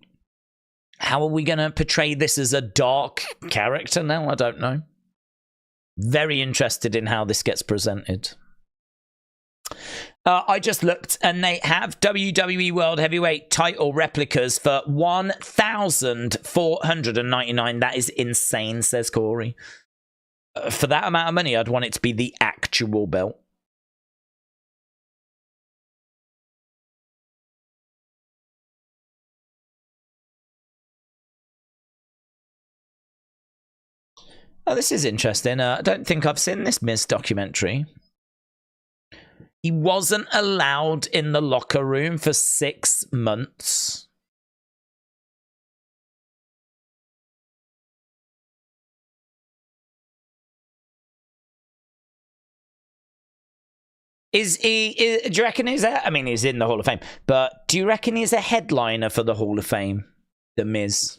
How are we going to portray this as a dark character now? I don't know. Very interested in how this gets presented. I just looked and they have WWE World Heavyweight title replicas for $1,499. That is insane, says Corey. For that amount of money, I'd want it to be the actual belt. Oh, this is interesting. I don't think I've seen this Miz documentary. He wasn't allowed in the locker room for 6 months. Do you reckon he's a, I mean, he's in the Hall of Fame, but do you reckon he's a headliner for the Hall of Fame, the Miz?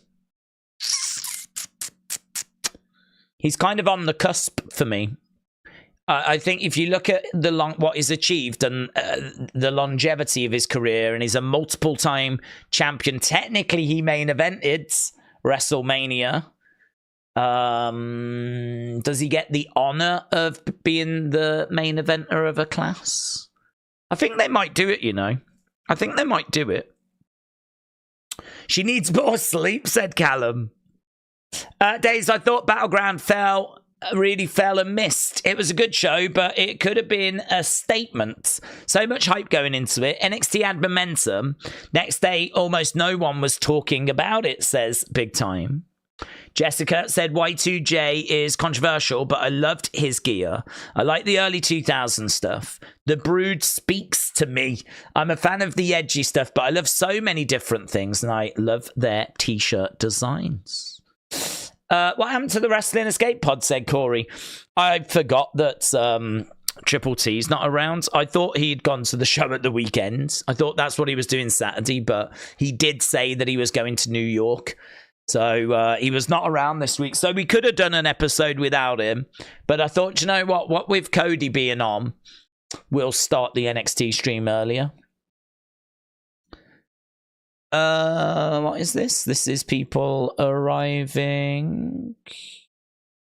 He's kind of on the cusp for me. I think if you look at what he's achieved and the longevity of his career, and he's a multiple-time champion. Technically, he main evented WrestleMania. Does he get the honor of being the main eventer of a class? I think they might do it, you know. I think they might do it. She needs more sleep, said Callum. Daze, I thought Battleground really fell and missed. It was a good show, but it could have been a statement. So much hype going into it. NXT had momentum. Next day, almost no one was talking about it, says Big Time. Jessica said Y2J is controversial, but I loved his gear. I like the early 2000s stuff. The Brood speaks to me. I'm a fan of the edgy stuff, but I love so many different things, and I love their t-shirt designs. What happened to the Wrestling Escape Pod, said Corey. I forgot that Triple T's not around. I thought he'd gone to the show at the weekend. I thought that's what he was doing Saturday, but he did say that he was going to New York. So he was not around this week. So we could have done an episode without him. But I thought, you know what with Cody being on, we'll start the NXT stream earlier. What is this? This is people arriving.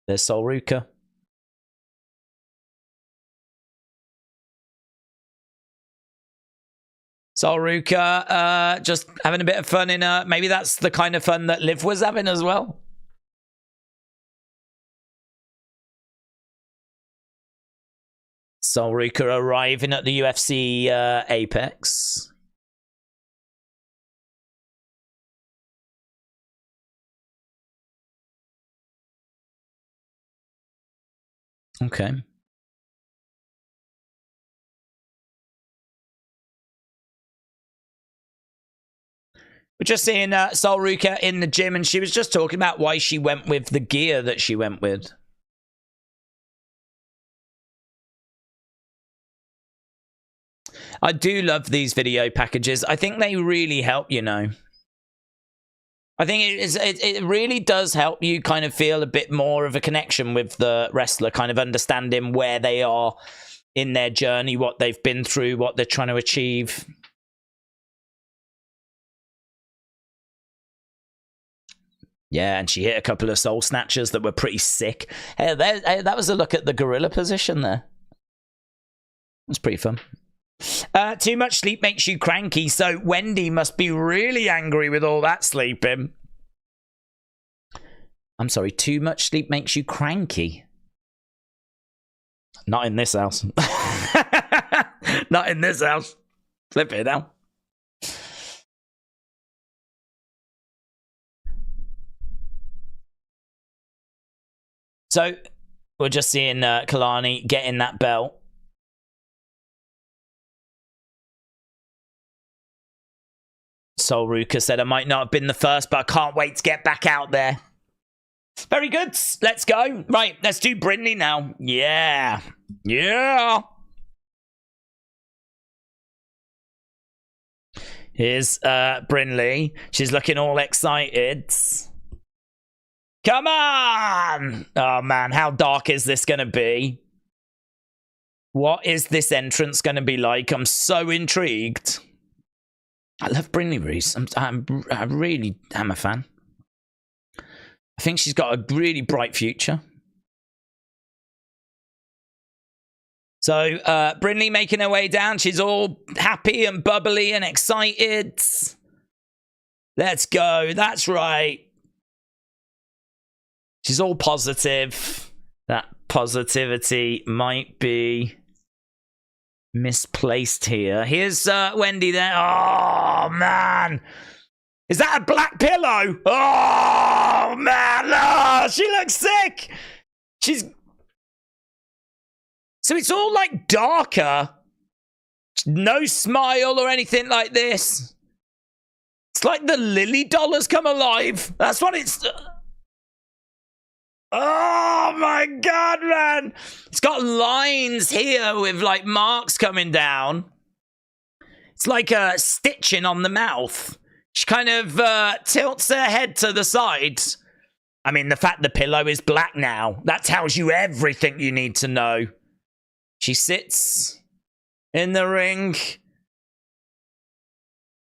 There's Sol Ruka. Sol Ruka, just having a bit of fun in maybe that's the kind of fun that Liv was having as well. Sol Ruka arriving at the UFC Apex. Okay. We're just seeing Sol Ruka in the gym, and she was just talking about why she went with the gear that she went with. I do love these video packages. I think they really help, you know. I think it really does help you kind of feel a bit more of a connection with the wrestler, kind of understanding where they are in their journey, what they've been through, what they're trying to achieve. Yeah, and she hit a couple of soul snatchers that were pretty sick. Hey, that was a look at the gorilla position there. That's pretty fun. Too much sleep makes you cranky, so Wendy must be really angry with all that sleeping. I'm sorry, too much sleep makes you cranky? Not in this house. Not in this house. Flip it now. So, we're just seeing Kalani getting that belt. Sol Ruka said, I might not have been the first, but I can't wait to get back out there. Very good. Let's go. Right, let's do Brindley now. Yeah. Yeah. Here's Brindley. She's looking all excited. Come on! Oh, man, how dark is this going to be? What is this entrance going to be like? I'm so intrigued. I love Brindley Reese. I really am a fan. I think she's got a really bright future. So, Brindley making her way down. She's all happy and bubbly and excited. Let's go. That's right. She's all positive. That positivity might be misplaced here. Here's Wendy there. Oh, man. Is that a black pillow? Oh, man. Oh, she looks sick. She's... So it's all like darker. No smile or anything like this. It's like the Lily doll has come alive. That's what it's... Oh my god, man. It's got lines here with like marks coming down. It's like a stitching on the mouth. She kind of tilts her head to the side. I mean, the fact the pillow is black now, that tells you everything you need to know. She sits in the ring.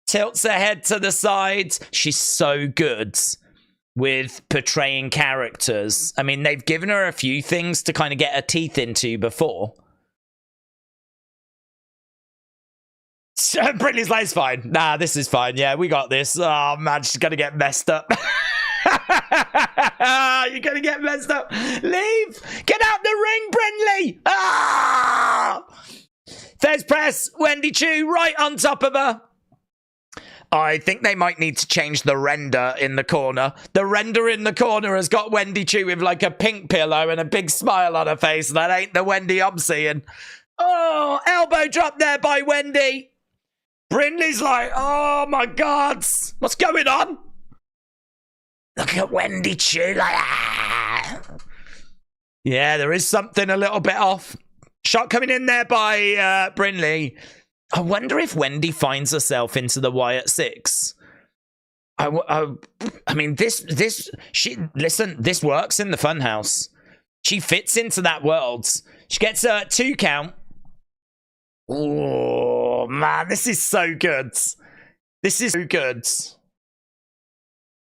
Tilts her head to the side. She's so good with portraying characters. I mean, they've given her a few things to kind of get her teeth into before. Brittany's like, it's fine. Nah, this is fine. Yeah, we got this. Oh, man, she's going to get messed up. You're going to get messed up. Leave. Get out the ring, Brindley. Ah! Fez press. Wendy Chu right on top of her. I think they might need to change the render in the corner. The render in the corner has got Wendy Chu with like a pink pillow and a big smile on her face. That ain't the Wendy I'm seeing. Oh, elbow drop there by Wendy. Brindley's like, oh my God, what's going on? Look at Wendy Chu like, ah. Yeah, there is something a little bit off. Shot coming in there by Brindley. I wonder if Wendy finds herself into the Wyatt 6. I mean, this works in the Funhouse. She fits into that world. She gets a 2 count. Oh, man, this is so good. This is so good.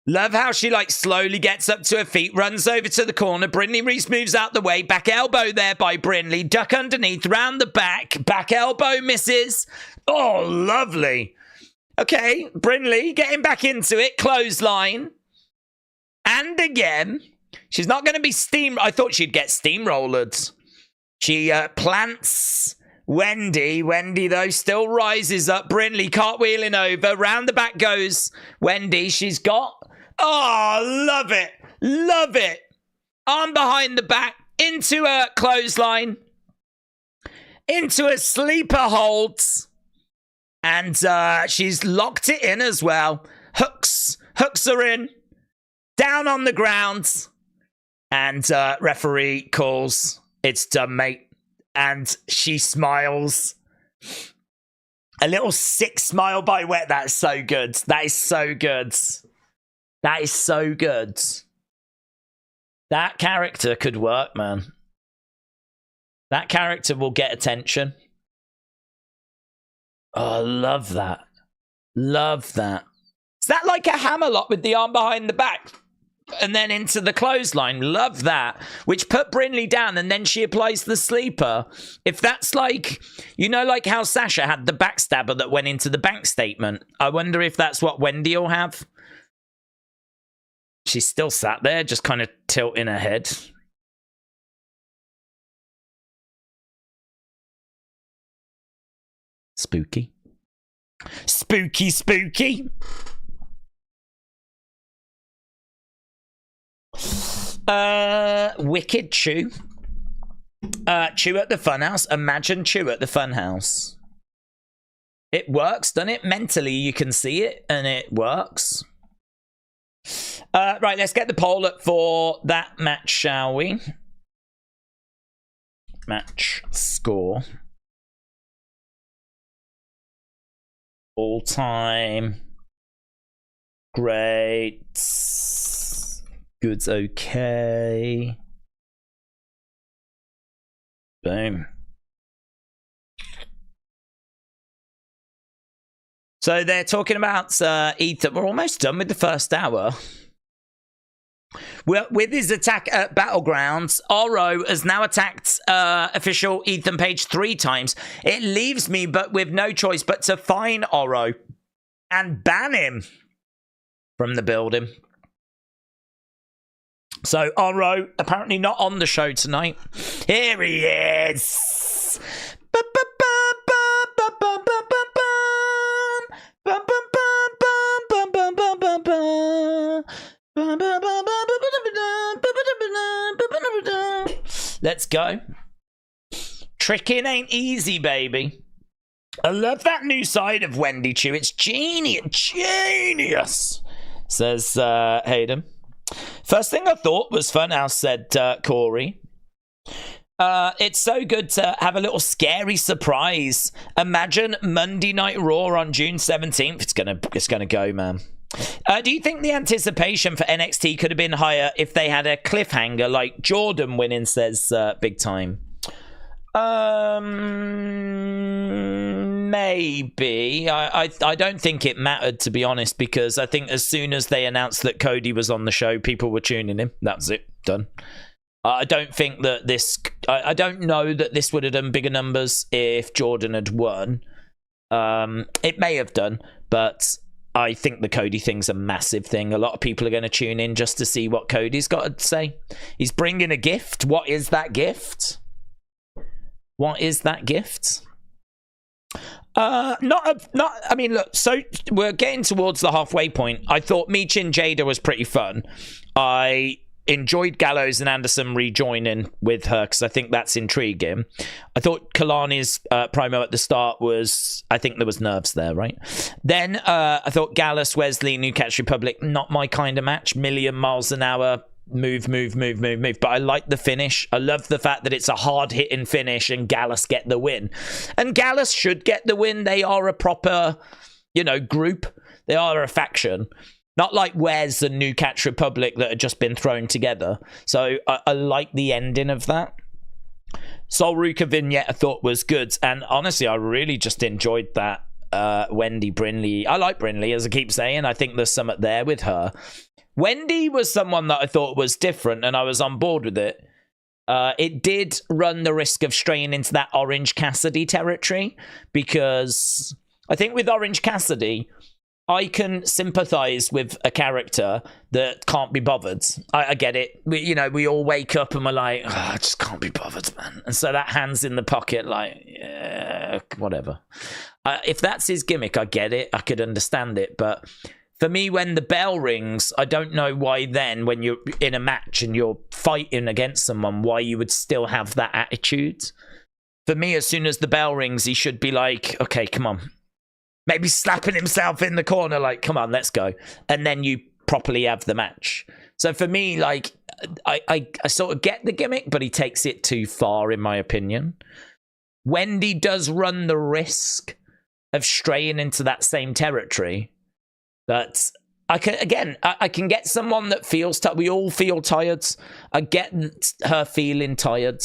Love how she, like, slowly gets up to her feet, runs over to the corner. Brindley Reese moves out the way. Back elbow there by Brindley. Duck underneath, round the back. Back elbow misses. Oh, lovely. Okay, Brindley getting back into it. Clothesline. And again, she's not going to be I thought she'd get steamrolled. She plants Wendy. Wendy, though, still rises up. Brindley cartwheeling over. Round the back goes Wendy. She's got... Oh, love it. Love it. Arm behind the back. Into a clothesline. Into a sleeper hold. And she's locked it in as well. Hooks her in. Down on the ground. And referee calls. It's done, mate. And she smiles. A little sick smile by Wet. That's so good. That is so good. That is so good. That character could work, man. That character will get attention. Oh, I love that. Love that. Is that like a hammerlock with the arm behind the back? And then into the clothesline. Love that. Which put Brindley down and then she applies the sleeper. If that's like, you know, like how Sasha had the backstabber that went into the bank statement. I wonder if that's what Wendy will have. She's still sat there, just kind of tilting her head. Spooky. Spooky, spooky. Wicked Chu. Chu at the Funhouse. Imagine Chu at the Funhouse. It works, doesn't it? Mentally, you can see it, and it works. Right, let's get the poll up for that match, shall we? Match score. All time. Great. Good's okay. Boom. So they're talking about Ethan. We're almost done with the first hour. Well, with his attack at Battlegrounds, Oro has now attacked official Ethan Page 3 times. It leaves me but with no choice but to fine Oro and ban him from the building. So Oro apparently not on the show tonight. Here he is. Let's go. Tricking ain't easy, baby. I love that new side of Wendy Chu. It's genius, says Hayden. First thing I thought was Funhouse, said Corey. It's so good to have a little scary surprise. Imagine Monday Night Raw on June 17th. It's gonna go, man. Do you think the anticipation for NXT could have been higher if they had a cliffhanger like Jordan winning, says Big Time? Maybe. I don't think it mattered, to be honest, because I think as soon as they announced that Cody was on the show, people were tuning in. That's it. Done. I don't think that this... I don't know that this would have done bigger numbers if Jordan had won. It may have done, but I think the Cody thing's a massive thing. A lot of people are going to tune in just to see what Cody's got to say. He's bringing a gift. What is that gift? What is that gift? I mean, look, so we're getting towards the halfway point. I thought Michin Jaida was pretty fun. I enjoyed Gallows and Anderson rejoining with her because I think that's intriguing. I thought Kalani's promo at the start was, I think there was nerves there, right? Then I thought Gallus, Wesley, New Catch Republic, not my kind of match. Million miles an hour. Move. But I like the finish. I love the fact that it's a hard-hitting finish and Gallus get the win. And Gallus should get the win. They are a proper, group. They are a faction. Not like Wes and New Catch Republic that had just been thrown together. So I like the ending of that. Sol Ruka vignette I thought was good. And honestly, I really just enjoyed that Wendy Brinley. I like Brinley, as I keep saying. I think there's something there with her. Wendy was someone that I thought was different, and I was on board with it. It did run the risk of straying into that Orange Cassidy territory, because I think with Orange Cassidy, I can sympathize with a character that can't be bothered. I get it. We all wake up and we're like, I just can't be bothered, man. And so that hand's in the pocket, like, yeah, whatever. If that's his gimmick, I get it. I could understand it. But for me, when the bell rings, I don't know why then, when you're in a match and you're fighting against someone, why you would still have that attitude. For me, as soon as the bell rings, he should be like, okay, come on. Maybe slapping himself in the corner, like, come on, let's go. And then you properly have the match. So for me, like, I sort of get the gimmick, but he takes it too far, in my opinion. Wendy does run the risk of straying into that same territory. But I can get someone that feels tired. We all feel tired. I get her feeling tired.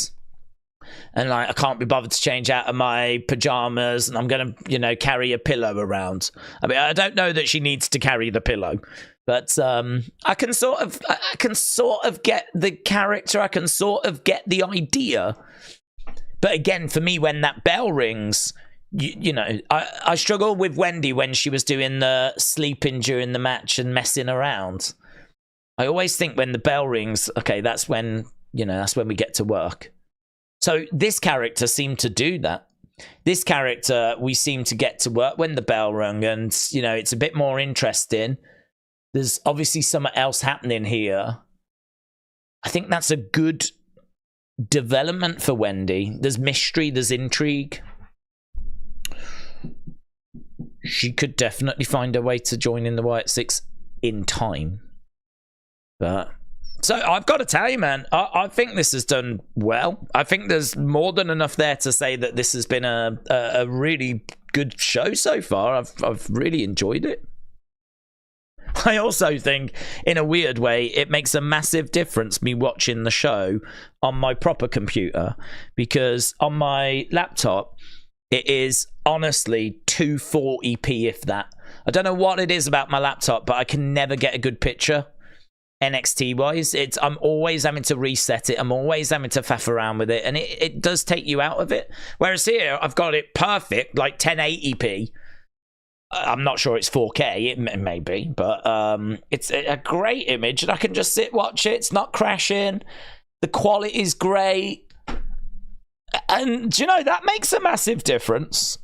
And like, I can't be bothered to change out of my pajamas, and I'm going to, carry a pillow around. I mean, I don't know that she needs to carry the pillow, but I can sort of get the character. I can sort of get the idea. But again, for me, when that bell rings, I struggle with Wendy when she was doing the sleeping during the match and messing around. I always think when the bell rings, okay, that's when we get to work. So this character seemed to do that. This character, we seem to get to work when the bell rung, and, it's a bit more interesting. There's obviously something else happening here. I think that's a good development for Wendy. There's mystery, there's intrigue. She could definitely find a way to join in the Wyatt Six in time. But so I've got to tell you, man, I think this has done well. I think there's more than enough there to say that this has been a really good show so far. I've really enjoyed it. I also think, in a weird way, it makes a massive difference me watching the show on my proper computer, because on my laptop, it is honestly 240p, if that. I don't know what it is about my laptop, but I can never get a good picture. NXT wise, I'm always having to reset it. I'm always having to faff around with it, and it does take you out of it. Whereas here, I've got it perfect, like 1080p. I'm not sure it's 4K. It may be, but it's a great image, and I can just sit watch it. It's not crashing. The quality is great, and that makes a massive difference.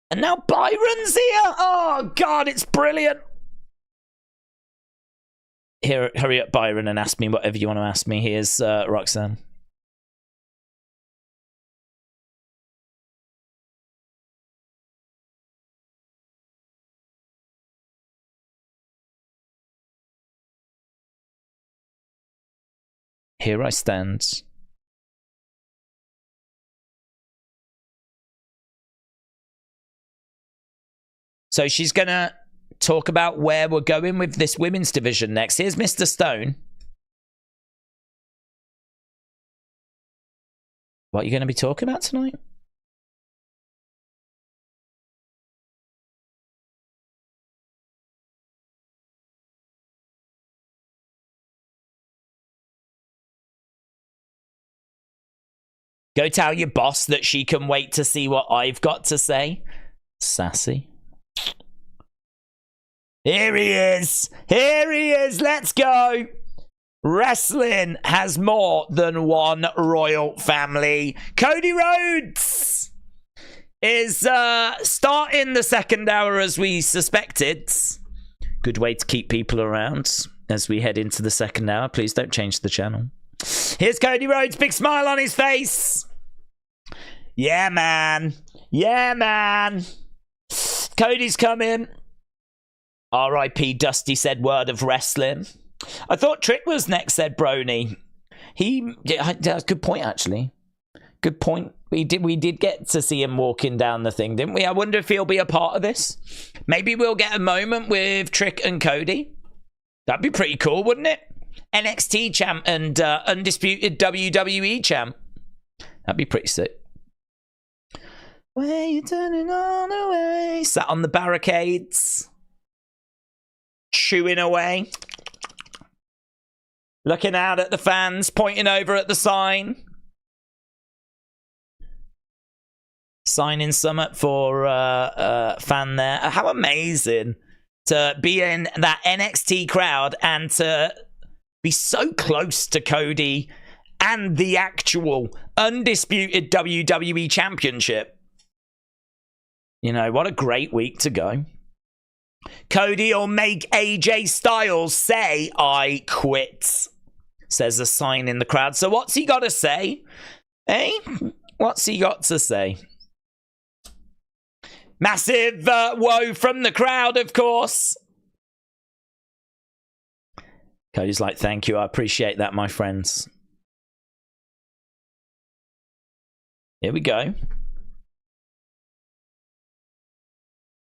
And now Byron's here. Oh God, it's brilliant. Here, hurry up, Byron, and ask me whatever you want to ask me. Here's Roxanne. Here I stand. So she's going to talk about where we're going with this women's division next. Here's Mr. Stone. What are you going to be talking about tonight? Go tell your boss that she can wait to see what I've got to say. Sassy. Here he is. Here he is. Let's go. Wrestling has more than one royal family. Cody Rhodes. is starting the second hour as we suspected. Good way to keep people around as we head into the second hour. Please don't change the channel. Here's Cody Rhodes, big smile on his face. Yeah, man. Yeah, man. Cody's coming. R.I.P. Dusty said word of wrestling. I thought Trick was next, said Brony. That's a good point, actually. Good point. We did get to see him walking down the thing, didn't we? I wonder if he'll be a part of this. Maybe we'll get a moment with Trick and Cody. That'd be pretty cool, wouldn't it? NXT champ and undisputed WWE champ. That'd be pretty sick. Where you turning on away? Sat on the barricades. Chewing away. Looking out at the fans. Pointing over at the sign. Signing summit for fan there. How amazing to be in that NXT crowd and to be so close to Cody and the actual undisputed WWE Championship. You know, what a great week to go. Cody will make AJ Styles say, I quit, says a sign in the crowd. So what's he got to say? Eh? What's he got to say? Massive woe from the crowd, of course. Cody's like, thank you. I appreciate that, my friends. Here we go.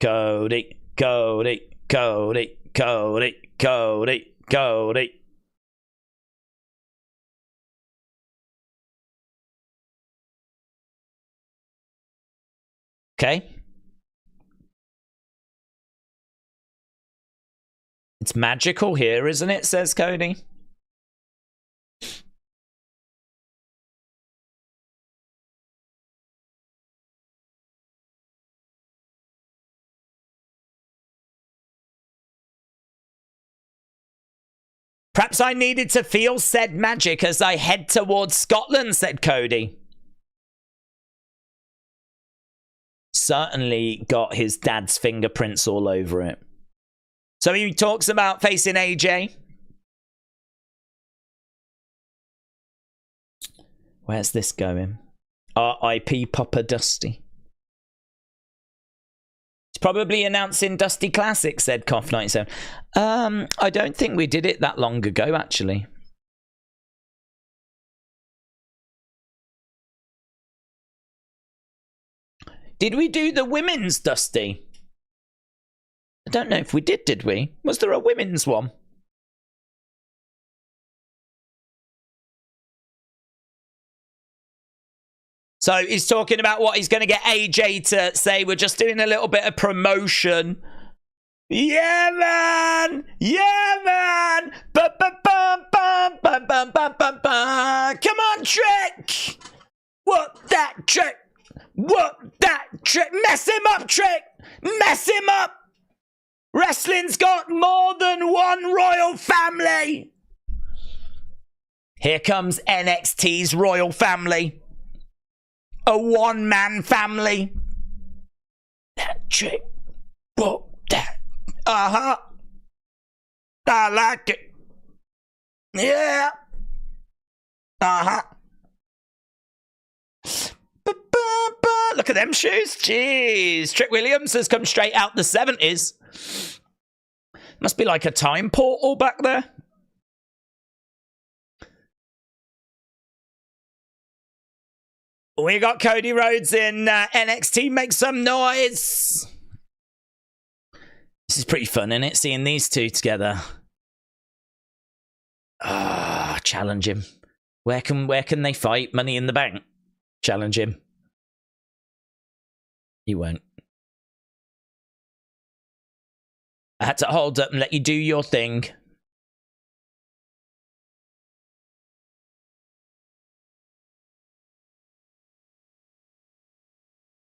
Cody, Cody, Cody, Cody, Cody, Cody. Okay. It's magical here, isn't it? Says Cody. Perhaps I needed to feel said magic as I head towards Scotland, said Cody. Certainly got his dad's fingerprints all over it. So he talks about facing AJ. Where's this going? R.I.P. Papa Dusty. It's probably announcing Dusty Classic, said Cough 97. I don't think we did it that long ago, actually. Did we do the women's Dusty? I don't know if we did we? Was there a women's one? So he's talking about what he's going to get AJ to say. We're just doing a little bit of promotion. Yeah, man! Yeah, man! Come on, Trick! What that Trick? What that Trick? Mess him up, Trick! Mess him up! Wrestling's got more than one royal family. Here comes NXT's royal family. A one-man family. That Trick. What that? Uh-huh. I like it. Yeah. Uh-huh. Look at them shoes. Jeez. Trick Williams has come straight out the 70s. Must be like a time portal back there. We got Cody Rhodes in NXT. Make some noise. This is pretty fun, isn't it? Seeing these two together. Challenge him. Where can they fight? Money in the Bank. Challenge him. He won't. I had to hold up and let you do your thing.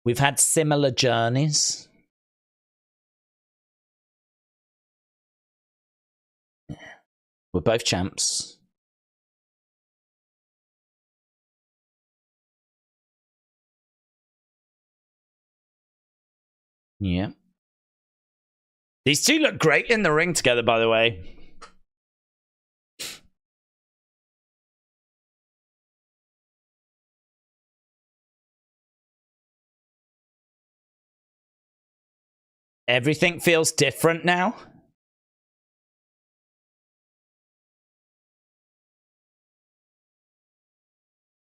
We've had similar journeys. We're both champs. Yeah. These two look great in the ring together, by the way. Everything feels different now.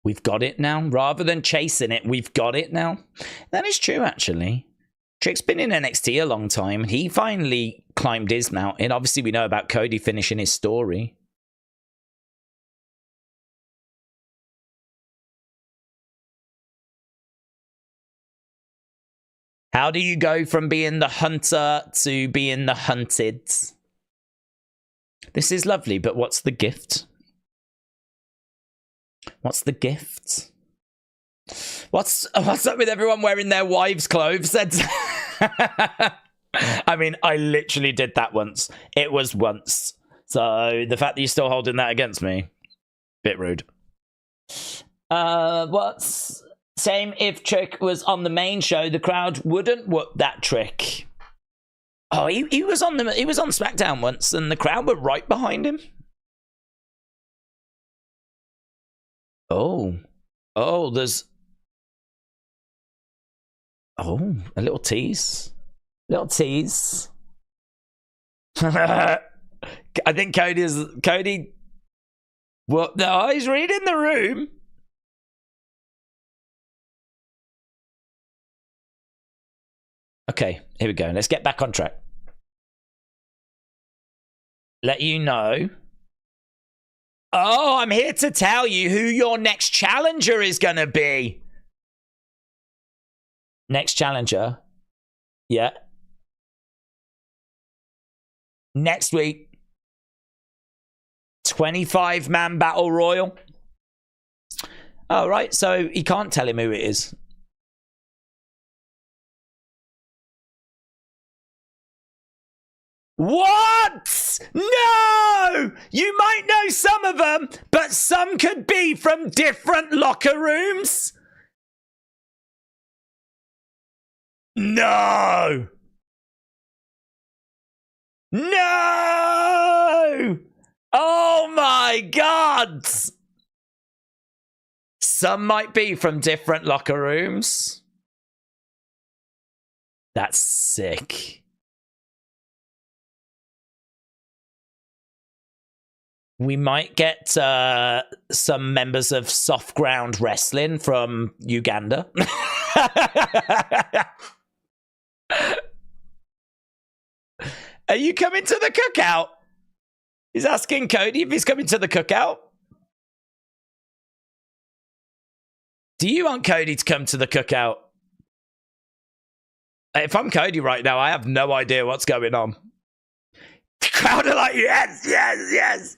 We've got it now. Rather than chasing it, we've got it now. That is true, actually. Trick's been in NXT a long time. He finally climbed his mountain. Obviously, we know about Cody finishing his story. How do you go from being the hunter to being the hunted? This is lovely, but what's the gift? What's the gift? What's up with everyone wearing their wives' clothes? I mean, I literally did that once. It was once. So the fact that you're still holding that against me, bit rude. What's... Same if Trick was on the main show, the crowd wouldn't whoop that Trick. Oh, he was on SmackDown once, and the crowd were right behind him. Oh, there's a little tease, I think Cody. What? No, he's reading the room. Okay, here we go. Let's get back on track. Let you know. Oh, I'm here to tell you who your next challenger is going to be. Next challenger. Yeah. Next week. 25-man battle royal. Oh, right. So he can't tell him who it is. What? No! You might know some of them, but some could be from different locker rooms. No! No! Oh my God! Some might be from different locker rooms. That's sick. We might get some members of Soft Ground Wrestling from Uganda. Are you coming to the cookout? He's asking Cody if he's coming to the cookout. Do you want Cody to come to the cookout? If I'm Cody right now, I have no idea what's going on. The crowd are like, yes, yes, yes.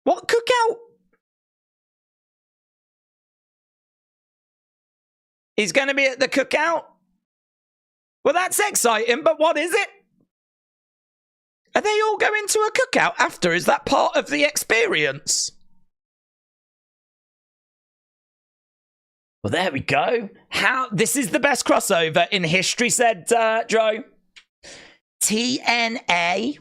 What cookout? He's going to be at the cookout? Well, that's exciting, but what is it? Are they all going to a cookout after? Is that part of the experience? Well, there we go. This is the best crossover in history, said Joe. TNA.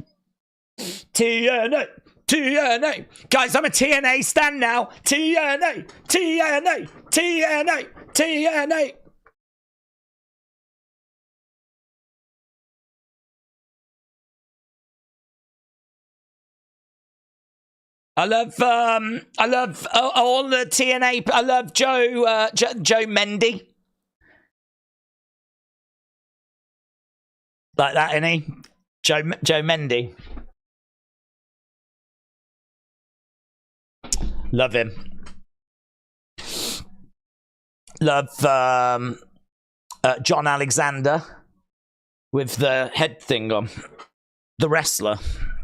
TNA. TNA. Guys, I'm a TNA stan now. TNA. TNA. TNA. TNA. I love all the TNA. I love Joe Mendy. Like that, innit? Joe Mendy. Love him. Love John Alexander with the head thing on. The wrestler.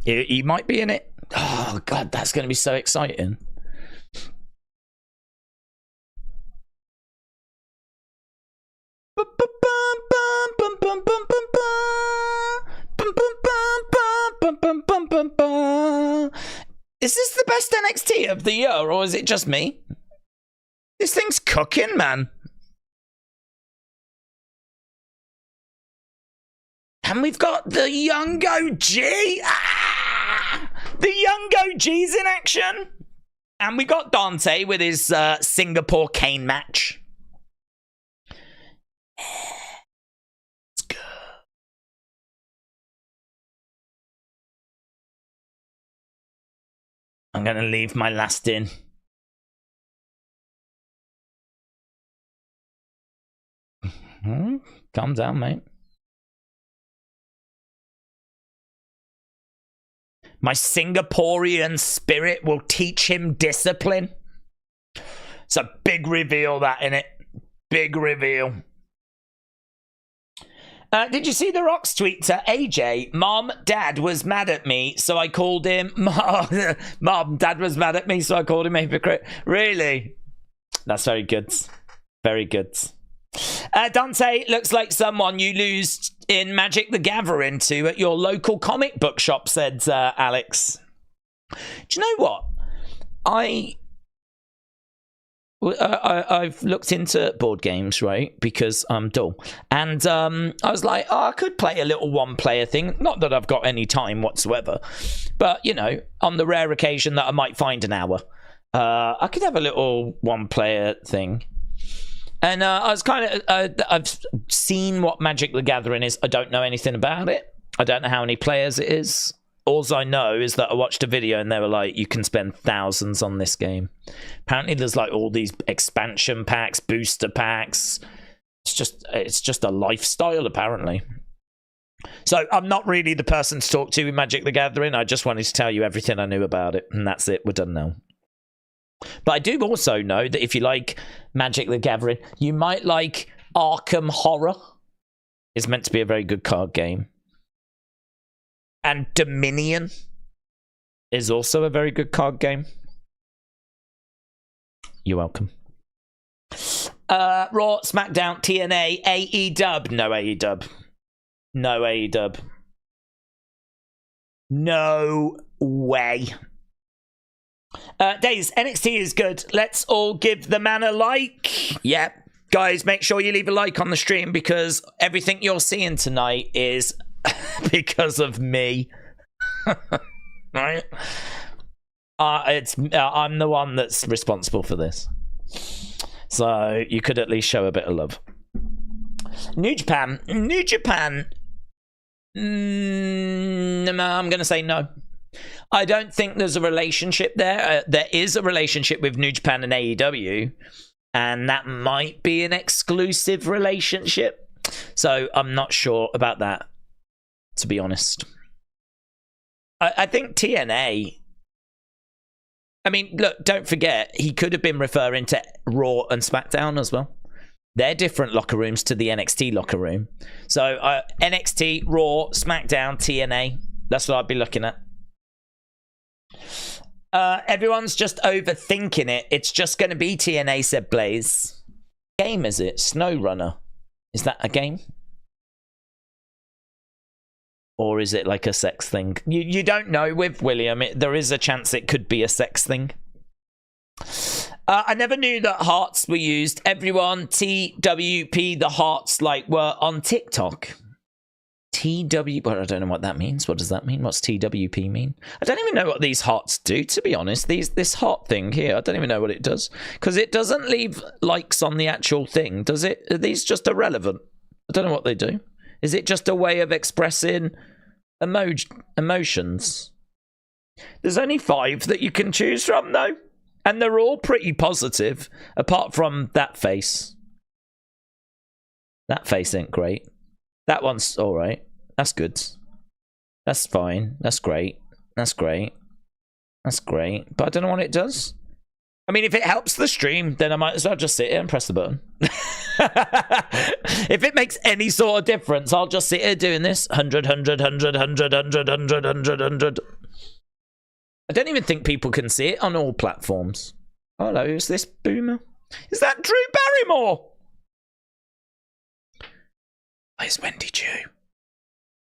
He might be in it. Oh, God, that's going to be so exciting. Is this the best NXT of the year, or is it just me? This thing's cooking, man. And we've got the young OG. The young OG's in action. And we got Dante with his Singapore cane match. It's good. I'm going to leave my last in. Calm down, mate. My Singaporean spirit will teach him discipline. It's a big reveal, that, innit? Big reveal. Did you see The Rock's tweet to AJ? Mom, Dad was mad at me, so I called him... Mom, Dad was mad at me, so I called him a hypocrite. Really? That's very good. Very good. Dante looks like someone you lose in Magic the Gathering to at your local comic book shop, said Alex. Do you know what? I've looked into board games, right? Because I'm dull. And I was like, oh, I could play a little one-player thing. Not that I've got any time whatsoever. But, you know, on the rare occasion that I might find an hour, I could have a little one-player thing. And I was kind of, I've seen what Magic the Gathering is. I don't know anything about it. I don't know how many players it is. All I know is that I watched a video and they were like, you can spend thousands on this game. Apparently there's like all these expansion packs, booster packs. It's just a lifestyle, apparently. So I'm not really the person to talk to in Magic the Gathering. I just wanted to tell you everything I knew about it. And that's it. We're done now. But I do also know that if you like Magic the Gathering, you might like Arkham Horror. It's meant to be a very good card game. And Dominion is also a very good card game. You're welcome. Raw, SmackDown, TNA, AEW. No AEW. No AEW. No way. Daze, NXT is good. Let's all give the man a like. Yeah. Guys, make sure you leave a like on the stream because everything you're seeing tonight is because of me. Right? I'm the one that's responsible for this. So you could at least show a bit of love. New Japan. I'm going to say no. I don't think there's a relationship there. There is a relationship with New Japan and AEW, and that might be an exclusive relationship. So I'm not sure about that, to be honest. I think TNA... I mean, look, don't forget, he could have been referring to Raw and SmackDown as well. They're different locker rooms to the NXT locker room. So NXT, Raw, SmackDown, TNA. That's what I'd be looking at. Everyone's just overthinking it. It's just going to be TNA, said Blaze. Game, is it? SnowRunner. Is that a game? Or is it like a sex thing? You don't know with William. There is a chance it could be a sex thing. I never knew that hearts were used. Everyone, TWP, the hearts like were on TikTok. Well, I don't know what that means. What does that mean? What's TWP mean? I don't even know what these hearts do, to be honest. This heart thing here, I don't even know what it does. Because it doesn't leave likes on the actual thing, does it? Are these just irrelevant? I don't know what they do. Is it just a way of expressing emotions? There's only 5 that you can choose from, though. And they're all pretty positive, apart from that face. That face ain't great. That one's all right. That's good. That's fine. That's great. That's great. That's great. But I don't know what it does. I mean, if it helps the stream, then I might as well just sit here and press the button. If it makes any sort of difference, I'll just sit here doing this. 100, 100, 100, 100, 100, 100, 100, 100. I don't even think people can see it on all platforms. Oh, hello, who's this boomer? Is that Drew Barrymore? Where's Wendy Chu?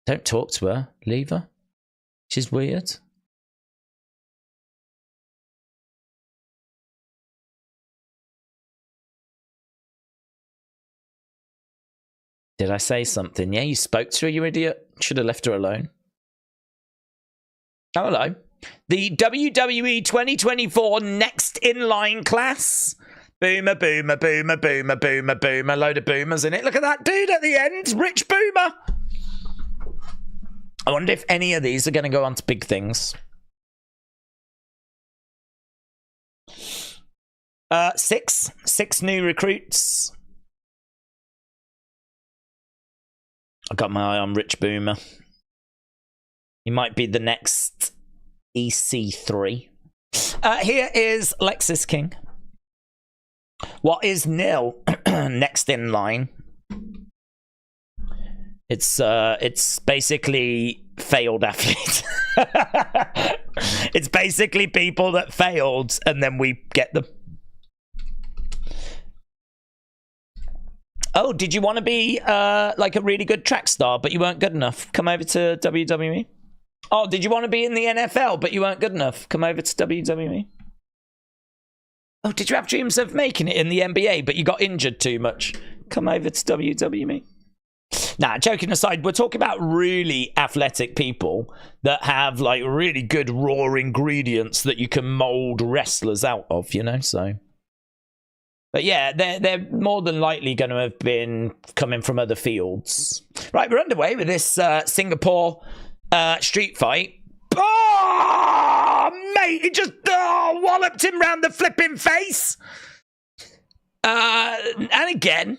Don't talk to her. Leave her. She's weird. Did I say something? Yeah, you spoke to her, you idiot. Should have left her alone. Oh, hello. The WWE 2024 Next in Line class. Boomer, boomer, boomer, boomer, boomer, boomer. Load of boomers in it. Look at that dude at the end. Rich boomer. I wonder if any of these are going to go on to big things. 6 new recruits. I got my eye on Rich Boomer. He might be the next EC3. Here is Lexis King. What is nil? Next in line. It's basically failed athletes. It's basically people that failed and then we get them. Oh, did you want to be like a really good track star, but you weren't good enough? Come over to WWE. Oh, did you want to be in the NFL, but you weren't good enough? Come over to WWE. Oh, did you have dreams of making it in the NBA, but you got injured too much? Come over to WWE. Nah, joking aside, we're talking about really athletic people that have like really good raw ingredients that you can mold wrestlers out of, you know, so... But yeah, they're more than likely going to have been coming from other fields. Right, we're underway with this Singapore street fight. Oh, mate, he just walloped him round the flipping face. And again,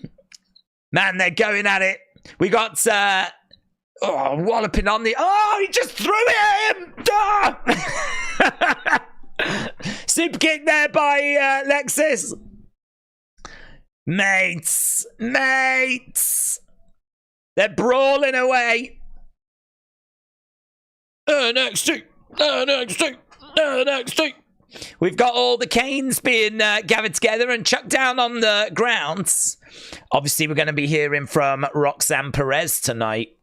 man, they're going at it. We got walloping on the... Oh, he just threw it at him. Super kick there by Lexis. Mates, they're brawling away. NXT. We've got all the canes being gathered together and chucked down on the grounds. Obviously, we're going to be hearing from Roxanne Perez tonight.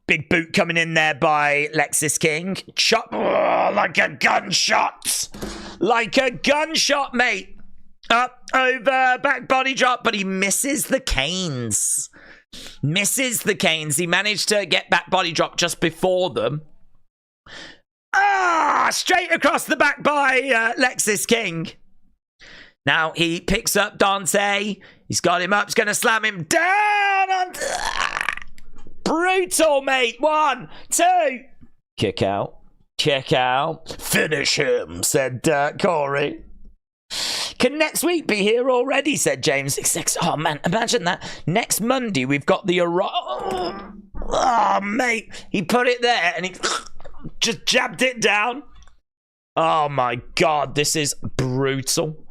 Big boot coming in there by Lexis King. Chop like a gunshot. Like a gunshot, mate. Up, over, back body drop, but he misses the canes. He managed to get back body drop just before them. Straight across the back by Lexis King. Now he picks up Dante. He's got him up. He's going to slam him down. Brutal, mate. 1, 2. Kick out. Finish him, said Corey. Can next week be here already, said James. Oh, man, imagine that. Next Monday, we've got the... Oh, mate. He put it there and he just jabbed it down. Oh, my God. This is brutal.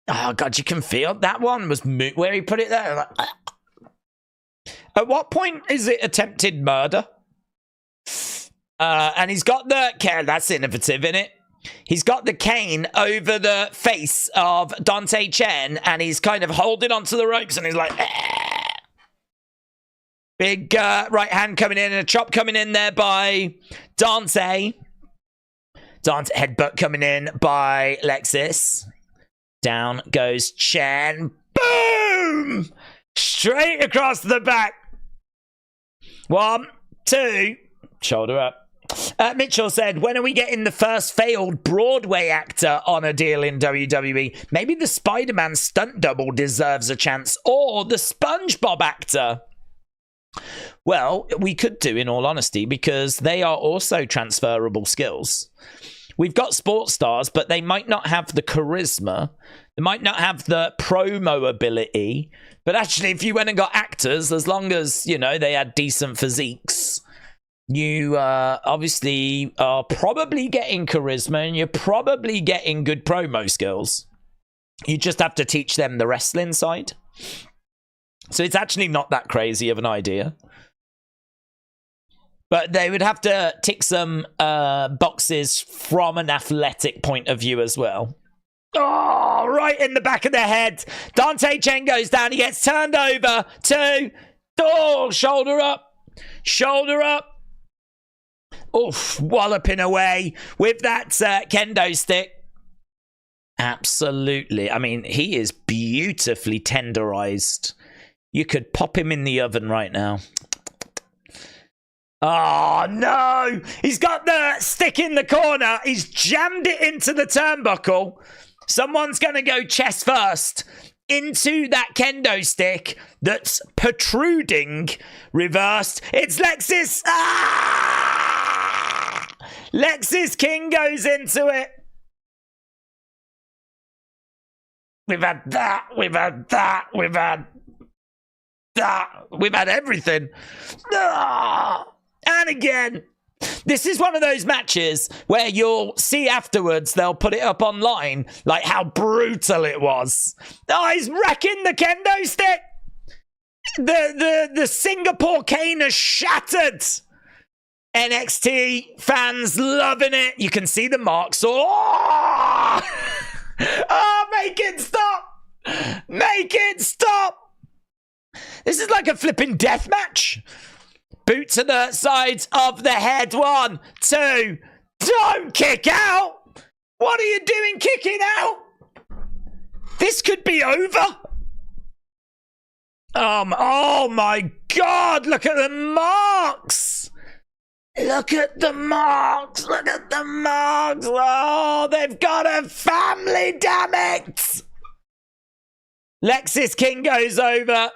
Oh, God, you can feel that one was where he put it there. Like, at what point is it attempted murder? And he's got the cane. That's innovative, isn't it? He's got the cane over the face of Dante Chen, and he's kind of holding onto the ropes, and he's like, big right hand coming in, and a chop coming in there by Dante. Dante headbutt coming in by Lexis. Down goes Chen. Boom! Straight across the back. 1, 2. Shoulder up. Mitchell said, when are we getting the first failed Broadway actor on a deal in WWE? Maybe the Spider-Man stunt double deserves a chance, or the SpongeBob actor. Well, we could do, in all honesty, because they are also transferable skills. We've got sports stars, but they might not have the charisma. They might not have the promo ability. But actually, if you went and got actors, as long as, you know, they had decent physiques, you obviously are probably getting charisma and you're probably getting good promo skills. You just have to teach them the wrestling side. So it's actually not that crazy of an idea. But they would have to tick some boxes from an athletic point of view as well. Oh, right in the back of the head. Dante Chen goes down. He gets turned over. 2. Oh, shoulder up. Oof, walloping away with that kendo stick. Absolutely. I mean, he is beautifully tenderized. You could pop him in the oven right now. Oh, no. He's got the stick in the corner. He's jammed it into the turnbuckle. Someone's going to go chest first into that kendo stick that's protruding. Reversed. It's Lexis. Ah! Lexis King goes into it. We've had that. We've had that. We've had that. We've had everything. Ah! And again. This is one of those matches where you'll see afterwards, they'll put it up online, like how brutal it was. Oh, he's wrecking the kendo stick. The Singapore cane has shattered. NXT fans loving it. You can see the marks. Oh, oh, make it stop. Make it stop. This is like a flipping death match. Boot to the sides of the head. 1, 2. Don't kick out. What are you doing kicking out? This could be over. Oh my God. Look at the marks. Look at the marks. Look at the marks. Oh, they've got a family, damn it. Lexis King goes over.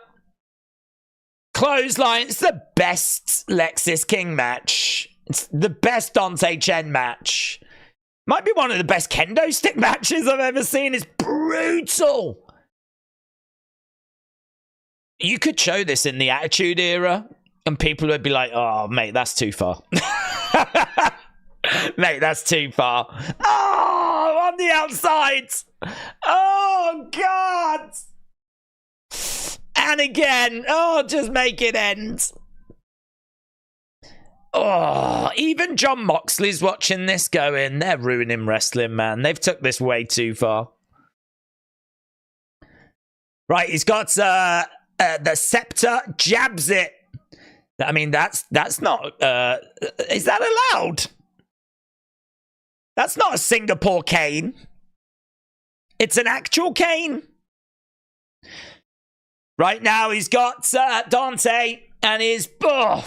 Clothesline. It's the best Lexis King match. It's the best Dante Chen match. Might be one of the best kendo stick matches I've ever seen. It's brutal. You could show this in the Attitude Era and people would be like, oh, mate, that's too far. Mate, that's too far. Oh, on the outside. Oh, God. And again, oh, just make it end. Oh, even John Moxley's watching this going, they're ruining wrestling, man. They've took this way too far. Right, he's got the scepter, jabs it. I mean, that's not, is that allowed? That's not a Singapore cane. It's an actual cane. Right now, he's got Dante and his... Oh.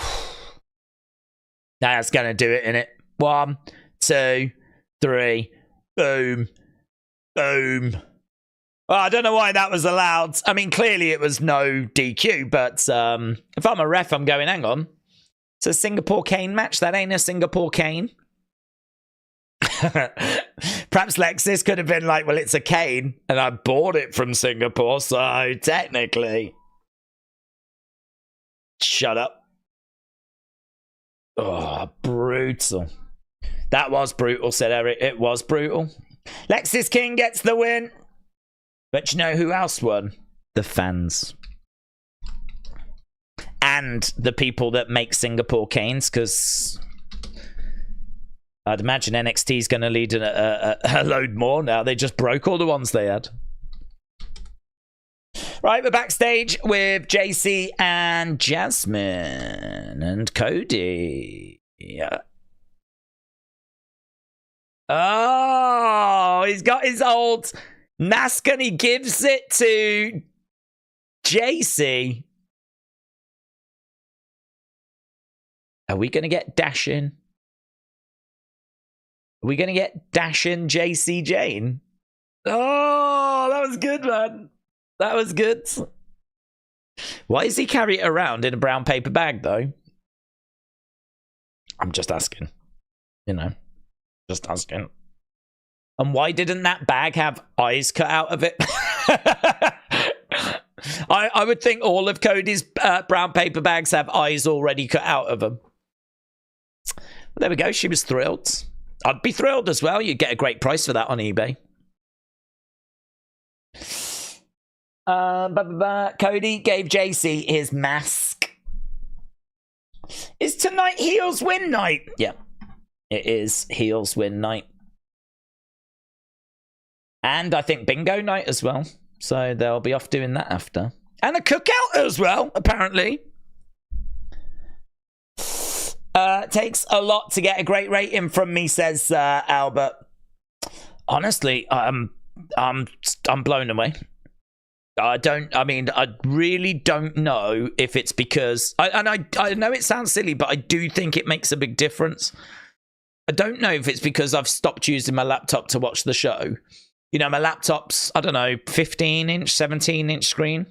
That's going to do it, innit? 1, 2, 3. Boom. Boom. Well, I don't know why that was allowed. I mean, clearly it was no DQ, but if I'm a ref, I'm going, hang on. It's a Singapore cane match. That ain't a Singapore cane. Perhaps Lexis could have been like, well, it's a cane, and I bought it from Singapore, so technically. Shut up. Oh, brutal. That was brutal, said Eric. It was brutal. Lexis King gets the win. But you know who else won? The fans. And the people that make Singapore canes, because I'd imagine NXT is going to lead a load more now. They just broke all the ones they had. Right, we're backstage with JC and Jasmine and Cody. Yeah. Oh, he's got his old mask and he gives it to JC. Are we going to get Dashin? Are we going to get Dashin JC Jane? Oh, that was good, man. That was good. Why does he carry it around in a brown paper bag, though? I'm just asking. You know, just asking. And why didn't that bag have eyes cut out of it? I would think all of Cody's brown paper bags have eyes already cut out of them. There we go. She was thrilled. I'd be thrilled as well. You'd get a great price for that on eBay. Cody gave JC his mask. Is tonight heels win night? Yeah, it is heels win night. And I think bingo night as well. So they'll be off doing that after. And a cookout as well, apparently. Takes a lot to get a great rating from me, says Albert. Honestly, I'm blown away. I really don't know if it's because I know it sounds silly, but I do think it makes a big difference. I don't know if it's because I've stopped using my laptop to watch the show. You know, my laptop's, I don't know, 15-inch, 17-inch screen.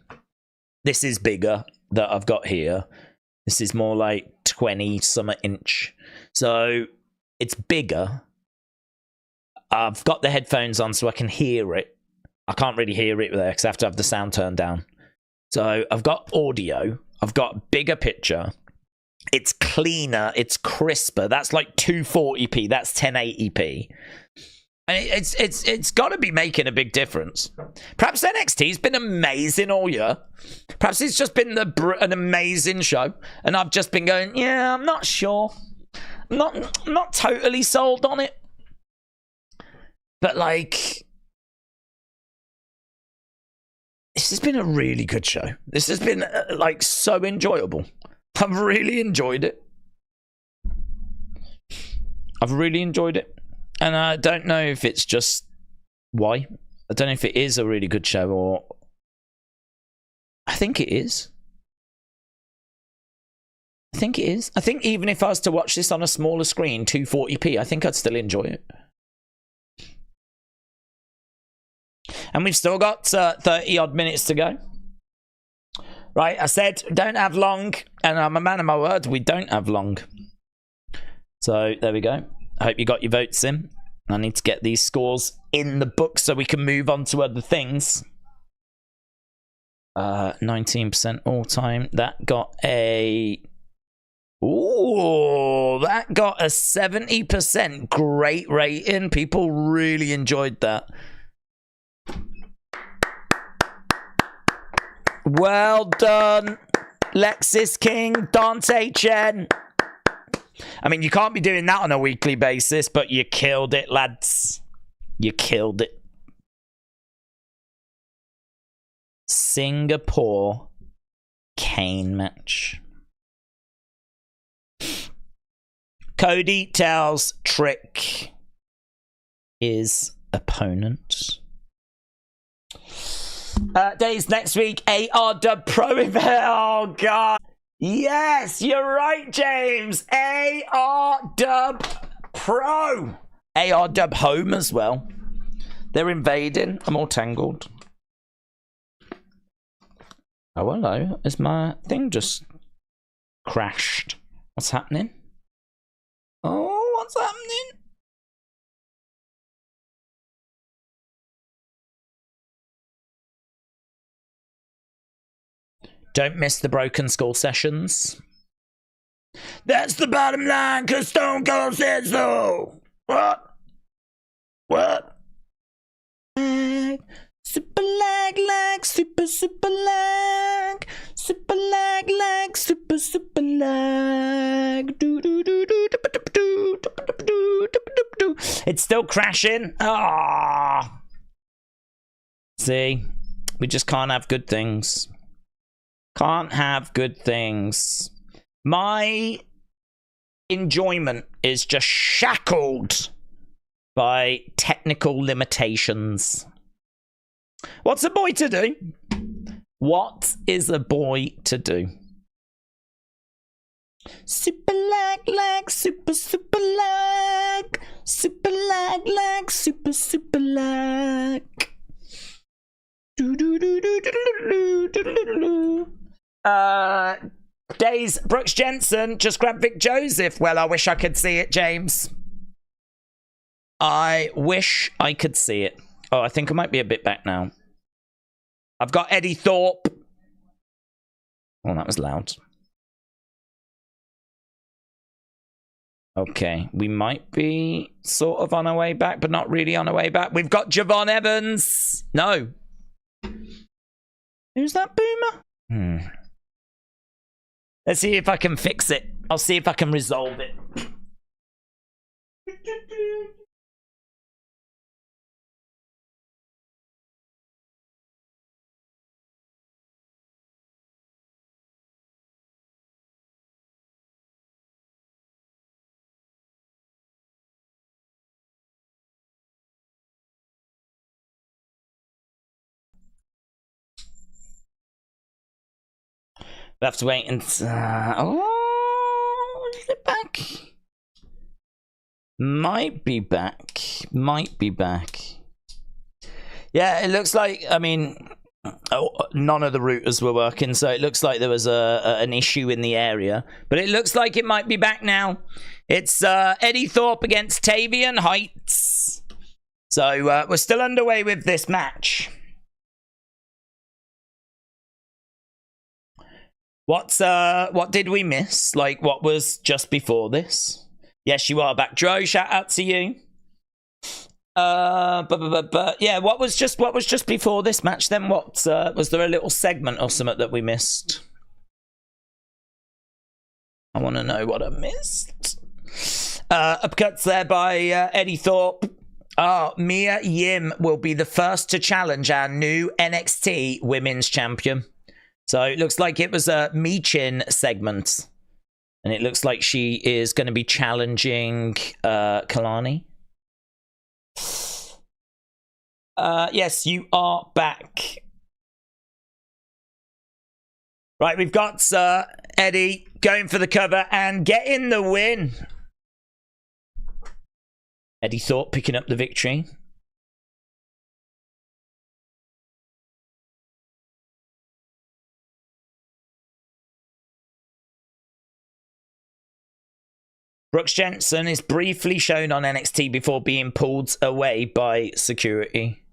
This is bigger that I've got here. This is more like 20-something inch. So it's bigger. I've got the headphones on so I can hear it. I can't really hear it there because I have to have the sound turned down. So I've got audio. I've got bigger picture. It's cleaner. It's crisper. That's like 240p. That's 1080p. And it's got to be making a big difference. Perhaps NXT's been amazing all year. Perhaps it's just been an amazing show. And I've just been going, yeah, I'm not sure. I'm not totally sold on it. But like... This has been a really good show. This has been, like, so enjoyable. I've really enjoyed it. I've really enjoyed it. And I don't know if it's just why. I don't know if it is a really good show or... I think it is. I think it is. I think even if I was to watch this on a smaller screen, 240p, I think I'd still enjoy it. And we've still got 30-odd minutes to go. Right, I said don't have long, and I'm a man of my word, we don't have long. So, there we go. I hope you got your votes in. I need to get these scores in the book so we can move on to other things. 19% all-time. That got a... Ooh, that got a 70% great rating. People really enjoyed that. Well done, Lexis King, Dante, Chen. I mean, you can't be doing that on a weekly basis, but you killed it, lads. You killed it. Singapore cane match. Cody tells Trick his opponent. Days next week, AEW Pro event. Oh, God. Yes, you're right, James. AEW Pro. AEW Home as well. They're invading. I'm all tangled. Oh, hello. Is my thing just crashed? What's happening? Oh, what's happening? Don't miss the Broken Skull sessions. That's the bottom line, because Stone Cold said so. What? What? Super lag, super lag. Super lag, super lag. It's still crashing. Ah. See, we just can't have good things. Can't have good things. My enjoyment is just shackled by technical limitations. What's a boy to do? What is a boy to do? Super lag, super lag. Super lag, super lag. Days, Brooks Jensen just grabbed Vic Joseph. Well, I wish I could see it, James. I wish I could see it. Oh, I think I might be a bit back now. I've got Eddie Thorpe. Oh, that was loud. Okay, we might be sort of on our way back, but not really on our way back. We've got Javon Evans. No. Who's that boomer? Let's see if I can fix it. I'll see if I can resolve it. We'll have to wait and... oh, is it back? Might be back. Might be back. Yeah, it looks like, I mean, none of the routers were working, so it looks like there was an issue in the area. But it looks like it might be back now. It's Eddie Thorpe against Tavian Heights. So we're still underway with this match. What did we miss? Like, what was just before this? Yes, you are back. Joe, shout out to you. Yeah, what was just before this match then? What was there a little segment or something that we missed? I want to know what I missed. Upcuts there by Eddie Thorpe. Mia Yim will be the first to challenge our new NXT Women's Champion. So it looks like it was a Michin segment. And it looks like she is going to be challenging Kalani. Yes, you are back. Right, we've got Eddie going for the cover and getting the win. Eddie Thorpe picking up the victory. Brooks Jensen is briefly shown on NXT before being pulled away by security.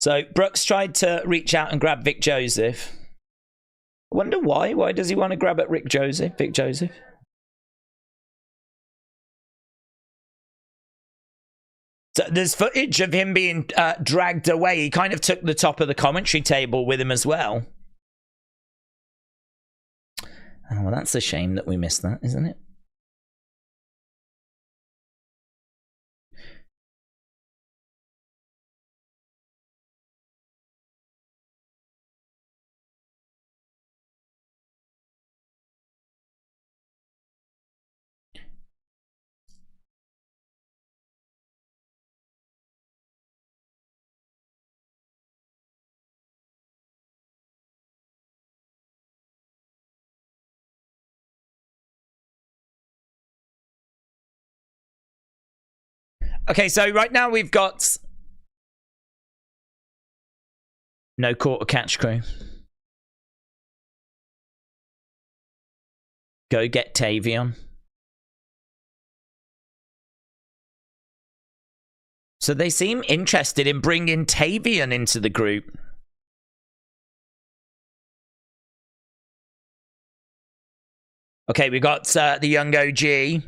So Brooks tried to reach out and grab Vic Joseph. I wonder why. Why does he want to grab at Vic Joseph? So there's footage of him being dragged away. He kind of took the top of the commentary table with him as well. Oh, well, that's a shame that we missed that, isn't it? Okay, so right now we've got no quarter catch crew. Go get Tavion. So they seem interested in bringing Tavion into the group. Okay, we got the young OG.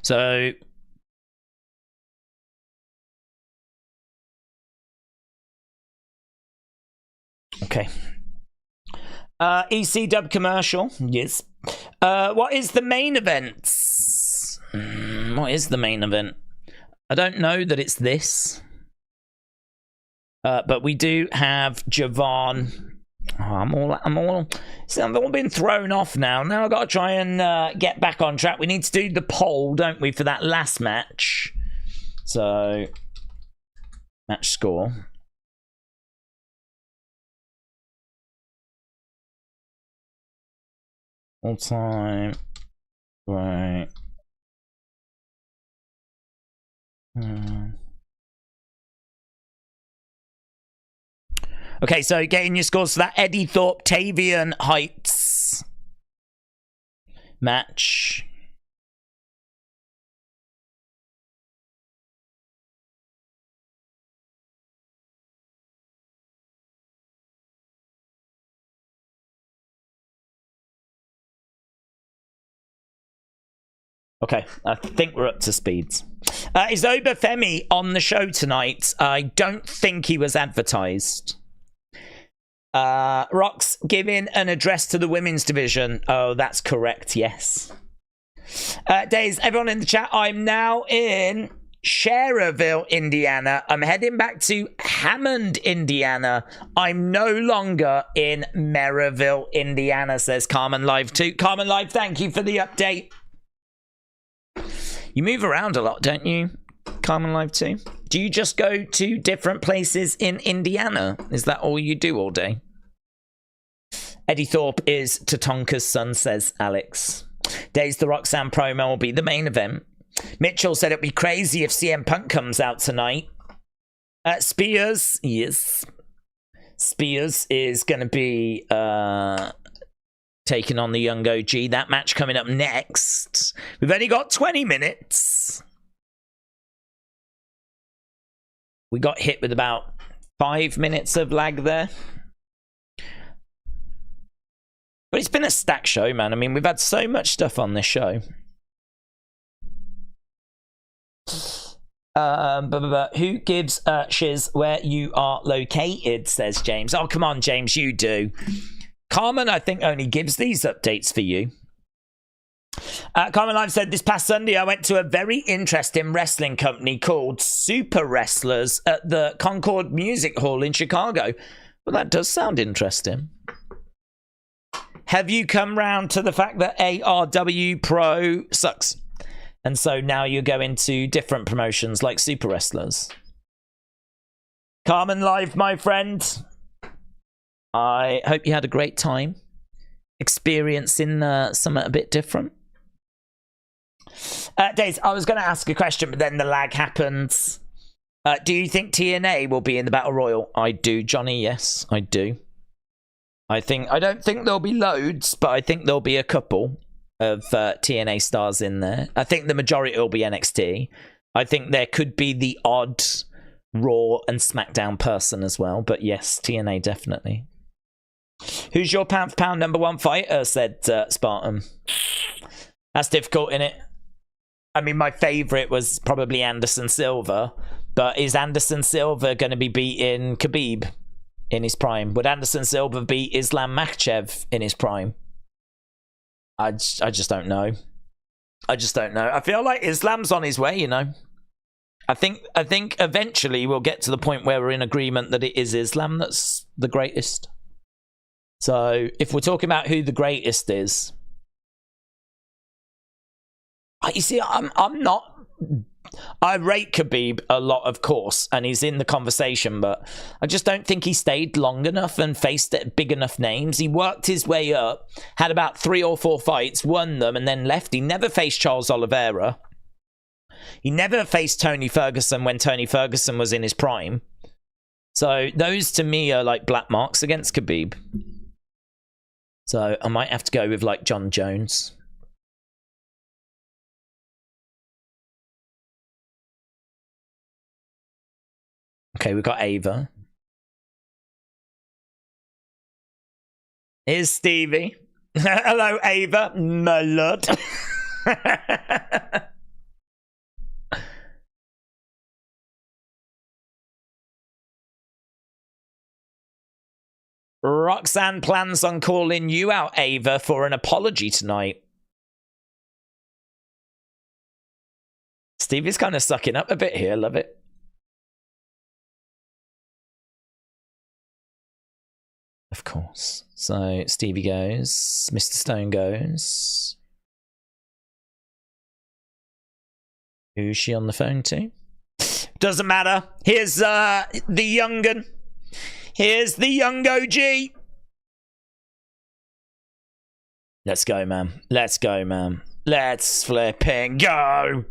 So... okay. EC dub commercial. Yes. What is the main event? What is the main event? I don't know that it's this. But we do have Javon. Oh, I've all been thrown off now. Now I've got to try and get back on track. We need to do the poll, don't we, for that last match. So, match score. All time. Right. Okay, so getting your scores for that Eddie Thorpe, Tavian Heights match. Okay, I think we're up to speeds. Is Obafemi on the show tonight? I don't think he was advertised. Rox giving an address to the women's division. Oh, that's correct, yes. Daze, everyone in the chat, I'm now in Schererville, Indiana. I'm heading back to Hammond, Indiana. I'm no longer in Merrillville, Indiana, says Carmen Live 2. Carmen Live, thank you for the update. You move around a lot, don't you, Carmen Live 2? Do you just go to different places in Indiana? Is that all you do all day? Eddie Thorpe is Tatanka's son, says Alex. Days the Roxanne promo will be the main event. Mitchell said it'd be crazy if CM Punk comes out tonight. Spears, yes. Spears is going to be taking on the young OG. That match coming up next. We've only got 20 minutes. We got hit with about 5 minutes of lag there. But it's been a stacked show, man. I mean, we've had so much stuff on this show. Who gives a shiz where you are located, says James. Oh, come on, James, you do. Carmen, I think, only gives these updates for you. Carmen Live said, this past Sunday, I went to a very interesting wrestling company called Super Wrestlers at the Concord Music Hall in Chicago. Well, that does sound interesting. Have you come round to the fact that ARW Pro sucks? And so now you're going to different promotions like Super Wrestlers. Carmen Live, my friend. I hope you had a great time experiencing something a bit different. Daze, I was going to ask a question, but then the lag happens. Do you think TNA will be in the Battle Royal? I do, Johnny. Yes, I do. I don't think there'll be loads, but I think there'll be a couple of TNA stars in there. I think the majority will be NXT. I think there could be the odd Raw and SmackDown person as well, but yes, TNA definitely. Who's your pound for pound number one fighter, said Spartan. That's difficult, innit? I mean, my favourite was probably Anderson Silva, but is Anderson Silva going to be beating Khabib in his prime? Would Anderson Silva beat Islam Makhachev in his prime? I just don't know. I just don't know. I feel like Islam's on his way, you know. I think eventually we'll get to the point where we're in agreement that it is Islam that's the greatest. So if we're talking about who the greatest is, you see, I'm not. I rate Khabib a lot, of course, and he's in the conversation, but I just don't think he stayed long enough and faced big enough names. He worked his way up, had about 3 or 4 fights, won them, and then left. He never faced Charles Oliveira. He never faced Tony Ferguson when Tony Ferguson was in his prime. So those, to me, are like black marks against Khabib. So I might have to go with, like, John Jones. Okay, we've got Ava. Here's Stevie. Hello, Ava. My lord. Roxanne plans on calling you out, Ava, for an apology tonight. Stevie's kind of sucking up a bit here. Love it. Of course. So Stevie goes. Mr. Stone goes. Who's she on the phone to? Doesn't matter. Here's the young'un. Here's the young OG. Let's go, man. Let's go, man. Let's flipping go.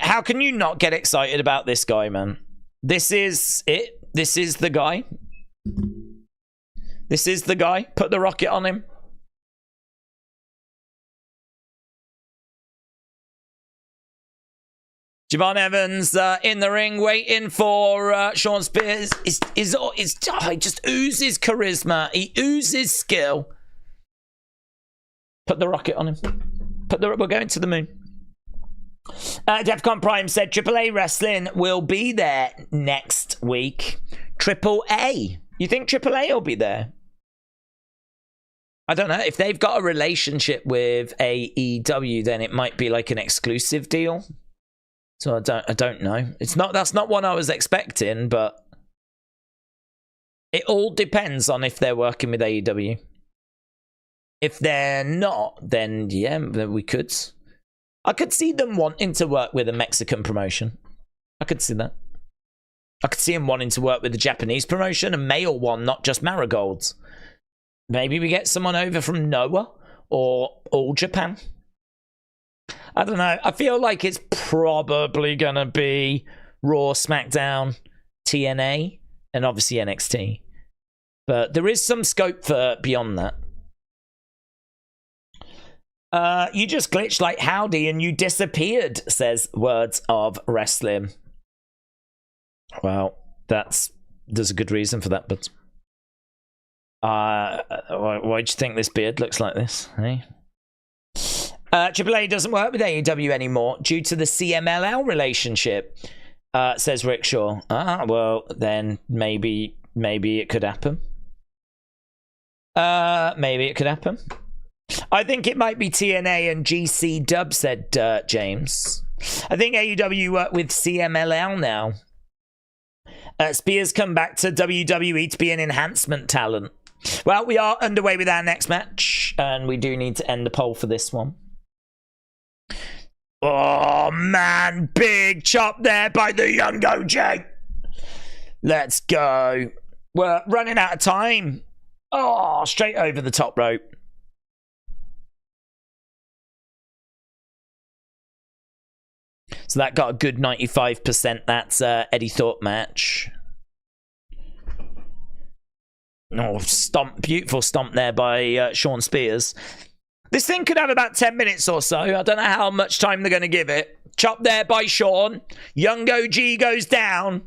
How can you not get excited about this guy, man? This is it. This is the guy. This is the guy. Put the rocket on him. Javon Evans in the ring, waiting for Shawn Spears. He just oozes charisma. He oozes skill. Put the rocket on him. We're going to the moon. Defcon Prime said AAA Wrestling will be there next week. AAA. You think AAA will be there? I don't know. If they've got a relationship with AEW, then it might be like an exclusive deal. So I don't know. That's not what I was expecting, but it all depends on if they're working with AEW. If they're not, then yeah, we could. I could see them wanting to work with a Mexican promotion. I could see that. I could see him wanting to work with the Japanese promotion, a male one, not just Marigolds. Maybe we get someone over from Noah or All Japan. I don't know. I feel like it's probably going to be Raw, SmackDown, TNA, and obviously NXT. But there is some scope for beyond that. You just glitched like howdy and you disappeared, says Words of Wrestling. Well, there's a good reason for that, but why do you think this beard looks like this? Hey? AAA doesn't work with AEW anymore due to the CMLL relationship, says Rickshaw. Well, then maybe it could happen. Maybe it could happen. I think it might be TNA and GC Dub, said James. I think AEW work with CMLL now. Spears come back to WWE to be an enhancement talent. Well, we are underway with our next match, and we do need to end the poll for this one. Oh, man. Big chop there by the young OJ. Let's go. We're running out of time. Oh, straight over the top rope. So that got a good 95%. That's Eddie Thorpe match. Oh, stomp. Beautiful stomp there by Shawn Spears. This thing could have about 10 minutes or so. I don't know how much time they're going to give it. Chop there by Shawn. Young OG goes down.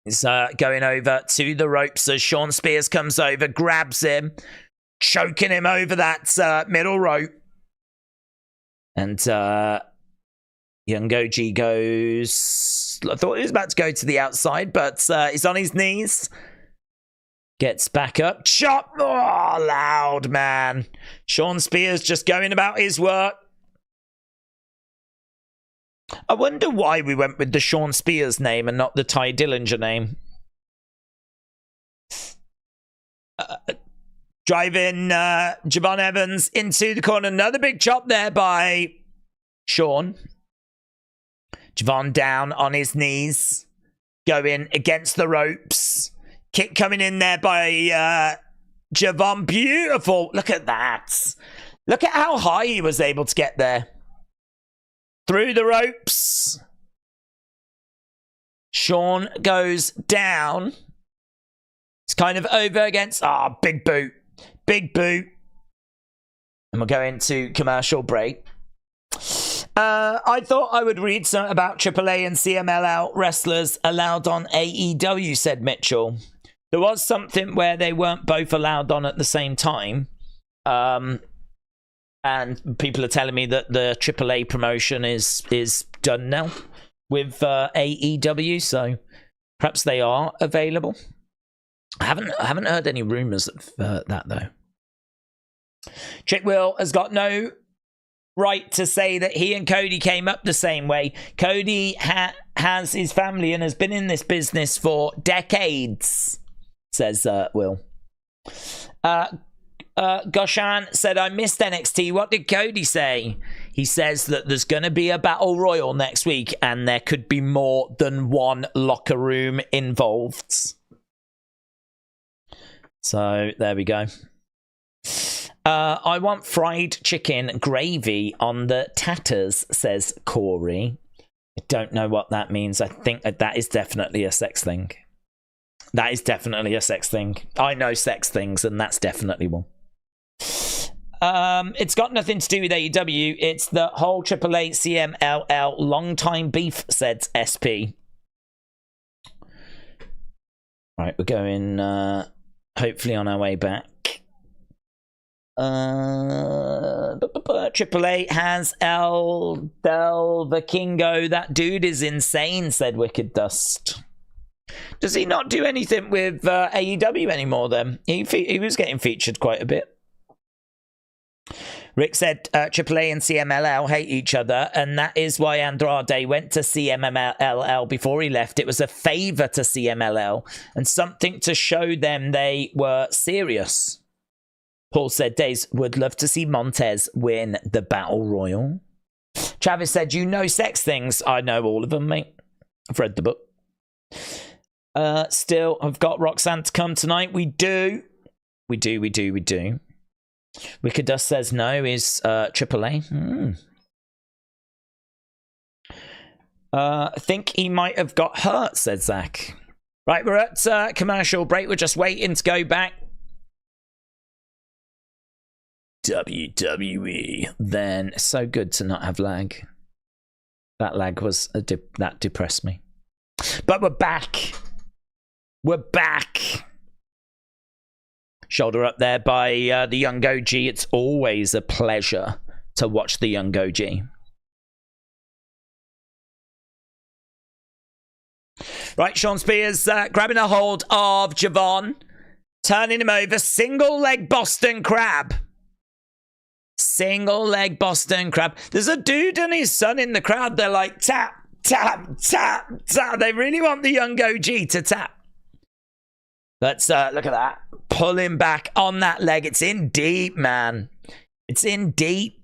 He's going over to the ropes as Shawn Spears comes over, grabs him, choking him over that middle rope. And young OG goes... I thought he was about to go to the outside, but he's on his knees. Gets back up. Chop! Oh, loud, man. Shawn Spears just going about his work. I wonder why we went with the Shawn Spears name and not the Ty Dillinger name. Driving Javon Evans into the corner. Another big chop there by Shawn. Javon down on his knees. Going against the ropes. Kick coming in there by Javon. Beautiful. Look at that. Look at how high he was able to get there. Through the ropes. Shawn goes down. It's kind of over against... big boot. Big boot. And we're going to commercial break. I thought I would read some about AAA and CMLL wrestlers allowed on AEW, said Mitchell. There was something where they weren't both allowed on at the same time. And people are telling me that the AAA promotion is done now with AEW, so perhaps they are available. I haven't heard any rumors of that though. Chick Will has got no right to say that he and Cody came up the same way. Cody has his family and has been in this business for decades, says Will. Goshan said, I missed NXT. What did Cody say? He says that there's going to be a battle royal next week and there could be more than one locker room involved. So there we go. I want fried chicken gravy on the tatters, says Corey. I don't know what that means. I think that is definitely a sex thing. That is definitely a sex thing. I know sex things, and that's definitely one. It's got nothing to do with AEW. It's the whole AAA CMLL long time beef, said SP. Right, we're going hopefully on our way back. AAA has El Del Vikingo. That dude is insane, said Wicked Dust. Does he not do anything with AEW anymore then? He was getting featured quite a bit. Rick said AAA and CMLL hate each other, and that is why Andrade went to CMLL before he left. It was a favour to CMLL and something to show them they were serious. Paul said, Daze would love to see Montez win the Battle Royal. Travis said, you know sex things. I know all of them, mate. I've read the book. Still, I've got Roxanne to come tonight. We do. Wicked Dust says no is AAA. I think he might have got hurt, said Zach. Right, we're at commercial break. We're just waiting to go back. WWE. Then, so good to not have lag. That lag was, that depressed me. But we're back. We're back. Shoulder up there by the young OG. It's always a pleasure to watch the young OG. Right, Shawn Spears grabbing a hold of Javon, turning him over. Single leg Boston Crab. Single leg Boston Crab. There's a dude and his son in the crowd. They're like, tap, tap, tap, tap. They really want the young OG to tap. Let's look at that. Pull him back on that leg. It's in deep, man. It's in deep.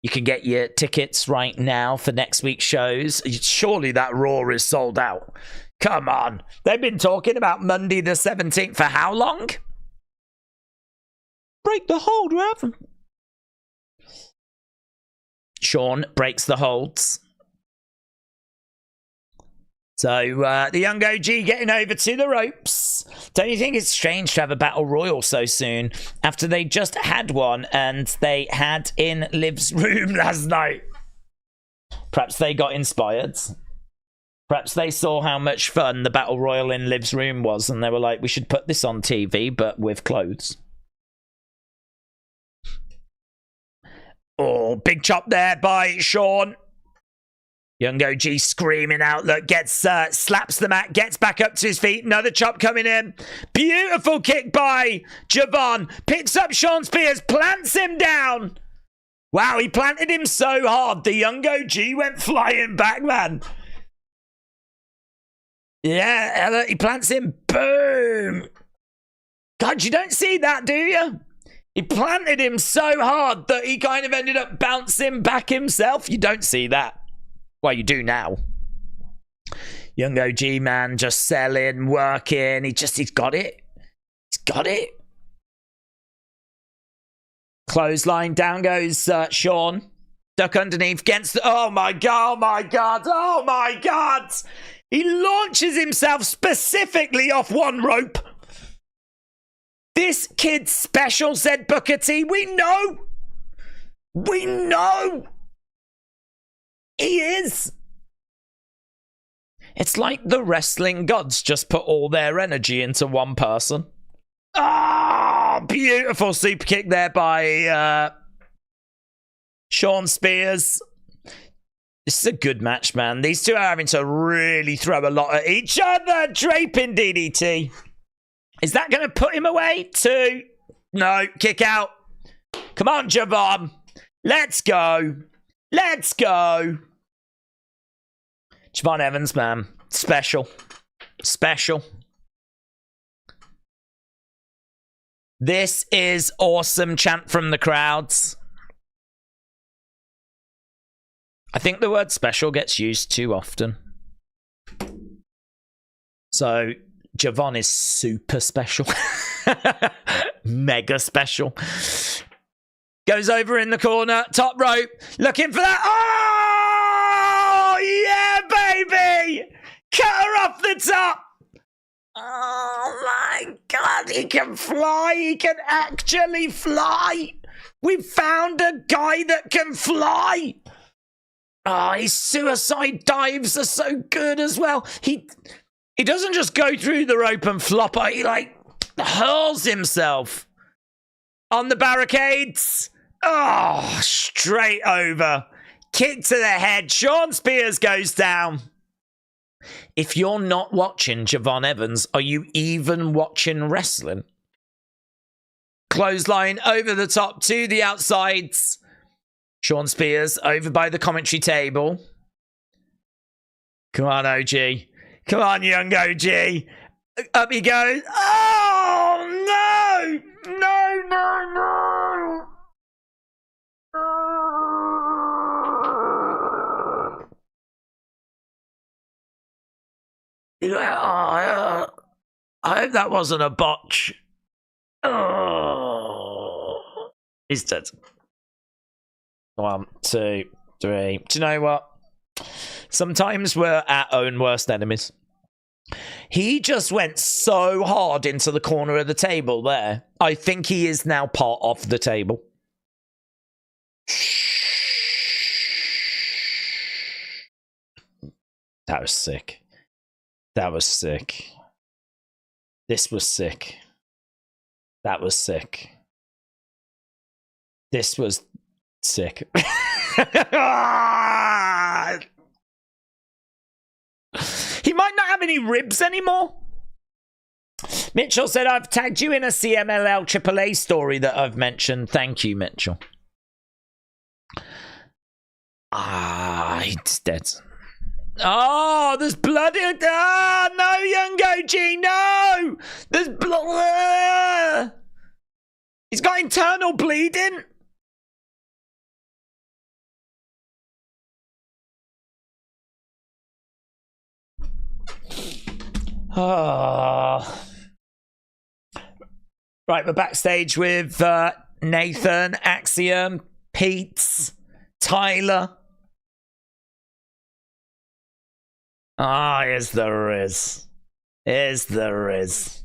You can get your tickets right now for next week's shows. Surely that Raw is sold out. Come on. They've been talking about Monday the 17th for how long? Break the hold, Rav. Shawn breaks the holds. So the young OG getting over to the ropes. Don't you think it's strange to have a battle royal so soon after they just had one and they had in Liv's room last night? Perhaps they got inspired. Perhaps they saw how much fun the battle royal in Liv's room was and they were like, we should put this on TV but with clothes. Oh, big chop there by Shawn. Young OG screaming out, look, gets, slaps the mat, gets back up to his feet. Another chop coming in. Beautiful kick by Javon. Picks up Shawn Spears, plants him down. Wow, he planted him so hard. The young OG went flying back, man. Yeah, he plants him. Boom. God, you don't see that, do you? He planted him so hard that he kind of ended up bouncing back himself. You don't see that. Well, you do now. Young OG, man, just selling, working. He's got it. He's got it. Clothesline, down goes Shawn. Duck underneath, against the... Oh, my God, oh, my God, oh, my God. He launches himself specifically off one rope. This kid's special, said Booker T. We know. We know. He is. It's like the wrestling gods just put all their energy into one person. Ah, oh, beautiful super kick there by Shawn Spears. This is a good match, man. These two are having to really throw a lot at each other. Draping DDT. Is that going to put him away? 2. No, kick out. Come on, Javon. Let's go. Let's go. Javon Evans, man. Special. Special. This is awesome chant from the crowds. I think the word special gets used too often. So, Javon is super special. Mega special. Goes over in the corner. Top rope. Looking for that. Oh, yeah, baby. Cut her off the top. Oh, my God. He can fly. He can actually fly. We found a guy that can fly. Oh, his suicide dives are so good as well. He doesn't just go through the rope and flop out. He, like, hurls himself on the barricades. Oh, straight over. Kick to the head. Shawn Spears goes down. If you're not watching Javon Evans, are you even watching wrestling? Clothesline over the top to the outsides. Shawn Spears over by the commentary table. Come on, OG. Come on, young OG. Up he goes. Oh, no! No, no, no! I hope that wasn't a botch. Oh. He's dead. 1, 2, 3. Do you know what? Sometimes we're our own worst enemies. He just went so hard into the corner of the table there. I think he is now part of the table. That was sick. That was sick. This was sick. That was sick. This was sick. He might not have any ribs anymore. Mitchell said, I've tagged you in a CMLL AAA story that I've mentioned. Thank you, Mitchell. He's dead. Oh, there's blood in it. Ah, no, young OG, no. There's blood. He's got internal bleeding. Oh. Right, we're backstage with Nathan, Axiom, Pete, Tyler. Yes, there is. Yes, there is.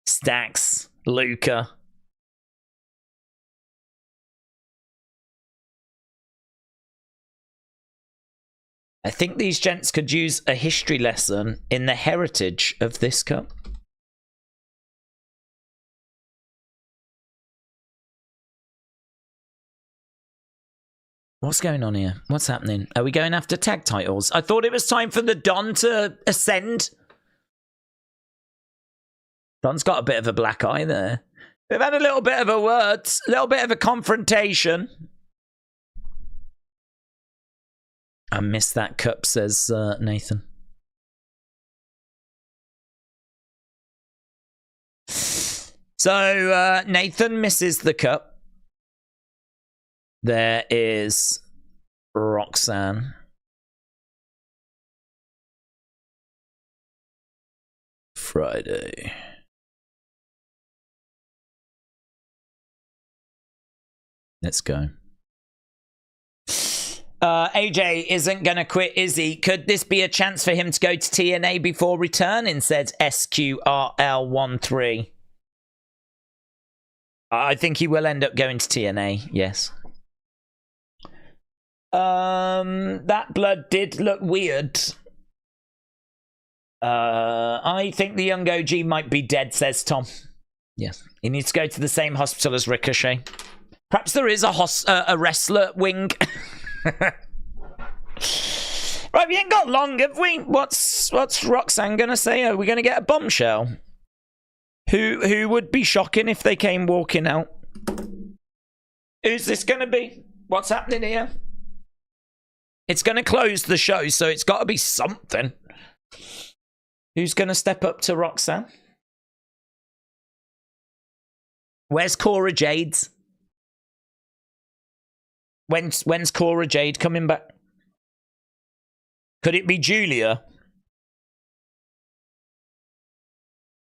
Stacks, Luca. I think these gents could use a history lesson in the heritage of this cup. What's going on here? What's happening? Are we going after tag titles? I thought it was time for the Don to ascend. Don's got a bit of a black eye there. We've had a little bit of a word, a little bit of a confrontation. I missed that cup, says Nathan. So Nathan misses the cup. There is Roxanne. Friday. Let's go. AJ isn't going to quit, is he? Could this be a chance for him to go to TNA before returning, said SQRL13. I think he will end up going to TNA, yes. That blood did look weird. I think the young OG might be dead, says Tom. Yes. He needs to go to the same hospital as Ricochet. Perhaps there is a wrestler wing. Right, we ain't got long, have we? What's Roxanne gonna say? Are we gonna get a bombshell? Who would be shocking if they came walking out? Who's this gonna be? What's happening here? It's gonna close the show, so it's got to be something. Who's gonna step up to Roxanne? Where's Cora Jade's? When's Cora Jade coming back? Could it be Julia?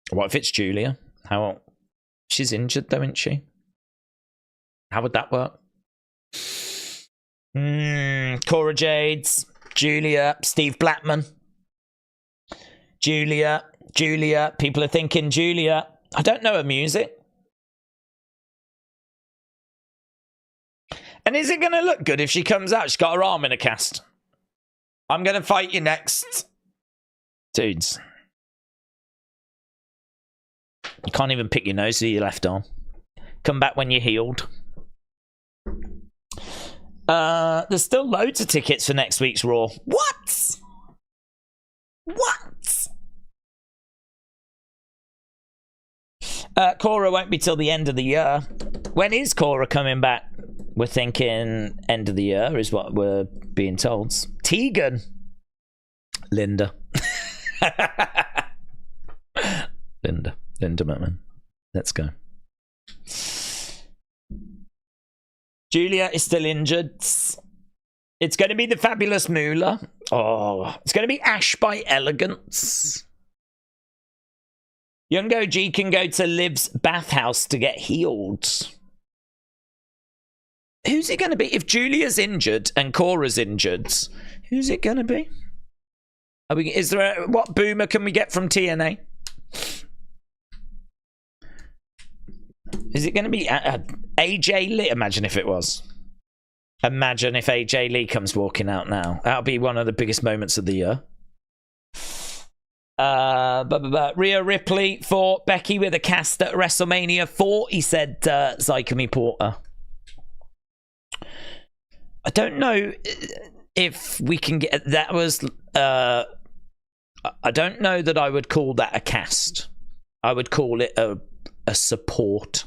What if it's Julia? How? She's injured though, isn't she? How would that work? Cora Jade, Julia, Steve Blackman. Julia. People are thinking Julia. I don't know her music. And is it going to look good if she comes out? She's got her arm in a cast. I'm going to fight you next. Dudes. You can't even pick your nose with your left arm. Come back when you're healed. There's still loads of tickets for next week's Raw. What? Cora won't be till the end of the year. When is Cora coming back? We're thinking end of the year is what we're being told. Tegan. Linda. Linda McMahon. Let's go. Julia is still injured. It's going to be the Fabulous Moolah. Oh, it's going to be Ash by Elegance. Young OG can go to Liv's bathhouse to get healed. Who's it going to be? If Julia's injured and Cora's injured, who's it going to be? Is there what boomer can we get from TNA? Is it going to be AJ Lee? Imagine if it was. Imagine if AJ Lee comes walking out now. That'll be one of the biggest moments of the year. Rhea Ripley for Becky with a cast at WrestleMania 4. He said Zycamy Porter. I don't know if we can get that. Was I don't know that I would call that a cast. I would call it a support.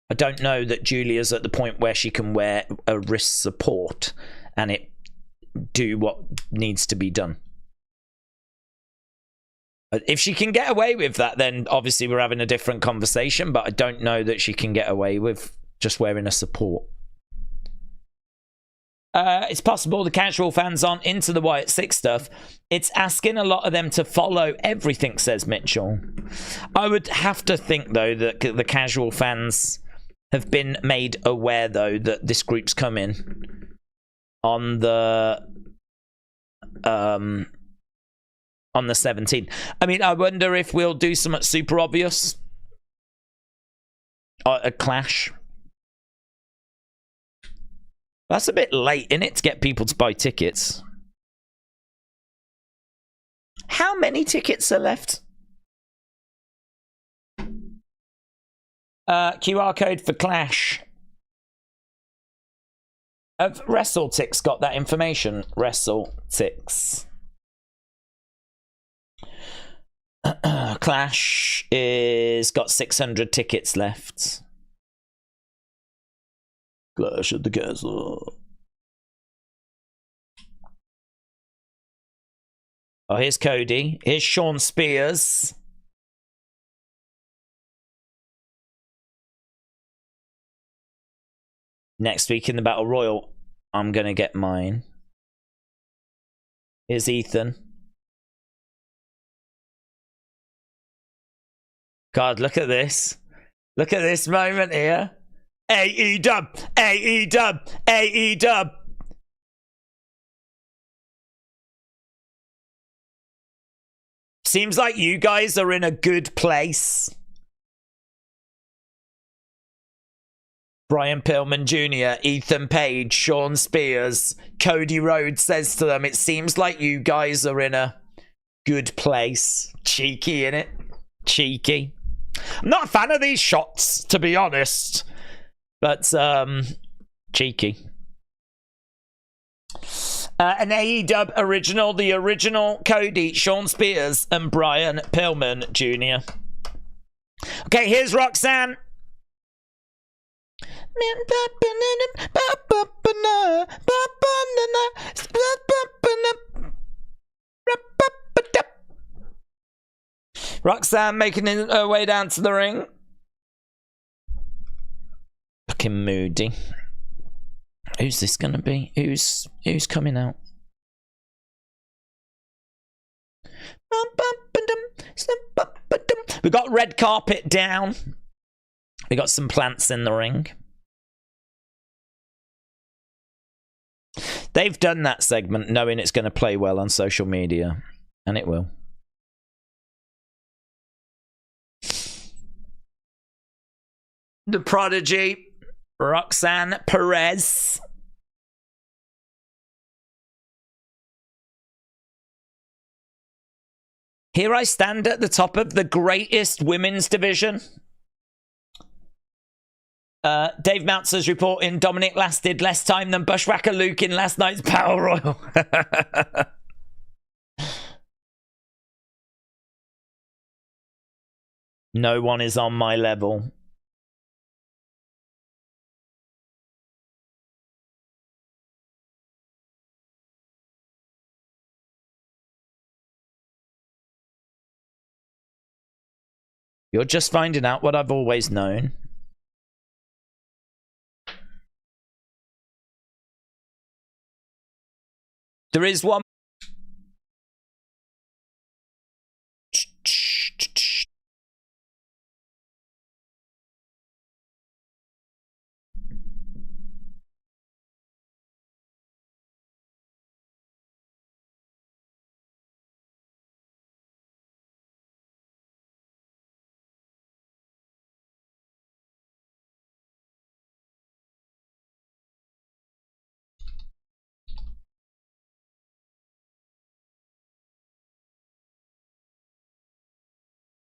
I don't know that Julia's at the point where she can wear a wrist support and it do what needs to be done. If she can get away with that, then obviously we're having a different conversation, but I don't know that she can get away with just wearing a support. It's possible the casual fans aren't into the Wyatt 6 stuff. It's asking a lot of them to follow everything, says Mitchell. I would have to think, though, that the casual fans have been made aware, though, that this group's coming on the 17th. I mean, I wonder if we'll do something super obvious. A clash. That's a bit late, innit, to get people to buy tickets. How many tickets are left? QR code for Clash. Have WrestleTix got that information? WrestleTix. Clash is got 600 tickets left. Clash at the Castle. Oh, here's Cody. Here's Shawn Spears. Next week in the Battle Royal, I'm going to get mine. Here's Ethan. God, look at this. Look at this moment here. AEW, AEW, AEW. Seems like you guys are in a good place. Brian Pillman Jr., Ethan Page, Shawn Spears, Cody Rhodes says to them, it seems like you guys are in a good place. Cheeky, innit? Cheeky. I'm not a fan of these shots, to be honest. But, cheeky. An AEW original, the original Cody, Shawn Spears, and Brian Pillman Jr. Okay, here's Roxanne. Roxanne making her way down to the ring. Looking moody. Who's this gonna be? Who's coming out? We got red carpet down. We got some plants in the ring. They've done that segment knowing it's going to play well on social media, and it will. The Prodigy, Roxanne Perez. Here I stand at the top of the greatest women's division. Dave Meltzer's reporting Dominic lasted less time than Bushwhacker Luke in last night's Battle Royal. No one is on my level. You're just finding out what I've always known. There is one